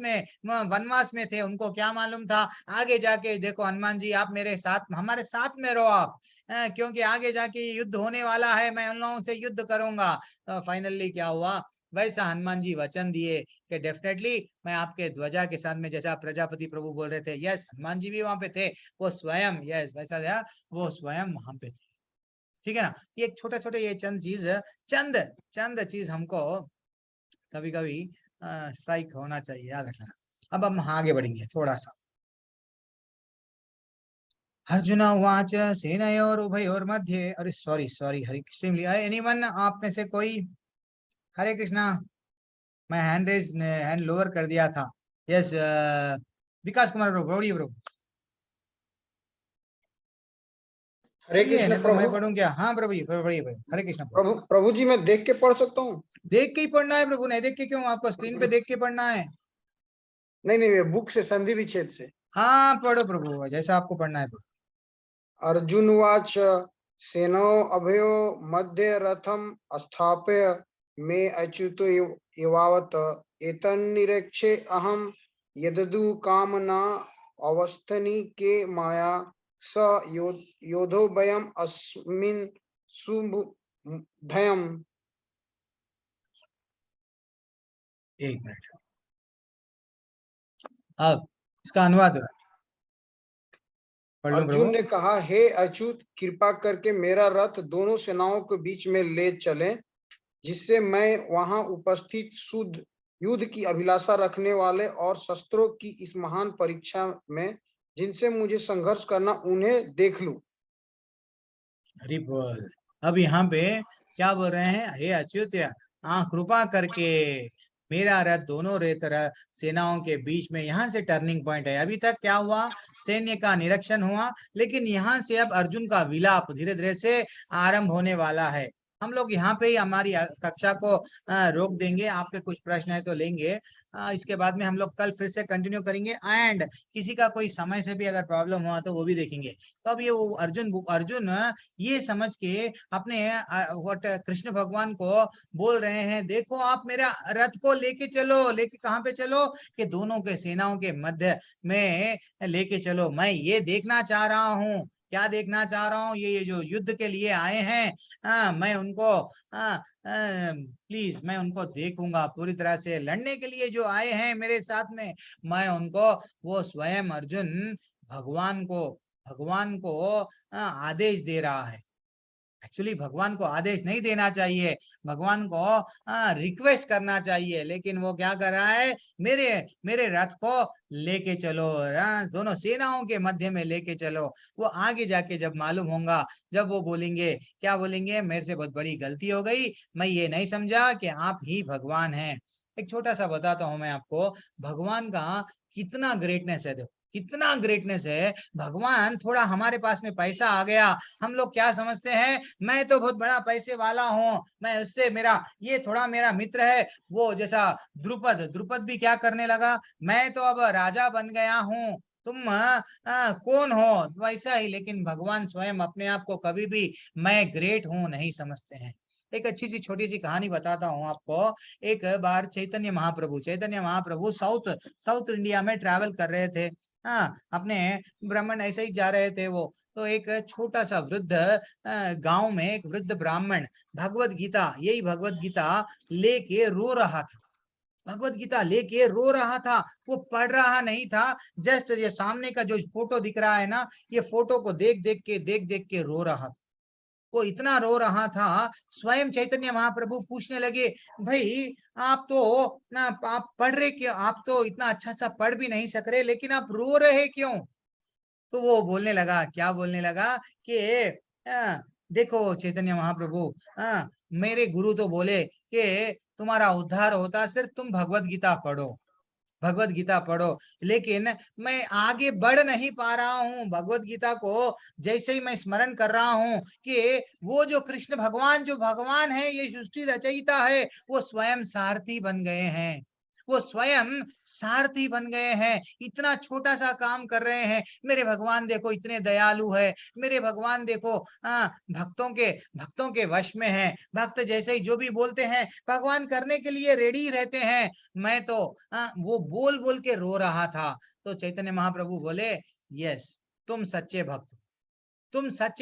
में थे, उनको क्या मालूम था आगे जाके, देखो हनुमान जी आप मेरे साथ, हमारे साथ में रहो आप, क्योंकि आगे जाके युद्ध होने वाला है, मैं उन लोगों से युद्ध करूंगा। तो फाइनली क्या हुआ, वैसा हनुमान जी वचन दिए कि डेफिनेटली मैं आपके ध्वजा के साथ में, जैसा प्रजापति प्रभु बोल रहे थे, यस हनुमान जी भी वहां पे थे, वो स्वयं, यस वैसा वो स्वयं वहां पे थे। ठीक है ना। ये एक छोटे छोटे ये चंद चीज हमको कभी कभी स्ट्राइक होना चाहिए, याद रखना। अब हम आगे बढ़ेंगे थोड़ा सा। अर्जुन उवाच सेनयोर उभयोर मध्ये, अरे सॉरी हरे एक्सट्रीमली एनीवन, आप में से कोई, हरे कृष्णा, मैं हैंड लोअर कर दिया था। यस विकास कुमार ब्रो, ब्रो हरे कृष्ण तो मैं पढ़ूं क्या? हाँ प्रभु जी, हरे कृष्ण। प्रभु जी मैं देख के पढ़ सकता हूँ? देख के ही पढ़ना है प्रभु, नहीं देख के क्यों? आपको स्क्रीन पे देख के पढ़ना है। नहीं बुक से, संधि विच्छेद से। हाँ पढ़ो प्रभु, जैसा आपको पढ़ना है प्रभु। अर्जुन वाच सेनो अभयो मध्य रथम स्थाप्य मे अच्युतो एवावत एतन्निरीक्षे अहम यददु कामना अवस्थनी के माया स योधो वयम अस्मिन् शुभभयम्। एक मिनट, अब इसका अनुवाद अर्जुन ने कहा, हे अच्युत, कृपा करके मेरा रथ दोनों सेनाओं के बीच में ले चलें, जिससे मैं वहां उपस्थित शुद्ध युद्ध की अभिलाषा रखने वाले और शस्त्रों की इस महान परीक्षा में जिनसे मुझे संघर्ष करना, उन्हें देख लूं। हरि बोल। अब यहाँ पे क्या बोल रहे हैं? हे अच्युत, कृपा करके मेरा रथ दोनों सेनाओं के बीच में, यहाँ से टर्निंग पॉइंट है। अभी तक क्या हुआ? सैन्य का निरीक्षण हुआ, लेकिन यहाँ से अब अर्जुन का विलाप धीरे धीरे से आरंभ होने वाला है। हम लोग यहाँ पे ही हमारी कक्षा को रोक देंगे। आपके कुछ प्रश्न है तो लेंगे, इसके बाद में हम लोग कल फिर से कंटिन्यू करेंगे। एंड किसी का कोई समय से भी अगर प्रॉब्लम हुआ तो वो भी देखेंगे। तो अब ये वो अर्जुन ये समझ के अपने कृष्ण भगवान को बोल रहे हैं, देखो आप मेरा रथ को लेके चलो। लेके कहाँ पे चलो? कि दोनों के सेनाओं के मध्य में लेके चलो। मैं ये देखना चाह रहा हूँ। क्या देखना चाह रहा हूँ? ये जो युद्ध के लिए आए हैं, मैं उनको प्लीज मैं उनको देखूंगा पूरी तरह से। लड़ने के लिए जो आए हैं मेरे साथ में, मैं उनको, वो स्वयं अर्जुन भगवान को आदेश दे रहा है। एक्चुअली भगवान को आदेश नहीं देना चाहिए, भगवान को रिक्वेस्ट करना चाहिए। लेकिन वो क्या कर रहा है? मेरे रथ को लेके चलो, दोनों सेनाओं के मध्य में लेके चलो। वो आगे जाके जब मालूम होगा, जब वो बोलेंगे, क्या बोलेंगे? मेरे से बहुत बड़ी गलती हो गई, मैं ये नहीं समझा कि आप ही भगवान हैं। एक छोटा सा बताता हूं मैं आपको, भगवान का कितना ग्रेटनेस है। देखो कितना ग्रेटनेस है। भगवान, थोड़ा हमारे पास में पैसा आ गया, हम लोग क्या समझते हैं? मैं तो बहुत बड़ा पैसे वाला हूँ, मैं उससे, ये थोड़ा मेरा मित्र है। वो जैसा द्रुपद भी क्या करने लगा? मैं तो अब राजा बन गया हूँ, तुम कौन हो? वैसा ही। लेकिन भगवान स्वयं अपने आप को कभी भी मैं ग्रेट हूँ नहीं समझते हैं। एक अच्छी सी छोटी सी कहानी बताता हूँ आपको। एक बार चैतन्य महाप्रभु साउथ इंडिया में ट्रैवल कर रहे थे। अपने ब्राह्मण ऐसे ही जा रहे थे वो। तो एक छोटा सा वृद्ध गांव में एक वृद्ध ब्राह्मण भगवत गीता लेके रो रहा था। भगवत गीता लेके रो रहा था, वो पढ़ रहा नहीं था। जस्ट ये सामने का जो फोटो दिख रहा है ना, ये फोटो को देख देख के रो रहा था। वो इतना रो रहा था, स्वयं चैतन्य महाप्रभु पूछने लगे, भाई आप तो ना, आप पढ़ रहे क्यों? आप तो इतना अच्छा सा पढ़ भी नहीं सक रहे, लेकिन आप रो रहे क्यों? तो वो बोलने लगा, क्या बोलने लगा कि देखो चैतन्य महाप्रभु, मेरे गुरु तो बोले कि तुम्हारा उद्धार होता सिर्फ तुम भगवत गीता पढ़ो। लेकिन मैं आगे बढ़ नहीं पा रहा हूँ। भगवत गीता को जैसे ही मैं स्मरण कर रहा हूँ कि वो जो कृष्ण भगवान, जो भगवान है, ये सृष्टि रचयिता है, वो स्वयं सारथी बन गए हैं। इतना छोटा सा काम कर रहे हैं। मेरे भगवान देखो इतने दयालु है, मेरे भगवान देखो भक्तों के वश में है। भक्त जैसे ही जो भी बोलते हैं भगवान करने के लिए रेडी रहते हैं। मैं तो वो बोल के रो रहा था। तो चैतन्य महाप्रभु बोले, यस, तुम सच्चे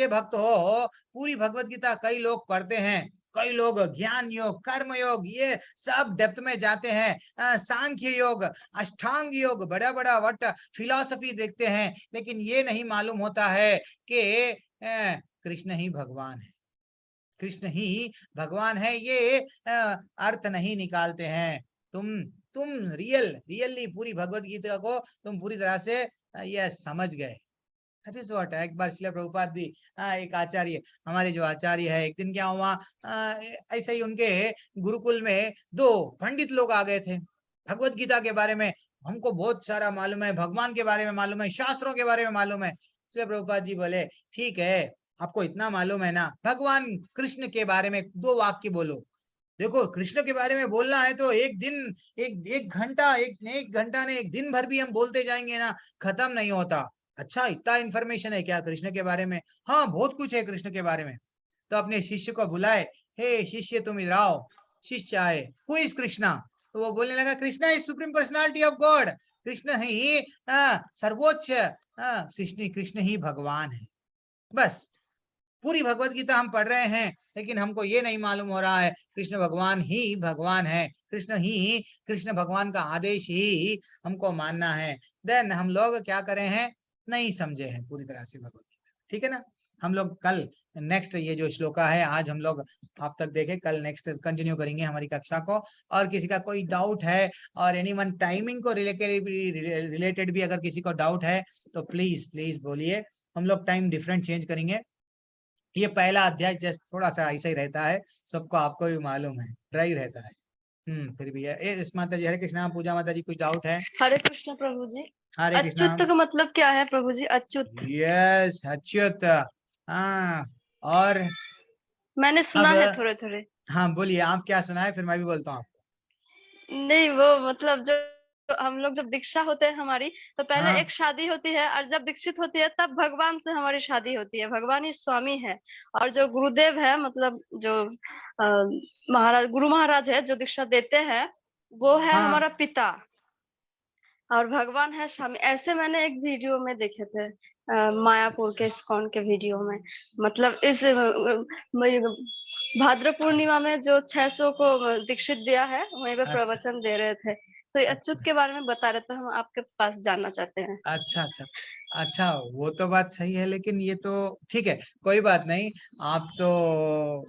भक्त हो। पूरी भगवत गीता कई लोग पढ़ते हैं, कई लोग ज्ञान योग, कर्म योग, ये सब डेप्थ में जाते हैं। सांख्य योग, अष्टांग योग, बड़ा वट फिलॉसफी देखते हैं, लेकिन ये नहीं मालूम होता है कि कृष्ण ही भगवान है। कृष्ण ही भगवान है, ये अर्थ नहीं निकालते हैं। तुम रियली पूरी भगवत गीता को तुम पूरी तरह से ये समझ गए। That is what. एक बार श्रील प्रभुपाद भी एक आचार्य, हमारे जो आचार्य है, एक दिन क्या हुआ, ऐसे ही उनके गुरुकुल में 2 पंडित लोग आ गए थे। भगवत गीता के बारे में हमको बहुत सारा मालूम है, भगवान के बारे में मालूम है, शास्त्रों के बारे में मालूम है। श्रील प्रभुपाद जी बोले, ठीक है, आपको इतना मालूम है ना, भगवान कृष्ण के बारे में 2 वाक्य बोलो। देखो, कृष्ण के बारे में बोलना है तो एक दिन, एक घंटा, एक घंटा ने एक दिन भर भी हम बोलते जाएंगे ना, खत्म नहीं होता। अच्छा, इतना इंफॉर्मेशन है क्या कृष्ण के बारे में? हाँ, बहुत कुछ है कृष्ण के बारे में। तो अपने शिष्य को बुलाए, हे शिष्य तुम इधर आओ। शिष्य आए, हु इज कृष्णा? तो वो बोलने लगा, Krishna is supreme personality of God. Krishna ही सर्वोच्च, कृष्ण ही भगवान है। बस पूरी भगवत गीता हम पढ़ रहे हैं, लेकिन हमको ये नहीं मालूम हो रहा है कृष्ण भगवान ही भगवान है, कृष्ण भगवान का आदेश ही हमको मानना है। देन हम लोग क्या करे हैं, नहीं समझे हैं पूरी तरह से भगवत गीता। ठीक है ना? हम लोग कल नेक्स्ट ये जो श्लोका है, आज हम लोग आप तक देखे, कल नेक्स्ट कंटिन्यू करेंगे हमारी कक्षा को। और किसी का कोई डाउट है, और एनीवन टाइमिंग को रिलेटेड भी अगर किसी को डाउट है तो प्लीज बोलिए। हम लोग टाइम डिफरेंट चेंज करेंगे। ये पहला अध्याय जस्ट थोड़ा सा ऐसा ही रहता है, सबको, आपको भी मालूम है, ड्राई रहता है। फिर भी है। इस माता जी, हरे कृष्णा। पूजा माता जी, कुछ डाउट है? हरे कृष्ण प्रभु जी। हरे कृष्णा। अच्युत का मतलब क्या है प्रभु जी? अच्युत। यस, अच्युत। हाँ, और मैंने सुना है थोड़े थोड़े। हाँ, बोलिए, आप क्या सुना है, फिर मैं भी बोलता हूँ। नहीं, वो मतलब जो हम लोग जब दीक्षा होते हैं हमारी, तो पहले हाँ। एक शादी होती है, और जब दीक्षित होती है तब भगवान से हमारी शादी होती है। भगवान ही स्वामी है, और जो गुरुदेव है, मतलब जो महाराज, गुरु महाराज है जो दीक्षा देते हैं, वो है हाँ। हमारा पिता, और भगवान है स्वामी। ऐसे मैंने एक वीडियो में देखे थे, मायापुर के इस्कॉन के वीडियो में। मतलब इस भाद्र पूर्णिमा में जो 600 को दीक्षित दिया है, वहीं पे प्रवचन दे रहे थे। तो अच्युत के बारे में बता रहे, तो हम आपके पास जानना चाहते हैं। अच्छा, वो तो बात सही है, लेकिन ये तो ठीक है, कोई बात नहीं। आप तो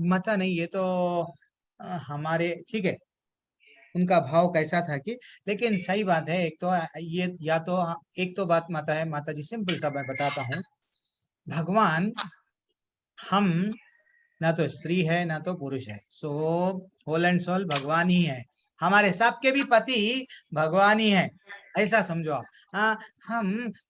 मता नहीं, ये तो हमारे, ठीक है, उनका भाव कैसा था कि, लेकिन सही बात है। एक तो ये, या तो एक तो बात माता है, माता जी सिंपल सा मैं बताता हूँ। भगवान, हम ना तो स्त्री है ना तो पुरुष है, सो होल एंड सोल भगवान ही है। हमारे सबके भी पति भगवान ही है, ऐसा समझो आप।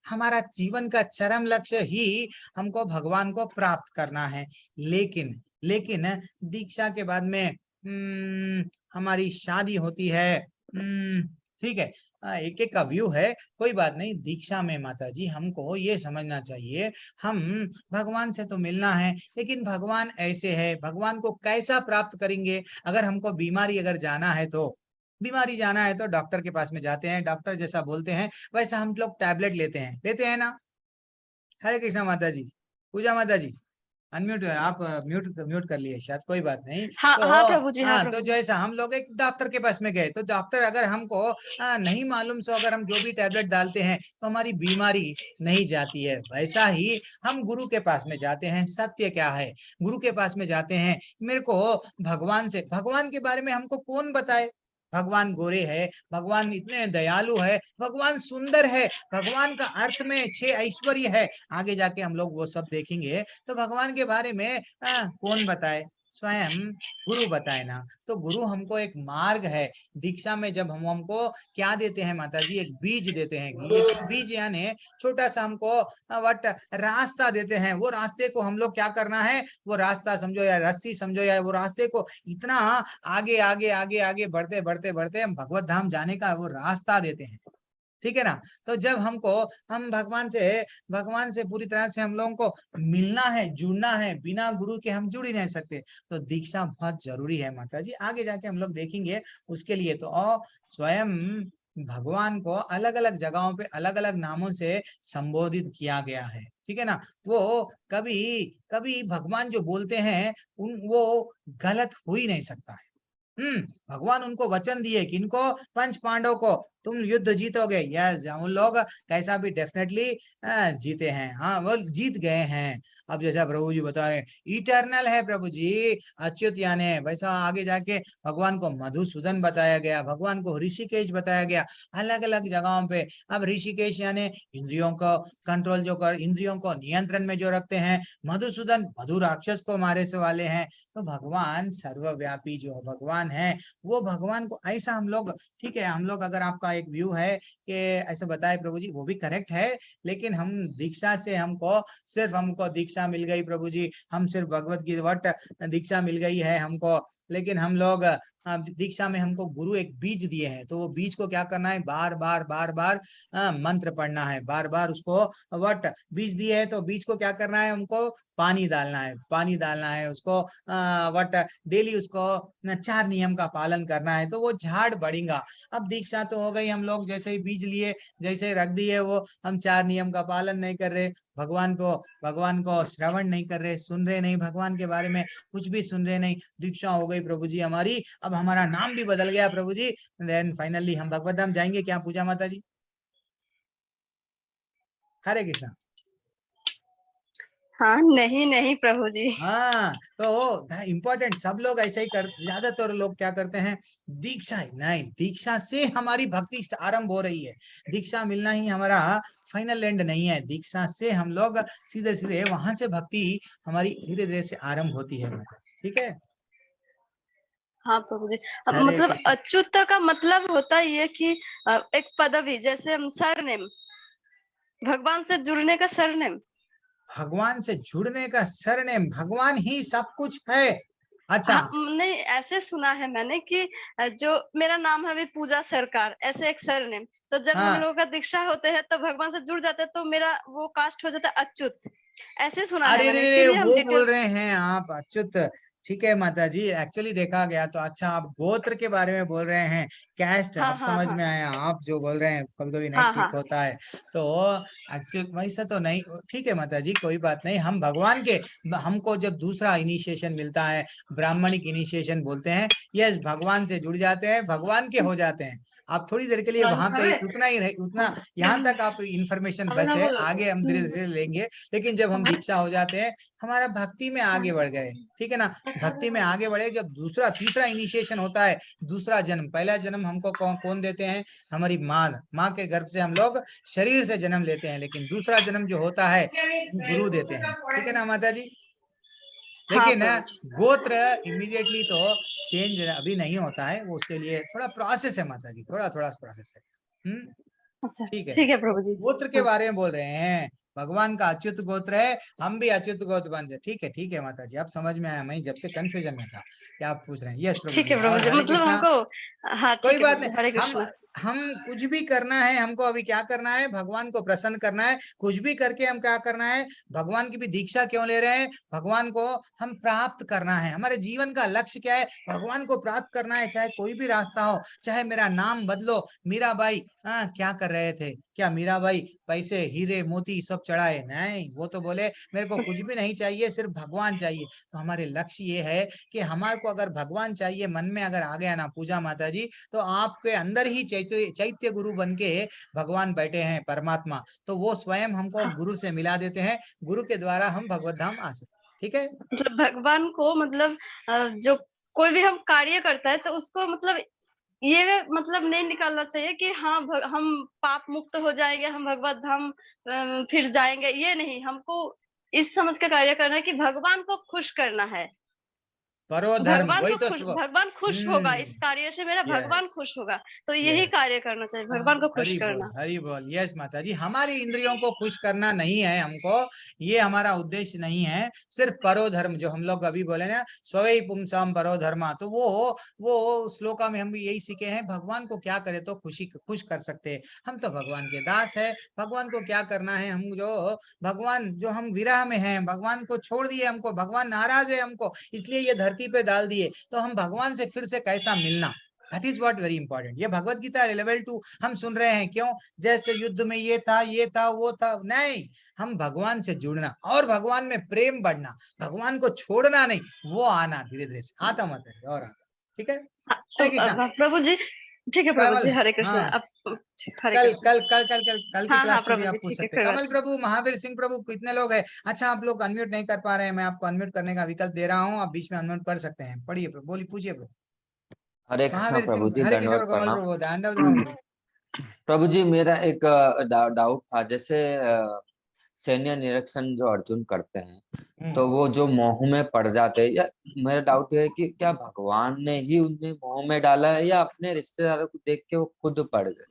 हमारा जीवन का चरम लक्ष्य ही हमको भगवान को प्राप्त करना है। लेकिन दीक्षा के बाद में हमारी शादी होती है। ठीक है, एक एक का व्यू है, कोई बात नहीं। दीक्षा में माता जी हमको ये समझना चाहिए, हम भगवान से तो मिलना है, लेकिन भगवान ऐसे है, भगवान को कैसा प्राप्त करेंगे? अगर हमको बीमारी अगर जाना है तो डॉक्टर के पास में जाते हैं, डॉक्टर जैसा बोलते हैं वैसा हम लोग टैबलेट लेते हैं ना। हरे कृष्णा माता जी। पूजा माता जी, अनम्यूट, आप म्यूट कर लिए शायद, कोई बात नहीं। हाँ, तो हाँ प्रभु जी, हाँ तो प्रभु जी। जैसा हम लोग एक डॉक्टर के पास में गए, तो डॉक्टर अगर हमको नहीं मालूम, सो अगर हम जो भी टैबलेट डालते हैं तो हमारी बीमारी नहीं जाती है, वैसा ही हम गुरु के पास में जाते हैं। सत्य क्या है, गुरु के पास में जाते हैं। मेरे को भगवान के बारे में हमको कौन बताए? भगवान गोरे है, भगवान इतने दयालु है, भगवान सुंदर है, भगवान का अर्थ में 6 ऐश्वर्य है। आगे जाके हम लोग वो सब देखेंगे। तो भगवान के बारे में कौन बताए? स्वयं गुरु बताए ना। तो गुरु हमको एक मार्ग है। दीक्षा में जब हमको क्या देते हैं माता जी? एक बीज देते हैं। ये बीज यानी छोटा सा हमको रास्ता देते हैं। वो रास्ते को हम लोग क्या करना है? वो रास्ता समझो या रस्सी समझो, या वो रास्ते को इतना आगे आगे आगे आगे बढ़ते बढ़ते बढ़ते हम भगवत धाम जाने का वो रास्ता देते हैं। ठीक है ना? तो जब हम भगवान से पूरी तरह से हम लोगों को मिलना है, जुड़ना है, बिना गुरु के हम जुड़ ही नहीं सकते। तो दीक्षा बहुत जरूरी है माता जी। आगे जाके हम लोग देखेंगे उसके लिए। तो स्वयं भगवान को अलग अलग जगहों पे अलग अलग नामों से संबोधित किया गया है। ठीक है ना? वो कभी भगवान जो बोलते हैं वो गलत हो ही नहीं सकता है। भगवान उनको वचन दिए कि इनको पंच पांडव को तुम युद्ध जीतोगे। यस, हम लोग कैसा भी डेफिनेटली जीते हैं, हाँ वो जीत गए हैं। अब जैसा प्रभु जी बता रहे हैं इटर्नल है प्रभु जी, अच्युत यानी, वैसा आगे जाके भगवान को मधुसूदन बताया गया, भगवान को ऋषिकेश बताया गया, अलग अलग जगहों पे। अब ऋषिकेश यानी इंद्रियों को कंट्रोल जो कर, इंद्रियों को नियंत्रण में जो रखते हैं। मधुसूदन मधु राक्षस को मारे से वाले हैं। तो भगवान सर्वव्यापी जो भगवान है, वो भगवान को ऐसा हम लोग, ठीक है, हम लोग अगर आपका एक व्यू है कि ऐसे बताए प्रभु जी, वो भी करेक्ट है, लेकिन हम दीक्षा से हमको दीक्षा मिल गई प्रभु जी, हम सिर्फ भगवत गीता दीक्षा मिल गई है हमको, लेकिन हम लोग दीक्षा में हमको गुरु एक बीज दिए हैं, तो वो बीज को क्या करना है, बार बार मंत्र पढ़ना है, बार बार उसको बीज दिए है, तो बीज को क्या करना है, हमको पानी डालना है उसको, डेली उसको 4 नियम का पालन करना है, तो वो झाड़ बढ़ेगा। अब दीक्षा तो हो गई, हम लोग जैसे ही बीज लिए, जैसे ही रख दिए, वो हम 4 नियम का पालन नहीं कर रहे, भगवान को श्रवण नहीं कर रहे, सुन रहे नहीं, भगवान के बारे में कुछ भी सुन रहे नहीं। दीक्षा हो गई प्रभु जी हमारी, अब हमारा नाम भी बदल गया प्रभु जी, देन फाइनली हम भगवत धाम जाएंगे क्या पूजा माता जी? हरे कृष्णा। हाँ, नहीं प्रभु जी। हाँ, तो इम्पोर्टेंट, सब लोग ऐसे ही ज्यादातर लोग क्या करते हैं, दीक्षा नहीं, दीक्षा से हमारी भक्ति आरंभ हो रही है, दीक्षा मिलना ही हमारा फाइनल एंड नहीं है, दीक्षा से हम लोग सीधे सीधे वहां से भक्ति हमारी धीरे धीरे से आरंभ होती है माता जी, ठीक है। हाँ प्रभु जी, अब मतलब अच्युत का मतलब होता ही है कि एक पदवी, जैसे हम सरनेम, भगवान से जुड़ने का सरनेम, भगवान से जुड़ने का सरनेम, भगवान ही सब कुछ है। अच्छा, नहीं, ऐसे सुना है मैंने कि जो मेरा नाम है अभी पूजा सरकार, ऐसे एक सरनेम, तो जब हम लोगों का दीक्षा होते हैं तो भगवान से जुड़ जाते हैं, तो मेरा वो कास्ट हो जाता है अच्युत, ऐसे सुना है मैंने। अरे वो बोल रहे हैं आप अच्युत, ठीक है माता जी, एक्चुअली देखा गया तो, अच्छा आप गोत्र के बारे में बोल रहे हैं, कैस्ट, अब समझ में आया आप जो बोल रहे हैं, कभी कभी नहीं क्लिक होता है, तो एक्चुअली वैसा तो नहीं, ठीक है माता जी, कोई बात नहीं। हम भगवान के, हमको जब दूसरा इनिशिएशन मिलता है, ब्राह्मणिक इनिशिएशन बोलते हैं, यस, भगवान से जुड़ जाते हैं, भगवान के हो जाते हैं। आप थोड़ी देर के लिए वहां पे उतना यहाँ तक आप इंफॉर्मेशन बस है, आगे हम धीरे धीरे लेंगे, लेकिन जब हम दीक्षा हो जाते हैं, हमारा भक्ति में आगे बढ़ गए, ठीक है ना, भक्ति में आगे बढ़े। जब तीसरा इनिशिएशन होता है, दूसरा जन्म, पहला जन्म हमको कौन देते हैं, हमारी माँ के गर्भ से हम लोग शरीर से जन्म लेते हैं, लेकिन दूसरा जन्म जो होता है गुरु देते हैं, ठीक है ना माता जी। लेकिन गोत्र इमीडिएटली तो चेंज अभी नहीं होता है, वो उसके लिए थोड़ा प्रोसेस है माता जी, थोड़ा प्रोसेस है। अच्छा, ठीक है प्रभु जी। गोत्र के बारे में बोल रहे हैं, भगवान का अच्युत गोत्र है, हम भी अच्युत गोत्र बन जाए, ठीक है माता जी, अब समझ में आया, मैं जब से कंफ्यूजन में था क्या आप पूछ रहे हैं। यस प्रभु जी, और हरे कृष्णा, कोई बात नहीं, हम कुछ भी करना है, हमको अभी क्या करना है, भगवान को प्रसन्न करना है, कुछ भी करके हम क्या करना है, भगवान की भी दीक्षा क्यों ले रहे हैं, भगवान को हम प्राप्त करना है, हमारे जीवन का लक्ष्य क्या है, भगवान को प्राप्त करना है, चाहे कोई भी रास्ता हो, चाहे मेरा नाम बदलो। मीराबाई क्या कर रहे थे, क्या मीराबाई पैसे हीरे मोती सब चढ़ाए? नहीं, वो तो बोले मेरे को कुछ भी नहीं चाहिए, सिर्फ भगवान चाहिए। तो हमारे लक्ष्य ये है कि हमारे को अगर भगवान चाहिए, मन में अगर आ गया ना पूजा माता जी, तो आपके अंदर ही चैत्य गुरु बन के भगवान बैठे हैं, परमात्मा, तो वो स्वयं हमको गुरु से मिला देते हैं, गुरु के द्वारा हम भगवत धाम आ सकते, ठीक है। मतलब भगवान को, मतलब जो कोई भी हम कार्य करता है, तो उसको मतलब ये मतलब नहीं निकालना चाहिए कि हाँ हम पाप मुक्त हो जाएंगे, हम भगवत धाम फिर जाएंगे, ये नहीं, हमको इस समझ का कार्य करना है कि भगवान को खुश करना है, भगवान खुश होगा इस कार्य से, मेरा भगवान खुश होगा, तो यही कार्य करना चाहिए, भगवान को खुश करना। हरि बोल, यस माता जी, हमारी इंद्रियों को खुश करना नहीं है हमको, ये हमारा उद्देश्य नहीं है, सिर्फ परोधर्म, जो हम लोग अभी बोले ना, स्वै पुंसाम परोधर्मा, तो वो श्लोका में हम भी यही सीखे हैं, भगवान को क्या करे तो खुश कर सकते हैं, हम तो भगवान के दास है, भगवान को क्या करना है, हम जो हम विरह में हैं, भगवान को छोड़ दिए, हमको भगवान नाराज है हमको, इसलिए ये धरती पे डाल दिए, तो हम भगवान से फिर से कैसा मिलना, that is what very important. ये भगवत गीता लेवल 2 हम सुन रहे हैं, क्यों, जस्ट युद्ध में ये था वो था, नहीं, हम भगवान से जुड़ना और भगवान में प्रेम बढ़ना, भगवान को छोड़ना नहीं, वो आना धीरे धीरे से आता मत है और आता, ठीक है। प्रभु जी, ठीक है प्रभु जी, कमल, हरे कृष्ण। हाँ, अब हरे कल कृष्ण। कल कल कल कल कल की हाँ क्लास हाँ में भी प्रभु आप जी, पूछ ठीक है, सकते कोई हैं। बात कमल प्रभु, महावीर सिंह प्रभु, कितने लोग हैं? अच्छा, आप लोग अनम्यूट नहीं कर पा रहे हैं, मैं आपको अनम्यूट करने का विकल्प दे रहा हूँ, आप बीच में अनम्यूट कर सकते हैं। पढ़िए प्रभु, बोलिए, पूछिए प्रभु। हरे कृष्णा महावीर प्रभु सिंह, जी, हरे कृष्ण दंडवत प्रभु, कमल प्रणाम। प्रभु, दानव प्रभु। प्रभु जी, मेरा एक डाउट था। जैसे सैन्य निरीक्षण जो अर्जुन करते हैं, तो वो जो मोह में पड़ जाते हैं, या मेरा डाउट है कि क्या भगवान ने ही उन्हें मोह में डाला है, या अपने रिश्तेदारों को देख के वो खुद पड़ गए?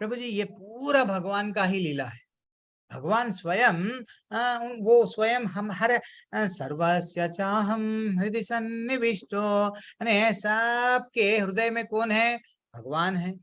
प्रभु जी, ये पूरा भगवान का ही लीला है। भगवान स्वयं वो स्वयं हम हर सर्वस्य चाहम हृदय सन्निविष्टो, यानी सबके हृदय में कौन है? भगवान है।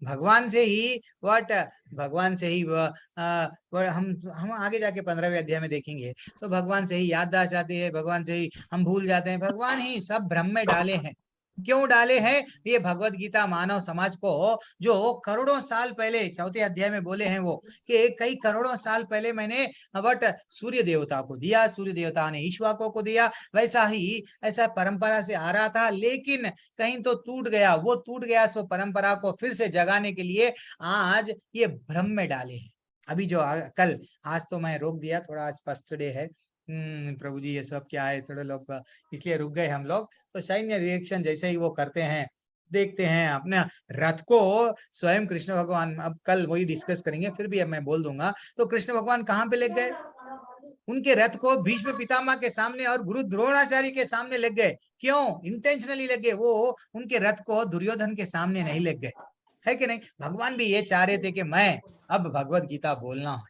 भगवान से ही भगवान से ही हम आगे जाके 15वें अध्याय में देखेंगे, तो भगवान से ही याददाश्त आती है, भगवान से ही हम भूल जाते हैं। भगवान ही सब भ्रम में डाले हैं। क्यों डाले हैं? ये भगवत गीता मानव समाज को जो करोड़ों साल पहले 4थे अध्याय में बोले हैं, वो कि कई करोड़ों साल पहले मैंने बट सूर्य देवता को दिया, सूर्य देवता ने ईश्वाकों को दिया, वैसा ही ऐसा परंपरा से आ रहा था, लेकिन कहीं तो टूट गया। वो टूट गया, सो परंपरा को फिर से जगाने के लिए आज ये भ्रम में डाले हैं। अभी जो कल, आज तो मैं रोक दिया थोड़ा, आज फर्स्ट डे है। प्रभु जी, ये सब क्या है, थोड़े लोग इसलिए रुक गए हम लोग। तो सैन्य रिएक्शन जैसे ही वो करते हैं, देखते हैं अपने रथ को स्वयं कृष्ण भगवान, अब कल वही डिस्कस करेंगे, फिर भी अब मैं बोल दूंगा। तो कृष्ण भगवान कहाँ पे लग गए? उनके रथ को भीष्म पितामह के सामने और गुरु द्रोणाचार्य के सामने लग गए। क्यों? इंटेंशनली लग गए। वो उनके रथ को दुर्योधन के सामने नहीं लग गए, है कि नहीं? भगवान भी ये चाह रहे थे कि मैं अब भगवत गीता बोलना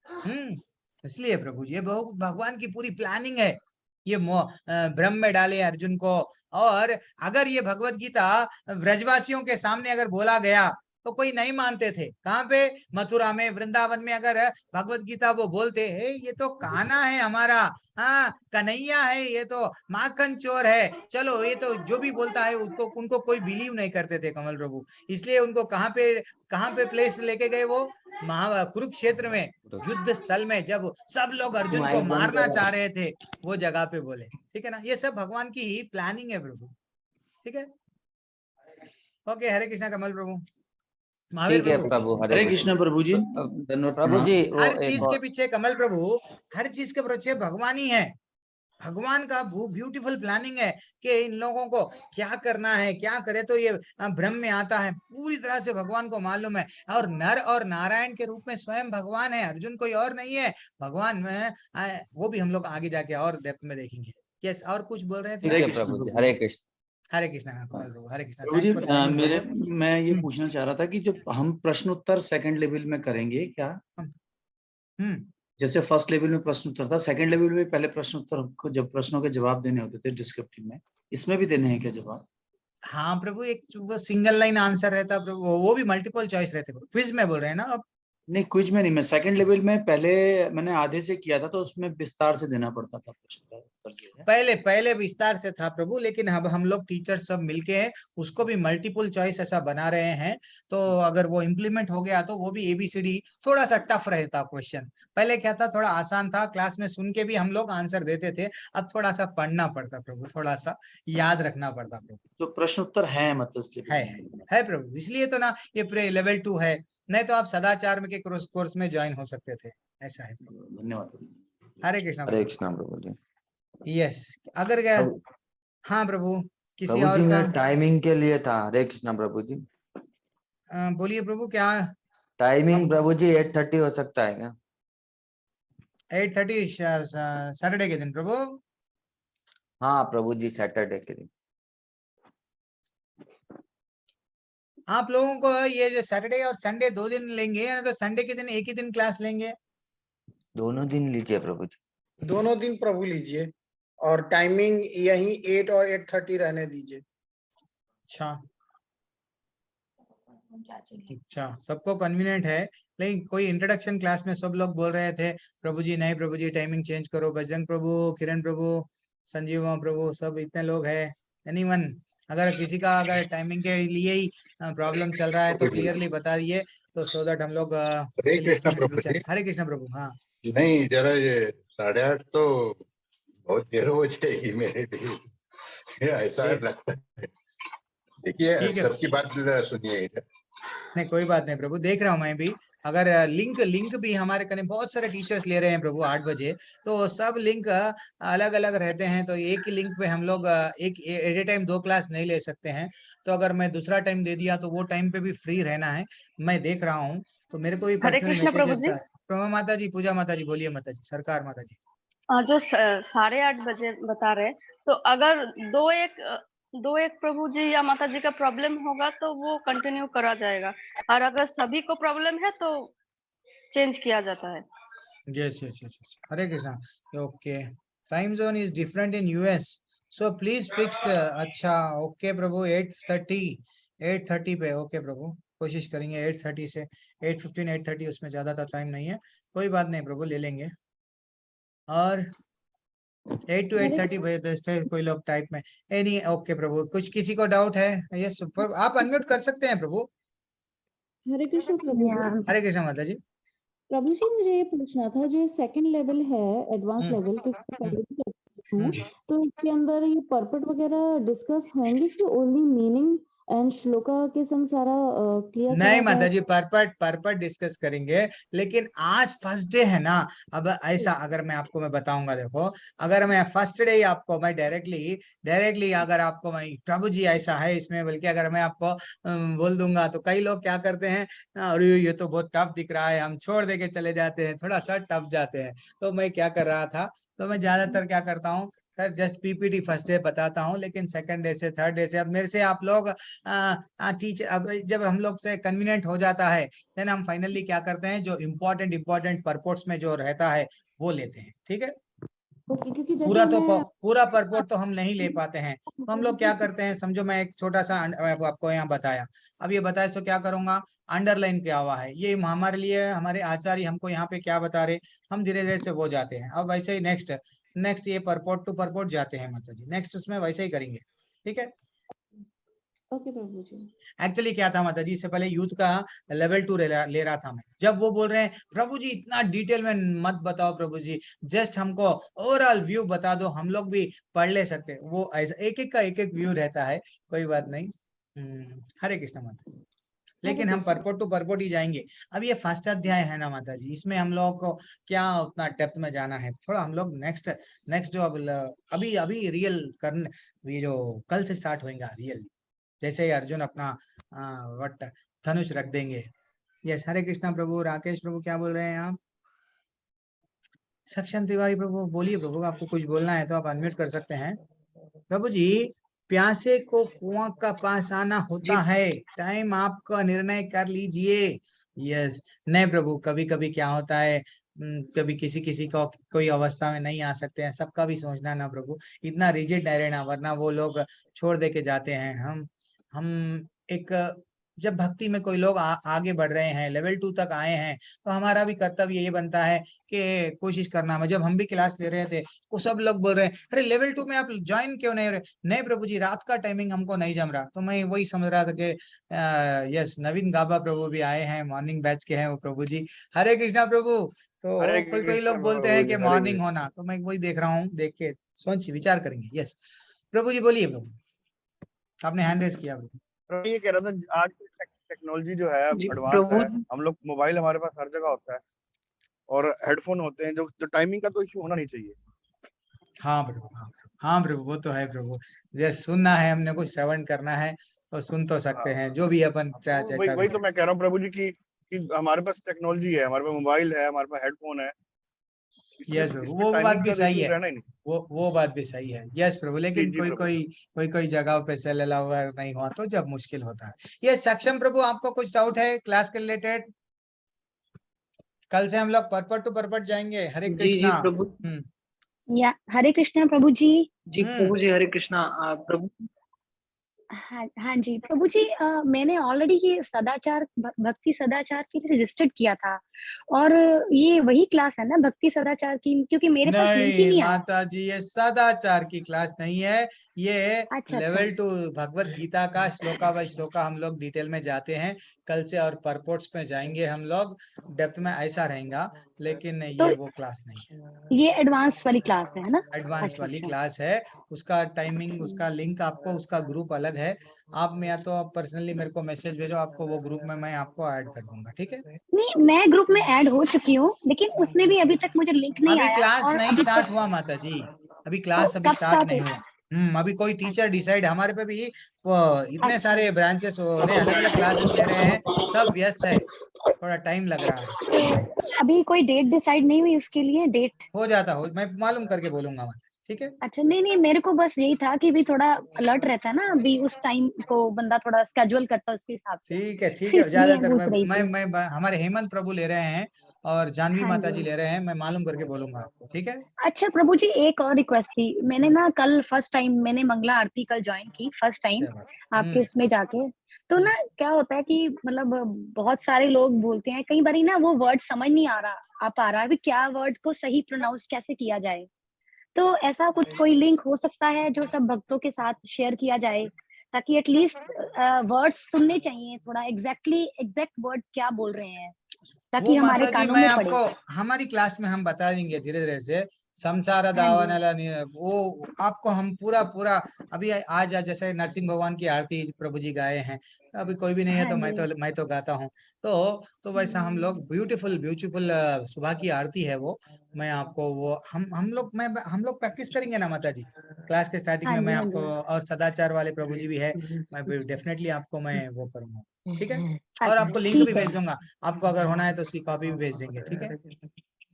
है। इसलिए प्रभु जी, ये बहुत भगवान की पूरी प्लानिंग है। ये भ्रम में डाले अर्जुन को। और अगर ये भगवत गीता ब्रजवासियों के सामने अगर बोला गया तो कोई नहीं मानते थे। कहाँ पे? मथुरा में, वृंदावन में अगर भगवत गीता वो बोलते हैं, ये तो कान्हा है हमारा, हाँ कन्हैया है, ये तो माखन चोर है, चलो ये तो जो भी बोलता है उसको, उनको कोई बिलीव नहीं करते थे कमल प्रभु। इसलिए उनको कहाँ पे प्लेस लेके गए? वो कुरुक्षेत्र में, युद्ध स्थल में, जब सब लोग अर्जुन को मारना चाह रहे थे, वो जगह पे बोले। ठीक है ना? ये सब भगवान की ही प्लानिंग है प्रभु। ठीक है, ओके। हरे कृष्णा कमल प्रभु। ठीक है प्रभु, हरे कृष्ण प्रभु जी। प्रभु जी, हर चीज के पीछे कमल प्रभु, हर चीज के पीछे भगवान ही है। भगवान का ब्यूटीफुल प्लानिंग है कि इन लोगों को क्या करना है, क्या करे तो ये भ्रम में आता है। पूरी तरह से भगवान को मालूम है। और नर और नारायण के रूप में स्वयं भगवान है, अर्जुन कोई और नहीं है। भगवान में वो भी हम लोग आगे जाके और डेप्थ में देखेंगे। यस, और कुछ बोल रहे थे? ठीक है प्रभु जी, हरे कृष्ण। हरे कृष्णा कमल प्रभु, हरे कृष्णा। प्रभु जी, मैं ये पूछना चाह रहा था कि जब हम प्रश्न उत्तर सेकंड लेवल में करेंगे क्या? जैसे फर्स्ट लेवल में प्रश्न उत्तर था, सेकंड लेवल में पहले प्रश्न उत्तर को, जब प्रश्नों के जवाब देने होते थे डिस्क्रिप्टिव में, इसमें भी देने हैं क्या जवाब? हाँ प्रभु, एक वो सिंगल लाइन आंसर रहता प्रभु, वो भी मल्टीपल चॉइस रहते। क्विज में बोल रहे हैं ना आप? नहीं, क्विज में नहीं, मैं सेकंड लेवल में पहले मैंने आधे से किया था, तो उसमें विस्तार से देना पड़ता था प्रश्न। पहले विस्तार से था प्रभु, लेकिन अब हम लोग टीचर सब मिलके उसको भी मल्टीपल चॉइस ऐसा बना रहे हैं। तो अगर वो इम्प्लीमेंट हो गया तो वो भी ABCD थोड़ा सा टफ रहता क्वेश्चन। पहले क्या था, थोड़ा आसान था, क्लास में सुन के भी हम लोग आंसर देते थे। अब थोड़ा सा पढ़ना पड़ता प्रभु, थोड़ा सा याद रखना पड़ता प्रभु। तो प्रश्न उत्तर है मतलब है प्रभु, इसलिए तो ना ये लेवल 2 है। नहीं तो आप सदाचार में के कोर्स में ज्वाइन हो सकते थे। ऐसा है। धन्यवाद। हरे कृष्णा। हरे कृष्णा प्रभु जी। यस, अगर क्या? हाँ प्रभु, किसी प्रभु और जी, का? मैं टाइमिंग के लिए था। हरे कृष्णा प्रभु जी। बोलिए प्रभु, क्या टाइमिंग प्रभु जी? 8:30 हो सकता है क्या? 8:30 सैटरडे के दिन प्रभु? हाँ प्रभु जी, सैटरडे के दिन। आप लोगों को ये जो सैटरडे और संडे 2 दिन लेंगे, या तो संडे के दिन एक ही दिन क्लास लेंगे? दोनों दिन लीजिए प्रभु जी। दोनों दिन प्रभु लीजिए, और टाइमिंग यही 8 और 8:30 रहने दीजिए। अच्छा, सबको कन्वीनियंट है। लेकिन कोई इंट्रोडक्शन क्लास में सब लोग बोल रहे थे प्रभु जी नहीं प्रभु जी, टाइमिंग चेंज करो। बजरंग प्रभु, किरण प्रभु, संजीव प्रभु, सब इतने लोग हैं। एनीवन, अगर किसी का अगर टाइमिंग के लिए ही प्रॉब्लम चल रहा है तो क्लियरली बता दिए, तो सो दैट हम लोग हरे कृष्ण प्रभु जी। हरे कृष्ण प्रभु। हाँ नहीं, जरा ये 8:30 तो बहुत देर हो जाएगी मेरे लिए, ऐसा लगता है। देखिए सबकी बात सुनिए। नहीं कोई बात नहीं प्रभु, देख रहा हूँ मैं भी। अगर लिंक भी हमारे कने बहुत सारे टीचर्स ले रहे हैं प्रभु 8 बजे, तो सब लिंक अलग अलग रहते हैं, तो एक ही लिंक पे हम लोग एक एट ए टाइम 2 क्लास नहीं ले सकते हैं। तो अगर मैं दूसरा टाइम दे दिया तो वो टाइम पे भी फ्री रहना है, मैं देख रहा हूँ। तो मेरे को भी हरे पर्सनल कृष्ण प्रभु मैसेजेस जी। प्रभु माता जी, पूजा माता जी, बोलिए माता जी, सरकार माता जी। जो 8:30 बजे बता रहे, तो अगर दो एक प्रभु जी या माता जी का प्रॉब्लम होगा तो वो कंटिन्यू करा जाएगा, और अगर सभी को प्रॉब्लम है तो चेंज किया जाता है। Yes yes yes yes, Hare Krishna. Okay, time zone is different in US, so please fix. अच्छा ओके प्रभु, 8:30 पे। ओके प्रभु, कोशिश करेंगे 8:30 से 8:15 8:30, उसमें ज्यादा तो टाइम नहीं है, कोई बात नहीं प्रभु, ले लेंगे। और 8 to 8:30 बेस्ट है, कोई लोग टाइप में एनी। ओके प्रभु, कुछ किसी को डाउट है? यस, आप अनम्यूट कर सकते हैं प्रभु। हरे कृष्ण प्रभु जी। हरे कृष्ण माता जी। प्रभु जी मुझे ये पूछना था, जो सेकंड लेवल है एडवांस लेवल, क्योंकि पहले भी करती हूँ, तो इसके अंदर ये पर्पट वगैरह डिस्कस होंगे कि ओनली मीनिंग एंड श्लोका के संग सारा क्लियर नहीं माता जी, पर्पट डिस्कस करेंगे, लेकिन आज फर्स्ट डे है ना। अब ऐसा अगर मैं आपको बताऊंगा, देखो अगर मैं फर्स्ट डे ही आपको मैं डायरेक्टली अगर आपको मैं प्रभु जी ऐसा है इसमें, बल्कि अगर मैं आपको बोल दूंगा तो कई लोग क्या करते हैं, अरे ये तो बहुत टफ दिख रहा है, हम छोड़ दे के चले जाते हैं, थोड़ा सा टफ जाते हैं। तो मैं क्या कर रहा था, तो मैं ज्यादातर क्या करता हूँ sir, just PPT first day बताता हूँ, लेकिन सेकंड डे से थर्ड डे से अब मेरे से आप लोग टीचर, अब जब हम लोग से कन्वीनियंट हो जाता है, देन हम फाइनली क्या करते हैं, जो इम्पोर्टेंट परपोर्ट्स में जो रहता है वो लेते हैं, ठीक है। क्योंकि पूरा परपोर्ट तो हम नहीं ले पाते हैं, तो हम लोग क्या करते हैं, समझो मैं एक छोटा सा आपको यहाँ बताया, अब ये बताया तो क्या करूंगा, अंडरलाइन क्या हुआ है, ये हमारे लिए हमारे आचार्य हमको यहाँ पे क्या बता रहे, हम धीरे धीरे से वो जाते हैं। अब वैसे ही नेक्स्ट ये परपोर्ट टू परपोर्ट जाते हैं माता जी, नेक्स्ट उसमें वैसे ही करेंगे, ठीक है। ओके प्रभु जी। एक्चुअली क्या था माता जी, इससे पहले यूथ का लेवल 2 ले रहा था मैं, जब वो बोल रहे हैं प्रभु जी इतना डिटेल में मत बताओ प्रभु जी, जस्ट हमको ओवरऑल व्यू बता दो, हम लोग भी पढ़ ले सकते, वो ऐसा एक एक व्यू रहता है, कोई बात नहीं। हरे कृष्ण माता जी। लेकिन हम परपोर्ट टू परपोर्ट ही जाएंगे। अब ये फर्स्ट अध्याय है ना माता जी, इसमें हम लोग को क्या उतना डेप्थ में जाना है, थोड़ा हम लोग नेक्स्ट जो अभी रियल करने, ये जो कल से स्टार्ट होगा रियल, जैसे ही अर्जुन अपना वट धनुष रख देंगे। यस, हरे कृष्णा प्रभु। राकेश प्रभु क्या बोल रहे हैं आप? सक्षम तिवारी प्रभु बोलिए प्रभु, आपको कुछ बोलना है तो आप अनम्यूट कर सकते हैं। प्रभु जी, प्यासे को कुआं का पास आना होता है, टाइम आपका निर्णय कर लीजिए। यस, नहीं प्रभु, कभी कभी क्या होता है, कभी किसी को कोई अवस्था में नहीं आ सकते हैं, सबका भी सोचना ना प्रभु, इतना रिजिड नहीं रहना, वरना वो लोग छोड़ दे के जाते हैं। हम एक जब भक्ति में कोई लोग आगे बढ़ रहे हैं, लेवल 2 तक आए हैं, तो हमारा भी कर्तव्य ये बनता है कि कोशिश करना। जब हम भी क्लास ले रहे थे तो सब लोग बोल रहे हैं अरे लेवल 2 में आप ज्वाइन क्यों नहीं रहे? नहीं प्रभु जी, रात का टाइमिंग हमको नहीं जम रहा। तो मैं वही समझ रहा था कि यस, नवीन गाबा प्रभु भी आए हैं, मॉर्निंग बैच के हैं वो प्रभु जी। हरे कृष्णा प्रभु। तो कोई लोग बोलते हैं कि मॉर्निंग होना, तो मैं वही देख रहा हूँ, देख के सोच विचार करेंगे। यस प्रभु जी, बोलिए प्रभु, आपने हैंड रेज किया। ये कह रहा था, आज टेक्नोलॉजी जो है एडवांस है, हम लोग मोबाइल हमारे पास हर जगह होता है और हेडफोन होते हैं, जो टाइमिंग का तो इशू होना नहीं चाहिए। हाँ प्रभु, हाँ प्रभु, वो तो है प्रभु, जैसे सुनना है, हमने कुछ श्रवण करना है तो सुन तो सकते हैं, जो भी अपन जैसा वही तो मैं कह रहा हूँ प्रभु जी कि हमारे पास टेक्नोलॉजी है, हमारे पास मोबाइल है, हमारे पास हेडफोन है। यस प्रभु, वो बात भी सही है, वो बात भी सही है। यस प्रभु, लेकिन कोई जगह पे सेल अलाउड नहीं हुआ तो जब मुश्किल होता है। ये सक्षम प्रभु, आपको कुछ डाउट है क्लास के रिलेटेड? कल से हम लोग परपट टू परपट जाएंगे। हरे कृष्णा। जी प्रभु। या हरे कृष्णा प्रभु जी। जी प्रभु जी, हरे कृष्णा प्रभु। हाँ जी प्रभु जी, मैंने ऑलरेडी ये सदाचार भक्ति सदाचार के लिए रजिस्टर्ड किया था, और ये वही क्लास है ना भक्ति सदाचार की? क्योंकि मेरे पास लिंक ही नहीं आया। माता जी, ये सदाचार की क्लास नहीं है, ये लेवल 2 भगवत गीता का श्लोका बाय श्लोका हम लोग डिटेल में जाते हैं कल से, और परपोर्ट्स में जाएंगे हम लोग डेप्थ में, ऐसा रहेगा। लेकिन ये वो क्लास नहीं है, ये एडवांस वाली क्लास है ना? एडवांस वाली क्लास है, उसका टाइमिंग, उसका लिंक आपको, उसका ग्रुप अलग है, आप या तो आप पर्सनली मेरे को मैसेज भेजो, आपको वो ग्रुप में मैं आपको ऐड कर दूंगा, ठीक है? नहीं, मैं ग्रुप में ऐड हो चुकी हूँ, लेकिन उसमें भी अभी तक मुझे लिंक नहीं अभी आया। क्लास और नहीं अभी स्टार्ट हुआ माता जी, अभी क्लास अभी कब स्टार्ट स्टार्ट नहीं हुई? हुआ। अभी कोई टीचर डिसाइड, हमारे पे भी इतने अच्छा। सारे ब्रांचेस हो रहे, अलग अलग क्लासेस ले रहे हैं, सब व्यस्त है, थोड़ा टाइम लग रहा है। तो अभी कोई डेट डिसाइड नहीं हुई उसके लिए? डेट हो जाता हो, मैं मालूम करके बोलूंगा माता जी, ठीक है? अच्छा, नहीं मेरे को बस यही था कि भी थोड़ा अलर्ट रहता है ना, अभी उस टाइम को बंदा थोड़ा स्केड्यूल करता है उसके हिसाब से, ठीक है ठीक तो है, इसलिए ज्यादातर पूछ रही थी। मैं हमारे हेमंत प्रभु ले रहे हैं और जानवी हाँ माता जी। जी ले रहे हैं, मैं मालूम करके बोलूंगा आपको, ठीक है? अच्छा प्रभु जी, एक और रिक्वेस्ट थी। मैंने ना कल फर्स्ट टाइम मैंने मंगला आरती कल ज्वाइन की, फर्स्ट टाइम क्या बात। आपके इसमें जाके। तो ना क्या होता है कि मतलब बहुत सारे लोग बोलते हैं, कई बारी ना वो वर्ड समझ नहीं आ पा रहा है, क्या वर्ड को सही प्रोनाउंस कैसे किया जाए। तो ऐसा कुछ कोई लिंक हो सकता है जो सब भक्तों के साथ शेयर किया जाए, ताकि एटलीस्ट वर्ड्स सुनने चाहिए, थोड़ा एग्जैक्ट वर्ड क्या बोल रहे हैं, ताकि वो हमारे माता जी कानों मैं में पड़े। आपको हमारी क्लास में हम बता देंगे धीरे धीरे से। संसार हाँ दावानला जी। वो आपको हम पूरा पूरा अभी आज जैसे नरसिंह भगवान की आरती प्रभु जी गाए हैं, अभी कोई भी नहीं है हाँ तो जी। मैं तो गाता हूँ। तो वैसा हम लोग ब्यूटीफुल ब्यूटीफुल सुबह की आरती है वो, मैं आपको वो हम लोग प्रैक्टिस करेंगे ना माता जी, क्लास के स्टार्टिंग हाँ में मैं जी। हाँ आपको, जी। और सदाचार वाले प्रभु जी भी है, मैं डेफिनेटली आपको मैं वो करूंगा, ठीक है? और अच्छा आपको लिंक भी ठीक है। भेज दूंगा, आपको अगर होना है तो उसकी कॉपी भी भेज देंगे, ठीक है?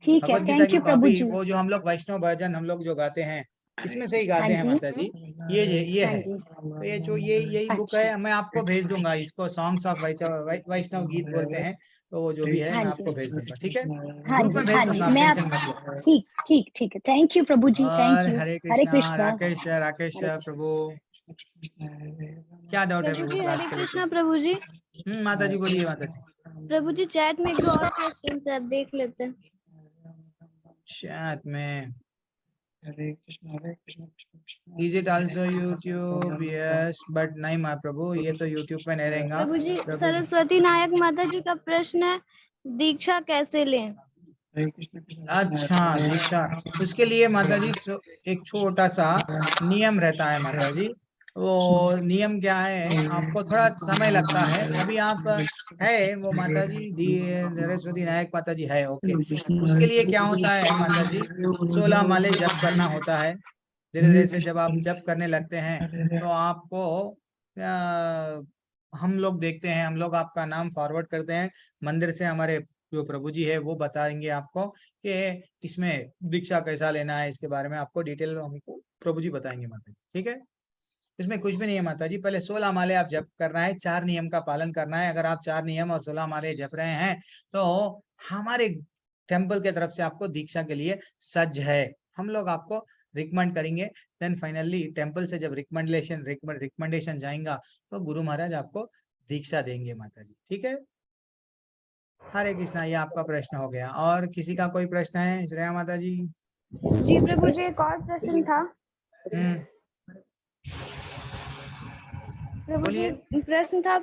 ठीक है, भगवत गीता थैंक की यू प्रभु कॉपी, जी। वो जो हम लोग वैष्णव भजन हम लोग जो गाते हैं, इसमें से ही हाँ गाते हैं जी। माता जी। ये हाँ है, जी। तो ये जो यही बुक अच्छा। है, मैं आपको भेज दूंगा इसको, सॉन्ग्स ऑफ वैष्णव गीत बोलते हैं, तो वो जो भी है हाँ मैं जी। आपको भेज दूंगा, ठीक है? हाँ ग्रुप जी। में भेज हाँ जी, दूंगा, आप मैं आप टेंशन मत लो। ठीक ठीक ठीक है, थैंक यू प्रभु जी, थैंक और यू। हरे हरे कृष्णा, कृष्णा। राकेश हरे कृष्णा। प्रभु, क्या डाउट है प्रभु प्रभु जी क्लास हरे के कृष्णा लेके? प्रभु जी। माता जी बोलिए माता जी। प्रभु जी चैट में एक दो और क्वेश्चन है, आप देख लेते हैं। शायद में Is it also YouTube? Yes, but नहीं माँ प्रभु, ये तो YouTube पे नहीं रहेगा प्रभु जी प्रभु जी। सरस्वती नायक माता जी का प्रश्न है, दीक्षा कैसे लें? अच्छा दीक्षा, उसके लिए माता जी एक छोटा सा नियम रहता है माता जी। वो नियम क्या है, आपको थोड़ा समय लगता है, अभी आप है वो माता जी दी सरस्वती नायक माता जी है, ओके। उसके लिए क्या होता है माता जी, 16 माले जप करना होता है। धीरे धीरे से जब आप जप करने लगते हैं तो आपको हम लोग देखते हैं, हम लोग आपका नाम फॉरवर्ड करते हैं मंदिर से, हमारे जो प्रभु जी है वो बताएंगे आपको कि इसमें दीक्षा कैसा लेना है, इसके बारे में आपको डिटेल हमको प्रभु जी बताएंगे माता जी, ठीक है? इसमें कुछ भी नहीं है माता जी, पहले 16 माले आप जप करना है, 4 नियम का पालन करना है। अगर आप 4 नियम और 16 माले जप रहे हैं तो हमारे टेम्पल के तरफ से आपको दीक्षा के लिए सज्ज है, हम लोग आपको रिकमेंड करेंगे। देन फाइनली टेम्पल से जब रिकमेंडेशन जाएगा तो गुरु महाराज आपको दीक्षा देंगे माता जी, ठीक है? हरे कृष्णा, ये आपका प्रश्न हो गया। और किसी का कोई प्रश्न है श्रेया माता जी? जी प्रभु जी एक और प्रश्न था। प्रभु जी बोलिए। प्रश्न था,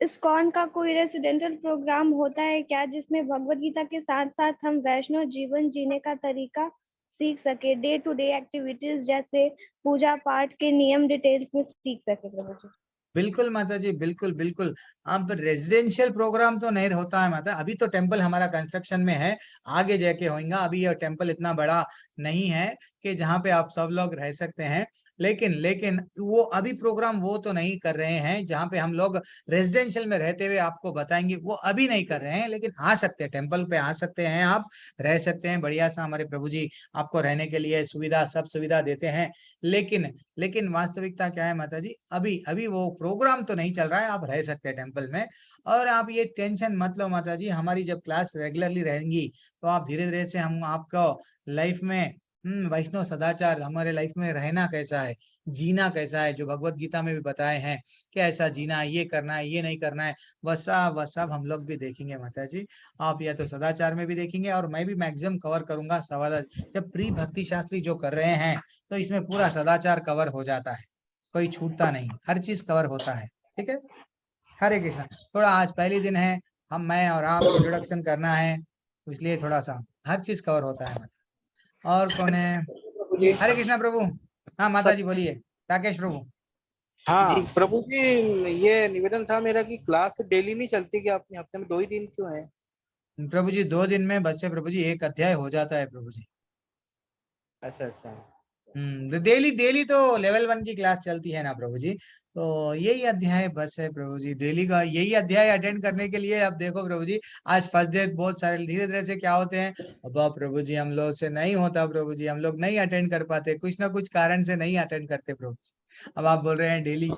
इस्कॉन का कोई रेसिडेंटल प्रोग्राम होता है क्या, जिसमें भगवत गीता के साथ साथ हम वैष्णव जीवन जीने का तरीका सीख सके, डे टू डे एक्टिविटीज जैसे पूजा पाठ के नियम डिटेल्स में सीख सके? प्रभु जी बिल्कुल माता जी, बिल्कुल बिल्कुल। अब रेजिडेंशियल प्रोग्राम तो नहीं होता है माता, अभी तो टेम्पल हमारा कंस्ट्रक्शन में है, आगे जाके होगा। अभी ये टेम्पल इतना बड़ा नहीं है कि जहाँ पे आप सब लोग रह सकते हैं, लेकिन वो अभी प्रोग्राम वो तो नहीं कर रहे हैं जहाँ पे हम लोग रेजिडेंशियल में रहते हुए आपको बताएंगे, वो अभी नहीं कर रहे हैं। लेकिन आ सकते हैं, टेम्पल पे आ सकते हैं, आप रह सकते हैं बढ़िया सा, हमारे प्रभु जी आपको रहने के लिए सुविधा, सब सुविधा देते हैं। लेकिन वास्तविकता क्या है माता जी, अभी वो प्रोग्राम तो नहीं चल रहा है, आप रह सकते हैं टेम्पल में। और आप ये टेंशन मत लो माता जी, हमारी जब क्लास रेगुलरली रहेंगी तो आप धीरे धीरे से हम आपको लाइफ में वैष्णव सदाचार, हमारे लाइफ में रहना कैसा है, जीना कैसा है, जो भगवत गीता में भी बताए हैं कि ऐसा जीना है, ये करना है, ये नहीं करना है, वह सब हम लोग भी देखेंगे माता जी। आप या तो सदाचार में भी देखेंगे, और मैं भी मैक्सिमम कवर करूंगा सवादाचार। जब प्री भक्ति शास्त्री जो कर रहे हैं तो इसमें पूरा सदाचार कवर हो जाता है, कोई छूटता नहीं, हर चीज कवर होता है, ठीक है? हरे कृष्णा। थोड़ा आज पहली दिन है, मैं और आप इंट्रोडक्शन करना है, इसलिए थोड़ा सा हर चीज कवर होता है। और कौन है? हरे कृष्णा प्रभु। हाँ माता जी बोलिए। राकेश प्रभु। हाँ प्रभु जी, ये निवेदन था मेरा कि क्लास डेली नहीं चलती कि अपने हफ्ते में 2 ही दिन क्यों है? प्रभु जी 2 दिन में बस से प्रभु जी 1 अध्याय हो जाता है प्रभु जी। अच्छा। डेली डेली तो लेवल 1 की क्लास चलती है ना प्रभु जी, तो यही अध्याय बस है प्रभु जी। डेली का यही अध्याय अटेंड करने के लिए अब देखो प्रभु जी, आज फर्स्ट डे बहुत सारे धीरे धीरे से क्या होते हैं, अब प्रभु जी हम लोग से नहीं होता प्रभु जी, हम लोग नहीं अटेंड कर पाते, कुछ ना कुछ कारण से नहीं अटेंड करते प्रभु जी। अब आप बोल रहे हैं डेली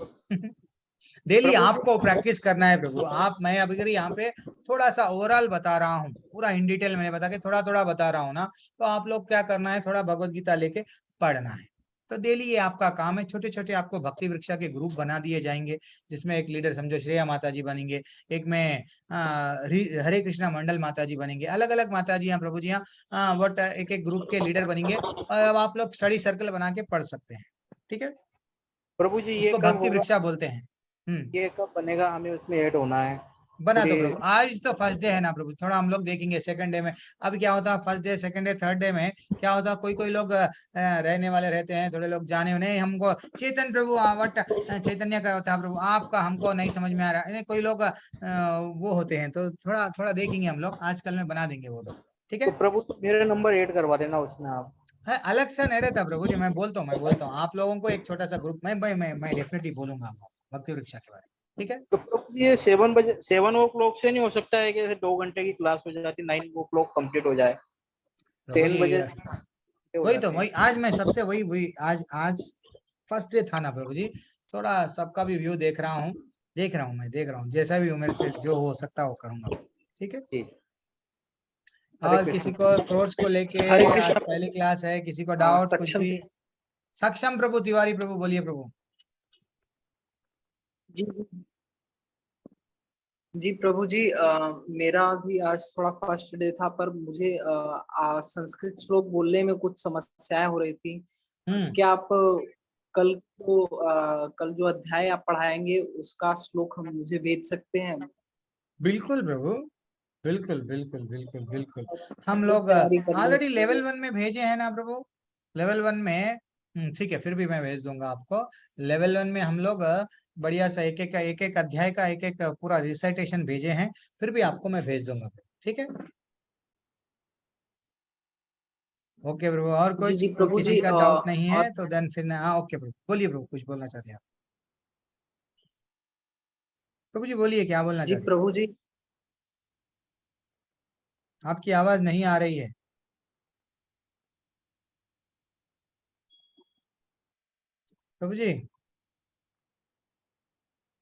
डेली आपको प्रैक्टिस करना है प्रभु। आप मैं अभी यहाँ पे थोड़ा सा ओवरऑल बता रहा हूँ, पूरा इन डिटेल मैंने बता के थोड़ा थोड़ा बता रहा हूँ ना, तो आप लोग क्या करना है, थोड़ा भगवत गीता लेके पढ़ना है। तो डेली ये आपका काम है। छोटे छोटे आपको भक्ति वृक्षा के ग्रुप बना दिए जाएंगे, जिसमें एक लीडर समझो श्रेया माता जी बनेंगे, एक में हरे कृष्णा मंडल माता जी बनेंगे, अलग अलग माता जी यहाँ प्रभु जी यहाँ वट एक एक ग्रुप के लीडर बनेंगे, और अब आप लोग स्टडी सर्कल बना के पढ़ सकते हैं। ठीक है प्रभु जी, ये इसको कब भक्ति होगा? वृक्षा बोलते हैं। ये कब बनेगा? हमें उसमें ऐड होना है। बना दो प्रभु। आज तो फर्स्ट डे है ना प्रभु, थोड़ा हम लोग देखेंगे सेकंड डे में। अब क्या होता है first day second day third day में क्या होता है, कोई कोई लोग रहने वाले रहते हैं, थोड़े लोग जाने नहीं, हमको चेतन प्रभु वट चैतन्य का होता है प्रभु, आपका हमको नहीं समझ में आ रहा है, कोई लोग वो होते हैं, तो थोड़ा थोड़ा देखेंगे हम लोग, आजकल में बना देंगे वो लोग। ठीक है तो प्रभु मेरा नंबर ऐड करवा देना उसमें आप। है अलग से नहीं रहता प्रभु जी, मैं बोलता हूँ आप लोगों को एक छोटा सा ग्रुप मैं डेफिनेटली बोलूंगा आपको भक्ति वृक्षा के बारे में। ठीक है तो प्रभु ये 7 o'clock से नहीं हो सकता है कि जैसे 2 घंटे की क्लास हो जाती, 9 o'clock कंप्लीट हो जाए, 10 बजे? वही तो वही आज मैं सबसे वही आज फर्स्ट डे था ना प्रभु जी, थोड़ा सबका भी व्यू देख रहा हूँ मैं देख रहा हूँ, जैसा भी मेरे से जो हो सकता है वो करूंगा। ठीक है और किसी को कोर्स को लेके आज पहली क्लास है, किसी को डाउट कुछ भी? सक्षम प्रभु तिवारी प्रभु बोलिए प्रभु। जी प्रभु जी, मेरा भी आज थोड़ा फर्स्ट डे था, पर मुझे संस्कृत श्लोक बोलने में कुछ समस्याएं हो रही थी। क्या आप कल जो अध्याय आप पढ़ाएंगे उसका श्लोक हम मुझे भेज सकते हैं? बिल्कुल प्रभु, बिल्कुल बिल्कुल बिल्कुल बिल्कुल। हम लोग ऑलरेडी लेवल 1 में भेजे हैं ना प्रभु, लेवल 1 में ठीक है, फिर भी मैं भेज दूंगा आपको। लेवल 1 में हम लोग बढ़िया सा एक एक अध्याय का एक एक पूरा रिसाइटेशन भेजे हैं, फिर भी आपको मैं भेज दूंगा। ठीक है ओके प्रभु। और कुछ जी प्रभु किसी जी का डाउट नहीं है तो देन फिर ओके प्रभु बोलिए प्रभु, कुछ बोलना चाहते हैं आप? प्रभु जी बोलिए, क्या बोलना चाहते हैं? प्रभु जी आपकी आवाज नहीं आ रही है। प्रभु जी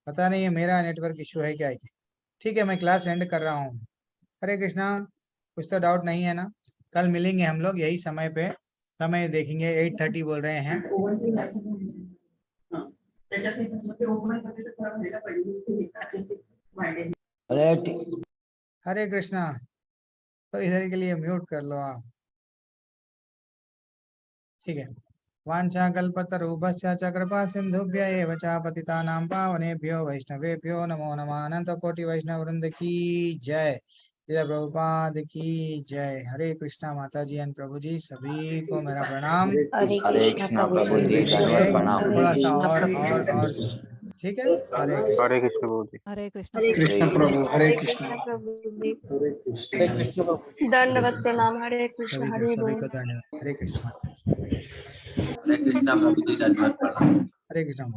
पता नहीं है मेरा नेटवर्क इशू है क्या है। ठीक है मैं क्लास एंड कर रहा हूँ। हरे कृष्णा, कुछ तो डाउट नहीं है ना? कल मिलेंगे हम लोग यही समय पे, समय देखेंगे 8:30 बोल रहे हैं। हरे कृष्णा, तो इधर के लिए म्यूट कर लो आप। ठीक है वांछा कल्पतरुभ्यश्च च कृपा सिंधुभ्य एव च पतितानां पावनेभ्यो वैष्णवेभ्यो नमो नमः। अनंत कोटि वैष्णव वृंद की जय, श्रील प्रभुपाद की जय। हरे कृष्णा माता जी एंड प्रभु जी सभी को मेरा प्रणाम। हरे कृष्णा प्रभु जी, प्रणाम। थोड़ा सा और ठीक है। हरे कृष्ण प्रभु जी। हरे कृष्ण प्रभु, हरे कृष्ण प्रभु जी, हरे कृष्ण प्रभु। दंडवत प्रणाम। हरे कृष्ण, हरे सभी बोल। को धन्यवाद। हरे कृष्ण हरे कृष्णा प्रभु जी, दंडवत प्रणाम। हरे कृष्ण।